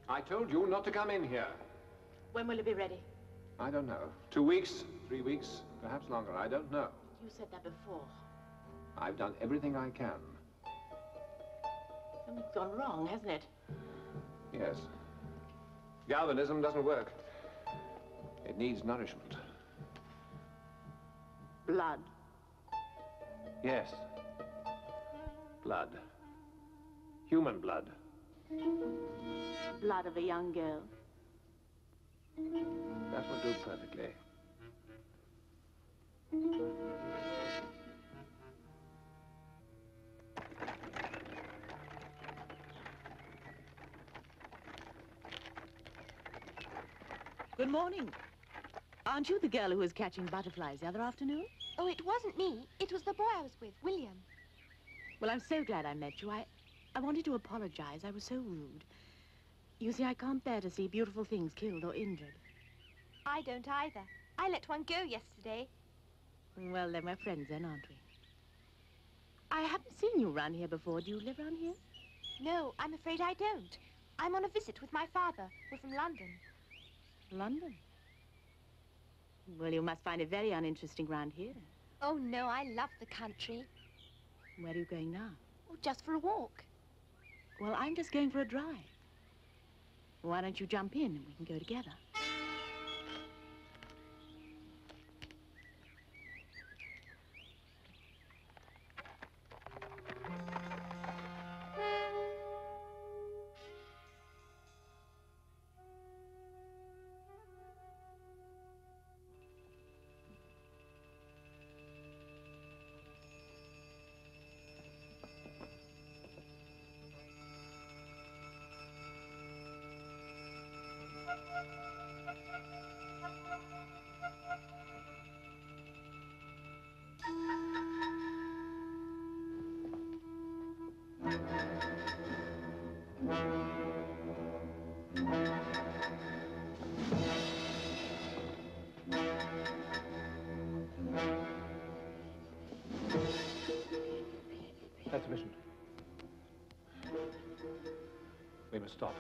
I told you not to come in here. When will it be ready? I don't know. 2 weeks, 3 weeks, perhaps longer. I don't know. You said that before. I've done everything I can. Something's gone wrong, hasn't it? Yes. Galvanism doesn't work. It needs nourishment. Blood. Yes. Blood. Human blood. Blood of a young girl. That will do perfectly. Good morning. Aren't you the girl who was catching butterflies the other afternoon? Oh, it wasn't me. It was the boy I was with, William. Well, I'm so glad I met you. I wanted to apologize. I was so rude. You see, I can't bear to see beautiful things killed or injured. I don't either. I let one go yesterday. Well, then we're friends then, aren't we? I haven't seen you around here before. Do you live around here? No, I'm afraid I don't. I'm on a visit with my father. We're from London. London? Well, you must find it very uninteresting round here. Oh, no, I love the country. Where are you going now? Oh, just for a walk. Well, I'm just going for a drive. Why don't you jump in and we can go together? That's sufficient. We must stop.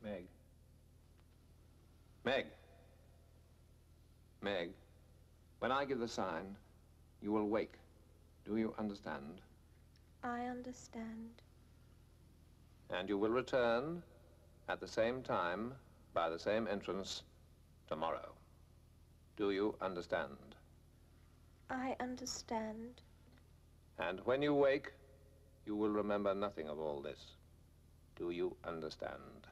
Meg. Meg. Meg, when I give the sign, you will wake. Do you understand? I understand. And you will return at the same time, by the same entrance, tomorrow. Do you understand? I understand. And when you wake, you will remember nothing of all this. Do you understand?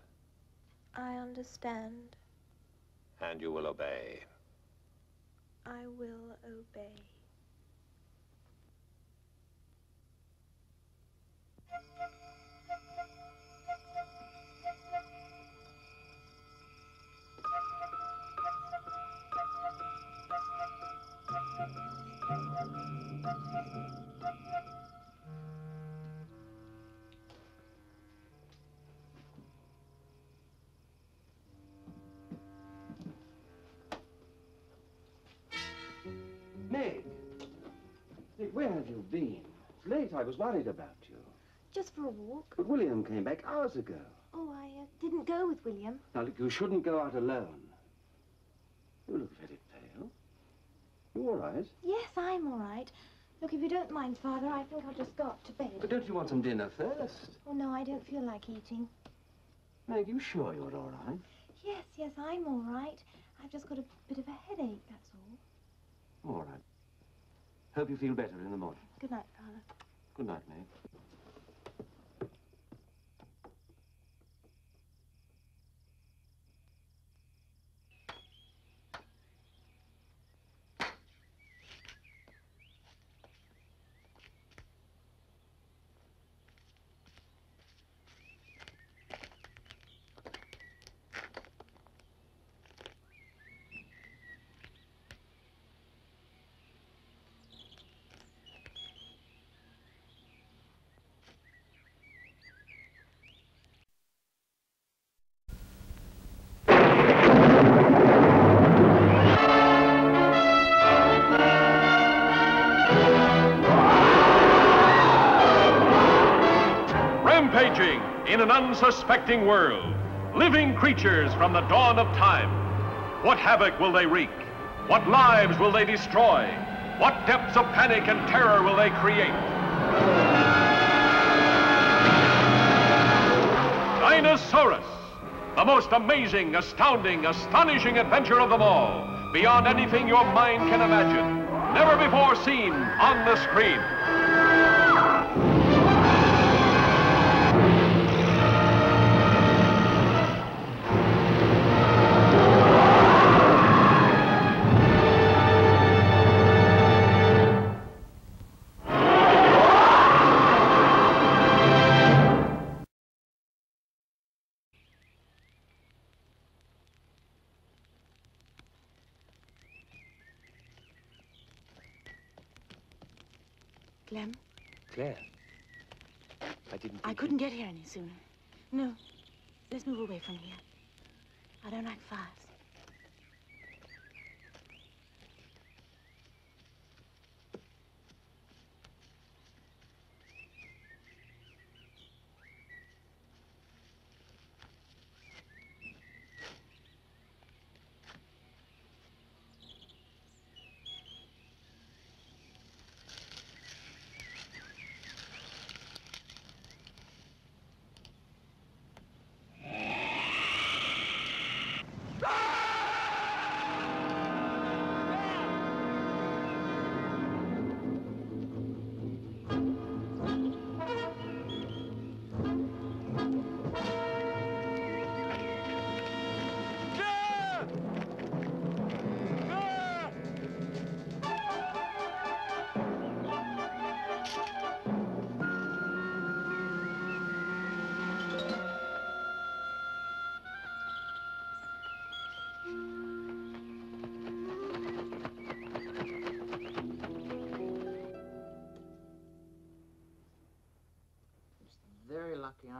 I understand. And you will obey. I will obey. Meg! Dick, where have you been? It's late. I was worried about you. Just for a walk. But William came back hours ago. Oh, I didn't go with William. Now, look, you shouldn't go out alone. You look very pale. You all right? Yes, I'm all right. Look, if you don't mind, Father, I think I'll just go up to bed. But don't you want some dinner first? Oh, no, I don't feel like eating. Meg, you sure you're all right? Yes, yes, I'm all right. I've just got a bit of a headache, that's all. All right. Hope you feel better in the morning. Good night, Father. Good night, Meg. Rampaging in an unsuspecting world. Living creatures from the dawn of time. What havoc will they wreak? What lives will they destroy? What depths of panic and terror will they create? Dinosaurus, the most amazing, astounding, astonishing adventure of them all. Beyond anything your mind can imagine. Never before seen on the screen. Clem, Claire, I didn't I think couldn't get here any sooner. No, let's move away from here. I don't like fires.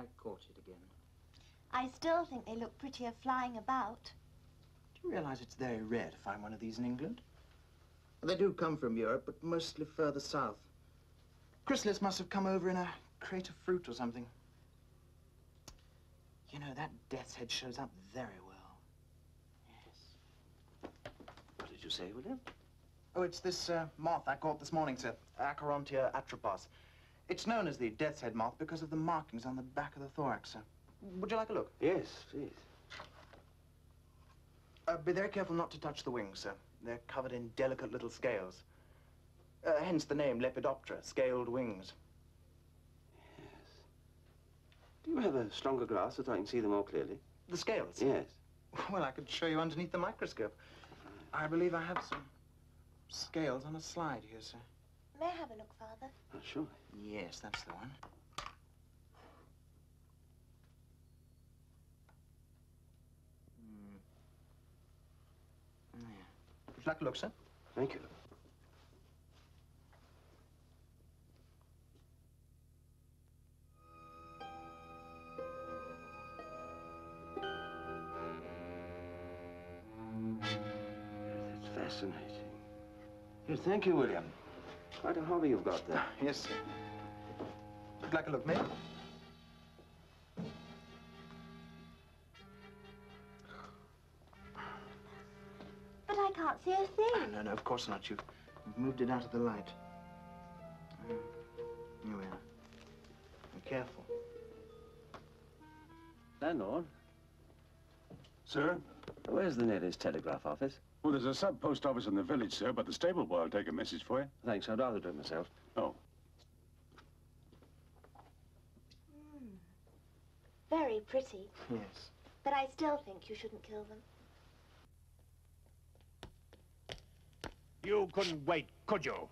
I caught it again. I still think they look prettier flying about. Do you realize it's very rare to find one of these in England? They do come from Europe, but mostly further south. Chrysalis must have come over in a crate of fruit or something. You know, that death's head shows up very well. Yes. What did you say, William? Oh, it's this moth I caught this morning, sir. Acherontia atropos. It's known as the death's head moth because of the markings on the back of the thorax, sir. Would you like a look? Yes, please. Be very careful not to touch the wings, sir. They're covered in delicate little scales. Hence the name Lepidoptera, scaled wings. Do you have a stronger glass so that I can see them more clearly? The scales? Yes. Well, I could show you underneath the microscope. I believe I have some scales on a slide here, sir. May I have a look, Father? Oh, sure. Yes, that's the one. Yeah. Would you like a look, sir? Thank you. That's fascinating. Yes, thank you, William. Quite a hobby you've got there. Yes, sir. Would you like a look, mate? But I can't see a thing. No, of course not. You've moved it out of the light. Here we are. Be careful. Landlord? Sir? Where's the nearest telegraph office? Well, there's a sub-post office in the village, sir, but the stable boy will take a message for you. Thanks, I'd rather do it myself. Oh. Very pretty. Yes. But I still think you shouldn't kill them. You couldn't wait, could you?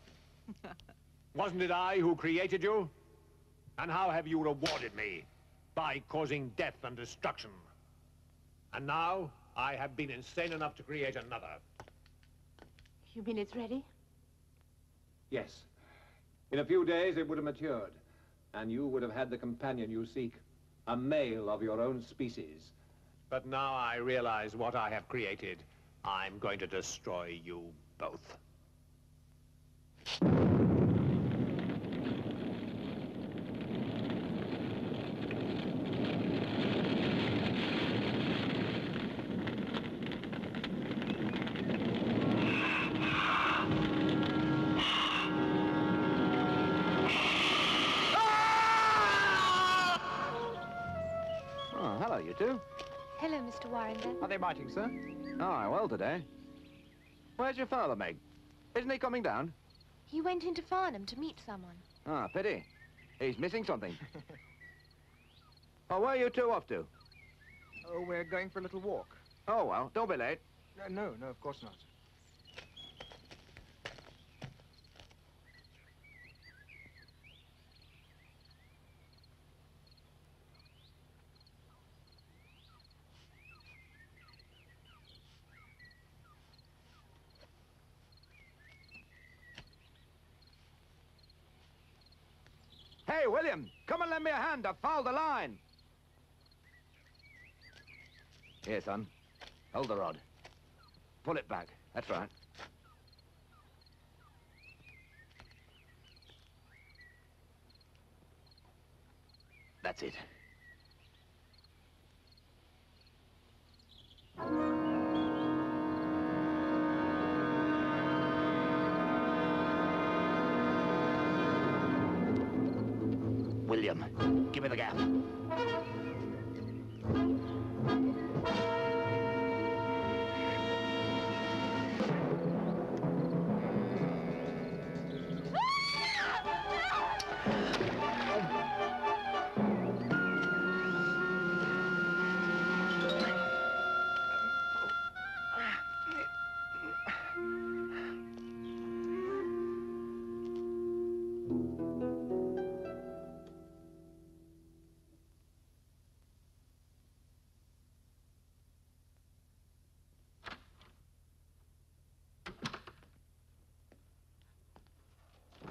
Wasn't it I who created you? And how have you rewarded me? By causing death and destruction. And now, I have been insane enough to create another. You mean it's ready? Yes. In a few days, it would have matured, and you would have had the companion you seek, a male of your own species. But now I realize what I have created. I'm going to destroy you both. Oh, hello, you two. Hello, Mr. Warrender. Are they writing, sir? Oh, well today. Where's your father, Meg? Isn't he coming down? He went into Farnham to meet someone. Ah, pity. He's missing something. Oh, where are you two off to? Oh, we're going for a little walk. Oh, well, don't be late. No, of course not. Hey, William, come and lend me a hand. I've fouled the line. Here, son. Hold the rod. Pull it back. That's right. That's it. William, give me the gaff.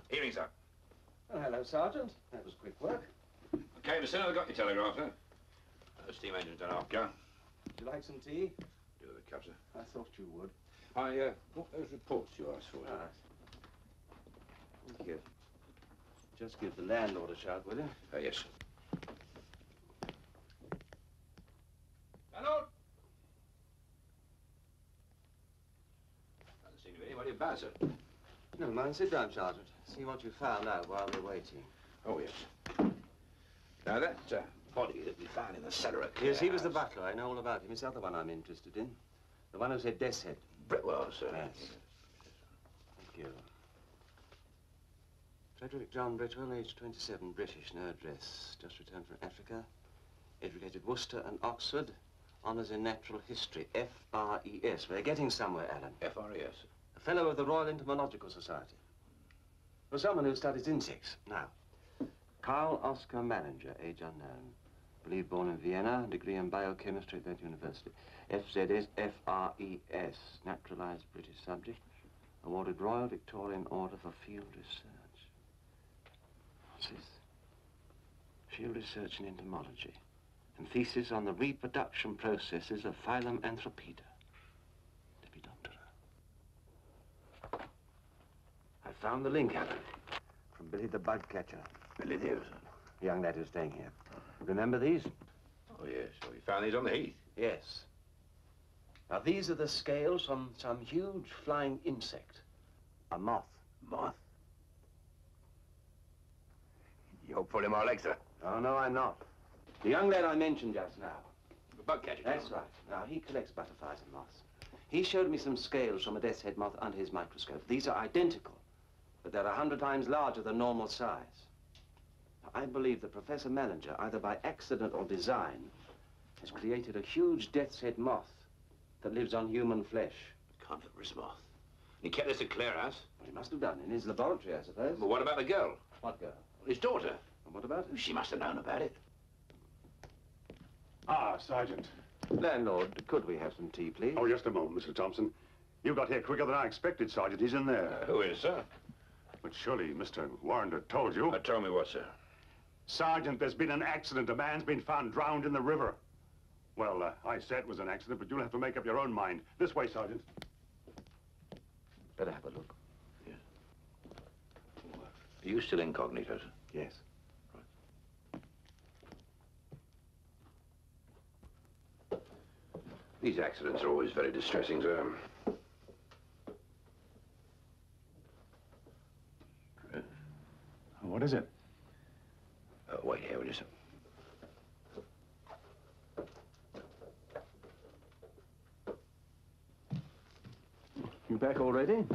Evening, sir. Oh, hello, Sergeant. That was quick work. Came as soon as I got your telegraph, sir. The steam engine's done half go. Would you like some tea? Do the cup, sir. I thought you would. I got those reports you asked for. Right. Thank you. Just give the landlord a shout, will you? Yes, sir. Landlord! Doesn't seem to be anybody about, sir. Never mind. Sit down, Sergeant. See what you found out while we're waiting. Oh, yes. Now, that body that we found in the cellar at Yes, he was the Craves. butler. I know all about him. It's the other one I'm interested in. The one who said Death's Head. Britwell, sir. Yes. Thank you. Frederick John Britwell, age 27, British, no address. Just returned from Africa. Educated Worcester and Oxford. Honours in Natural History. F.R.E.S. We're getting somewhere, Alan. F.R.E.S. A fellow of the Royal Entomological Society. For someone who studies insects. Now, Carl Oscar Mallinger, age unknown. Believed born in Vienna, degree in biochemistry at that university. F.Z.S. F.R.E.S. Naturalized British subject. Awarded Royal Victorian Order for Field Research. What's this? Field Research in Entomology. And thesis on the reproduction processes of phylum Anthropida. Lepidoptera. I found the link, Alan. From Billy the Bug Catcher. Billy the The young lad who's staying here. Remember these? Oh, yes. Well, we found these on the heath. Yes. Now, these are the scales from some huge flying insect. A moth. Moth? You're pulling my leg, sir. Oh, no, I'm not. The young lad I mentioned just now. The bug catcher. That's right. Now, he collects butterflies and moths. He showed me some scales from a death's head moth under his microscope. These are identical, but they're 100 times larger than normal size. Now, I believe that Professor Mallinger, either by accident or design, has created a huge death's head moth that lives on human flesh. Carnivorous moth. He kept this at House. Well, he must have done in his laboratory, I suppose. But what about the girl? What girl? His daughter. And what about her? She must have known about it. Ah, Sergeant. Landlord, could we have some tea, please? Oh, just a moment, Mr. Thompson. You got here quicker than I expected, Sergeant. He's in there. Who is, sir? But surely Mr. Warrender told you. Tell me what, sir? Sergeant, there's been an accident. A man's been found drowned in the river. Well, I said it was an accident, but you'll have to make up your own mind. This way, Sergeant. Better have a look. Yes. Are you still incognito, sir? Yes. These accidents are always very distressing, sir. What is it? Wait here, will you, sir? You back already?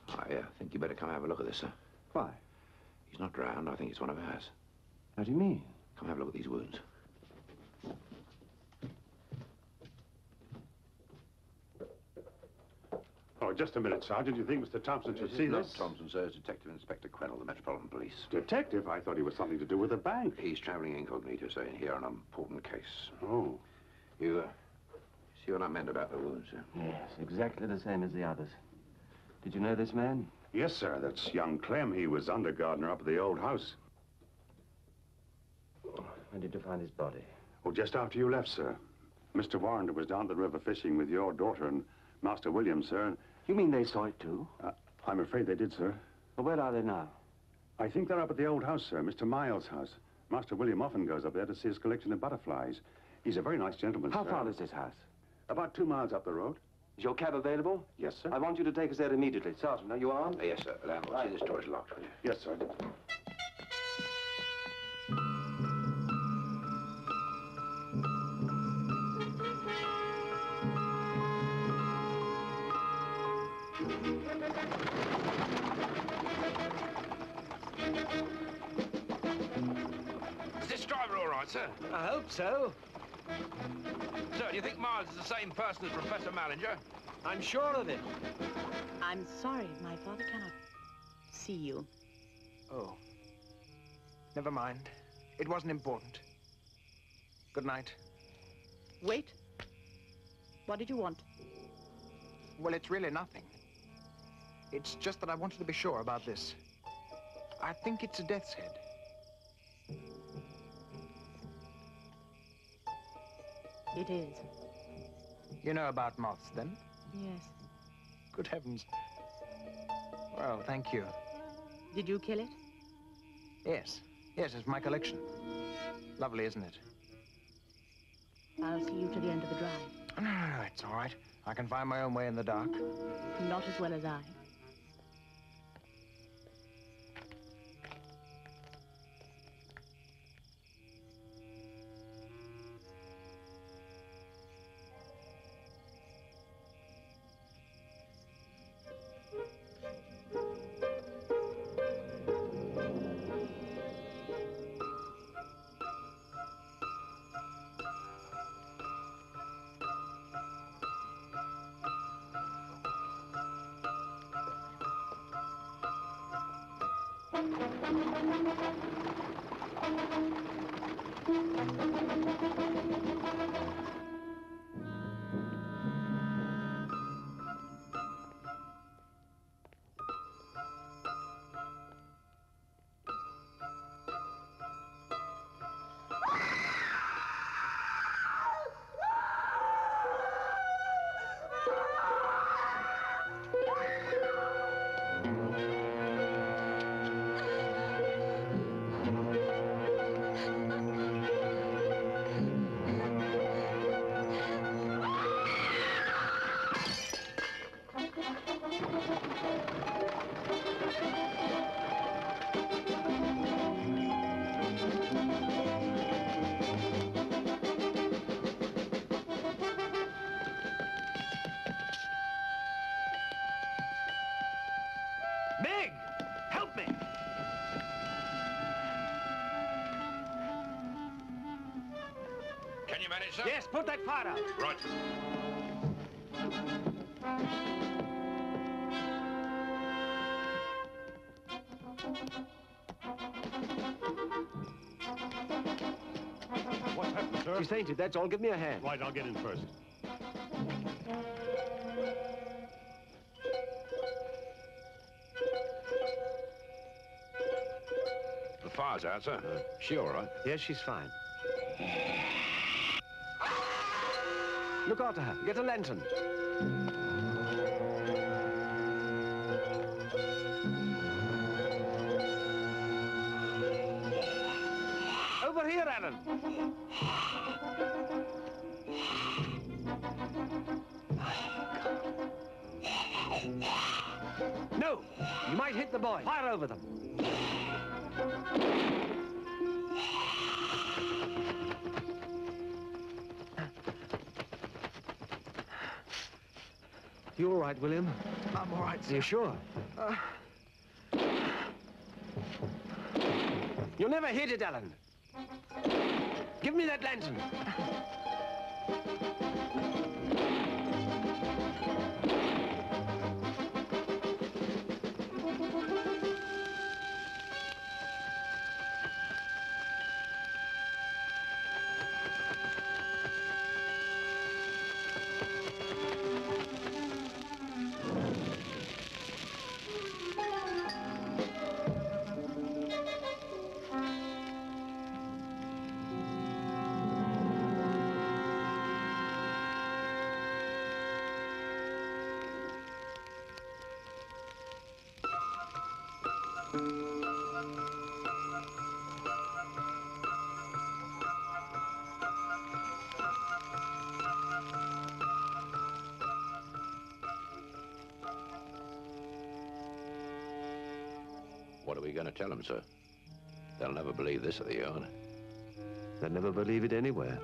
I think you better come have a look at this, sir. Why? He's not drowned. I think it's one of ours. How do you mean? Come have a look at these wounds. Oh, just a minute, Sergeant. You think Mr. Thompson should see Not this? Thompson, sir. It's Detective Inspector Quennell, the Metropolitan Police. Detective? I thought he was something to do with the bank. He's traveling incognito, sir, in here on an important case. Oh. You, see what I meant about the wounds, sir? Yes, exactly the same as the others. Did you know this man? Yes, sir. That's young Clem. He was under gardener up at the old house. When did you find his body? Oh, just after you left, sir. Mr. Warrender was down the river fishing with your daughter and Master William, sir. You mean they saw it too? I'm afraid they did, sir. Well, where are they now? I think they're up at the old house, sir, Mr. Miles' house. Master William often goes up there to see his collection of butterflies. He's a very nice gentleman, How sir. far is this house? About 2 miles up the road. Is your cab available? Yes, sir. I want you to take us there immediately. Sergeant, are you armed? Yes, sir. Landlord, see this door is locked, will you? Yes, sir. Is this driver all right, sir? I hope so. Sir, do you think Miles is the same person as Professor Mallinger? I'm sure of it. I'm sorry, my father cannot see you. Oh. Never mind. It wasn't important. Good night. Wait. What did you want? Well, it's really nothing. It's just that I wanted to be sure about this. I think it's a death's head. It is. You know about moths, then? Yes. Good heavens. Well, thank you. Did you kill it? Yes. Yes, it's my collection. Lovely, isn't it? I'll see you to the end of the drive. No, it's all right. I can find my own way in the dark. Not as well as I. Meg! Help me! Can you manage, sir? Yes, put that fire out. Right. What's happened, sir? She's fainted, that's all. Give me a hand. Right, I'll get in first. The fire's out, sir. She all right? Yes, she's fine. Look after her. Get a lantern. Over here, Alan. No! You might hit the boy. Fire over them. You all right, William? I'm all right, sir. You sure? You'll never hit it, Alan. Give me that lantern. What are we going to tell them, sir? They'll never believe this at the yard. They'll never believe it anywhere.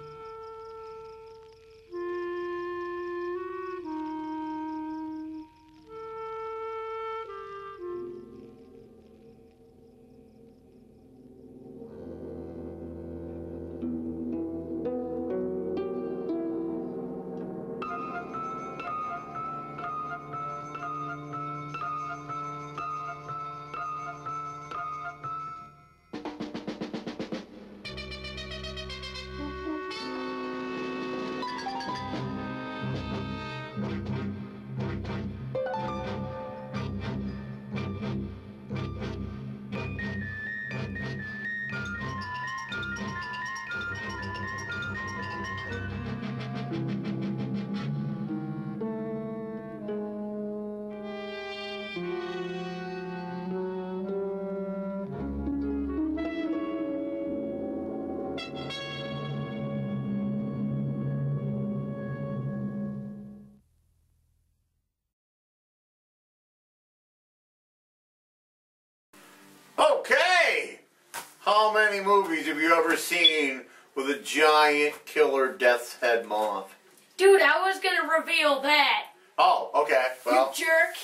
How many movies have you ever seen with a giant killer death's head moth? Dude, I was gonna reveal that. Oh, okay. Well, You jerk.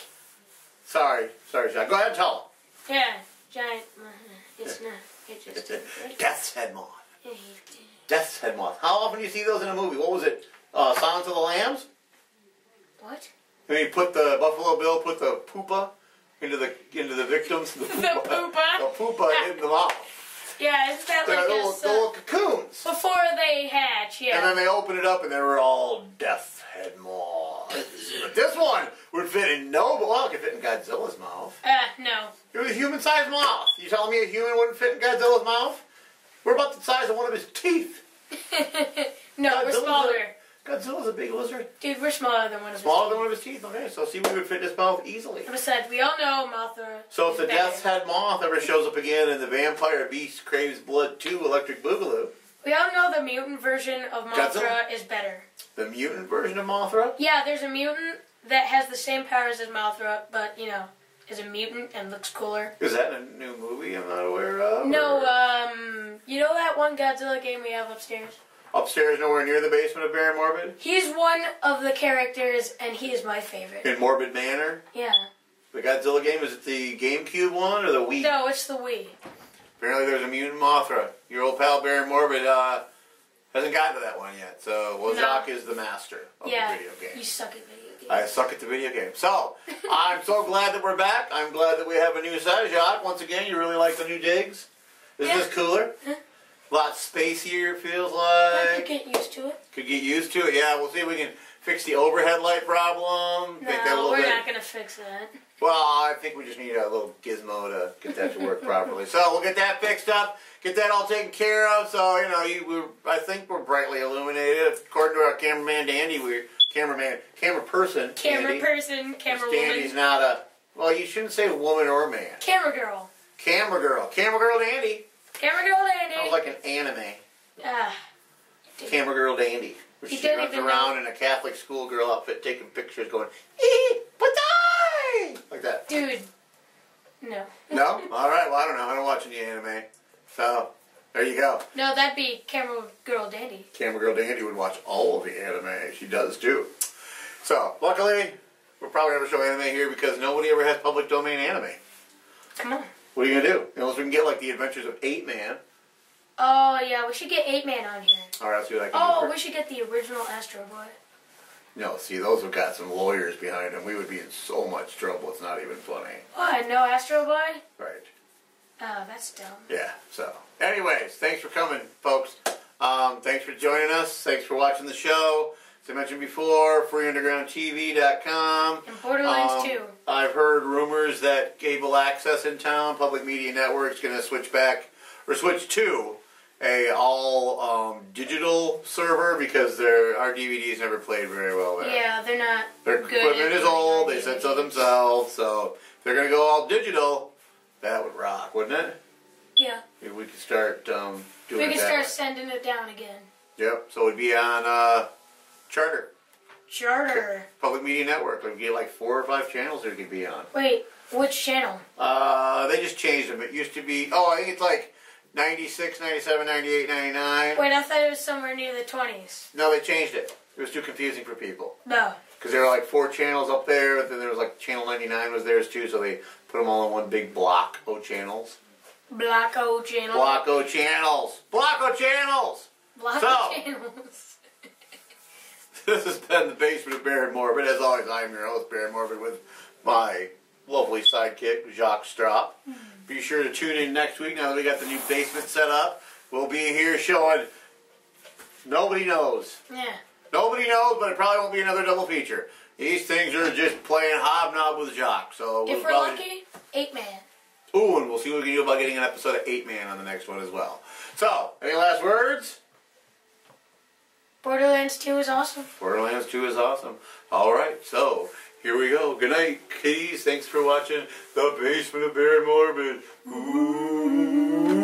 sorry, John. Go ahead and tell Yeah, giant. It's not. It's just. him. Death's head moth. Death's head moth. How often do you see those in a movie? What was it? Silence of the Lambs? What? And he put the Buffalo Bill put the poopa into the victims. The poopa. The poopa in the mouth. Yeah, it's that The like little cocoons. before they hatch, yeah. And then they open it up and they were all death's head moths. But this one would fit in well, it could fit in Godzilla's mouth. No. It was a human-sized mouth. You telling me a human wouldn't fit in Godzilla's mouth? We're about the size of one of his teeth. No, we're smaller. Godzilla's a big lizard. Dude, we're smaller than one of his Smaller teeth. than one of his teeth. Okay, so see, we would fit in his mouth easily. Besides, we all know Mothra. So if the is better. Death's Head Moth ever shows up again in the Vampire Beast Craves Blood 2 Electric Boogaloo, We all know the mutant version of Mothra Godzilla? is better. the mutant version of Mothra, Yeah, there's a mutant that has the same powers as Mothra, but, you know, is a mutant and looks cooler. is that a new movie I'm not aware of? No, you know that one Godzilla game we have upstairs? Upstairs, nowhere near the basement of Baron Morbid? He's one of the characters, and he is my favorite. In Morbid Manor? Yeah. The Godzilla game, is it the GameCube one or the Wii? No, it's the Wii. Apparently there's a mutant Mothra. Your old pal Baron Morbid hasn't gotten to that one yet. So Wozak is the master of the video game. You suck at video games. I suck at the video game. So, I'm so glad that we're back. I'm glad that we have a new set. Jacques, once again, you really like the new digs? Isn't this cooler? A lot spacier, it feels I like. could get used to it. Could get used to it. Yeah, we'll see if we can fix the overhead light problem. Think that a No, little we're bit. not going to fix that. Well, I think we just need a little gizmo to get that to work properly. So we'll get that fixed up, get that all taken care of. So, you know, I think we're brightly illuminated. According to our cameraman, Dandy, camera person, Dandy's not a, well, you shouldn't say woman or man. Camera girl. Camera girl Dandy. Camera girl Dandy. Sounds like an anime. Ah. Camera girl Dandy. Where He she didn't runs even around know. in a Catholic schoolgirl outfit taking pictures going, ee, patay! Like that. Dude. No. No? Alright, well, I don't know. I don't watch any anime. So, there you go. No, that'd be Camera Girl Dandy. Camera Girl Dandy would watch all of the anime. She does too. So, luckily, we'll probably never show anime here because nobody ever has public domain anime. Come on. What are you going to do? Unless we can get like the Adventures of 8-Man. Oh, yeah, we should get 8-Man on here. Alright, let's see what I can Oh, do. we should get the original Astro Boy. No, see, those have got some lawyers behind them. We would be in so much trouble, it's not even funny. What, no Astro Boy? Right. Oh, that's dumb. Yeah, so. Anyways, thanks for coming, folks. Thanks for joining us. Thanks for watching the show. As I mentioned before, freeundergroundtv.com. And Borderlands 2. I've heard rumors that cable access in town, Public Media Network's going to switch to a all digital server because our DVDs never played very well there. Yeah, they're not Their good equipment at is old. They said so themselves. So if they're going to go all digital, that would rock, wouldn't it? Yeah. Maybe we could start doing We it can that start way. sending it down again. Yep. So it'd be on Charter. Charter. Public Media Network. We'd get like 4 or 5 channels it could be on. Wait, which channel? They just changed them. It used to be, I think it's like 96, 97, 98, 99. Wait, I thought it was somewhere near the 20s. No, they changed it. It was too confusing for people. No. Because there were like 4 channels up there, then there was like Channel 99 was theirs too, so they put them all in one big block O channels. Block O channel. Block O channels! Block O channels! Block So, O channels. This has been the Basement of Baron Morbid. As always, I'm your host, Baron Morbid, with my lovely sidekick, Jacques Strop. Be sure to tune in next week now that we got the new basement set up. We'll be here showing Nobody Knows. Yeah. Nobody knows, but it probably won't be another double feature. These things are just playing hobnob with Jacques. So If we're lucky, 8-Man. Ooh, and we'll see what we can do about getting an episode of 8-Man on the next one as well. So, any last words? Borderlands 2 is awesome. Borderlands 2 is awesome. All right, so here we go. Good night, kitties. Thanks for watching The Basement of Baron Morbid. Ooh.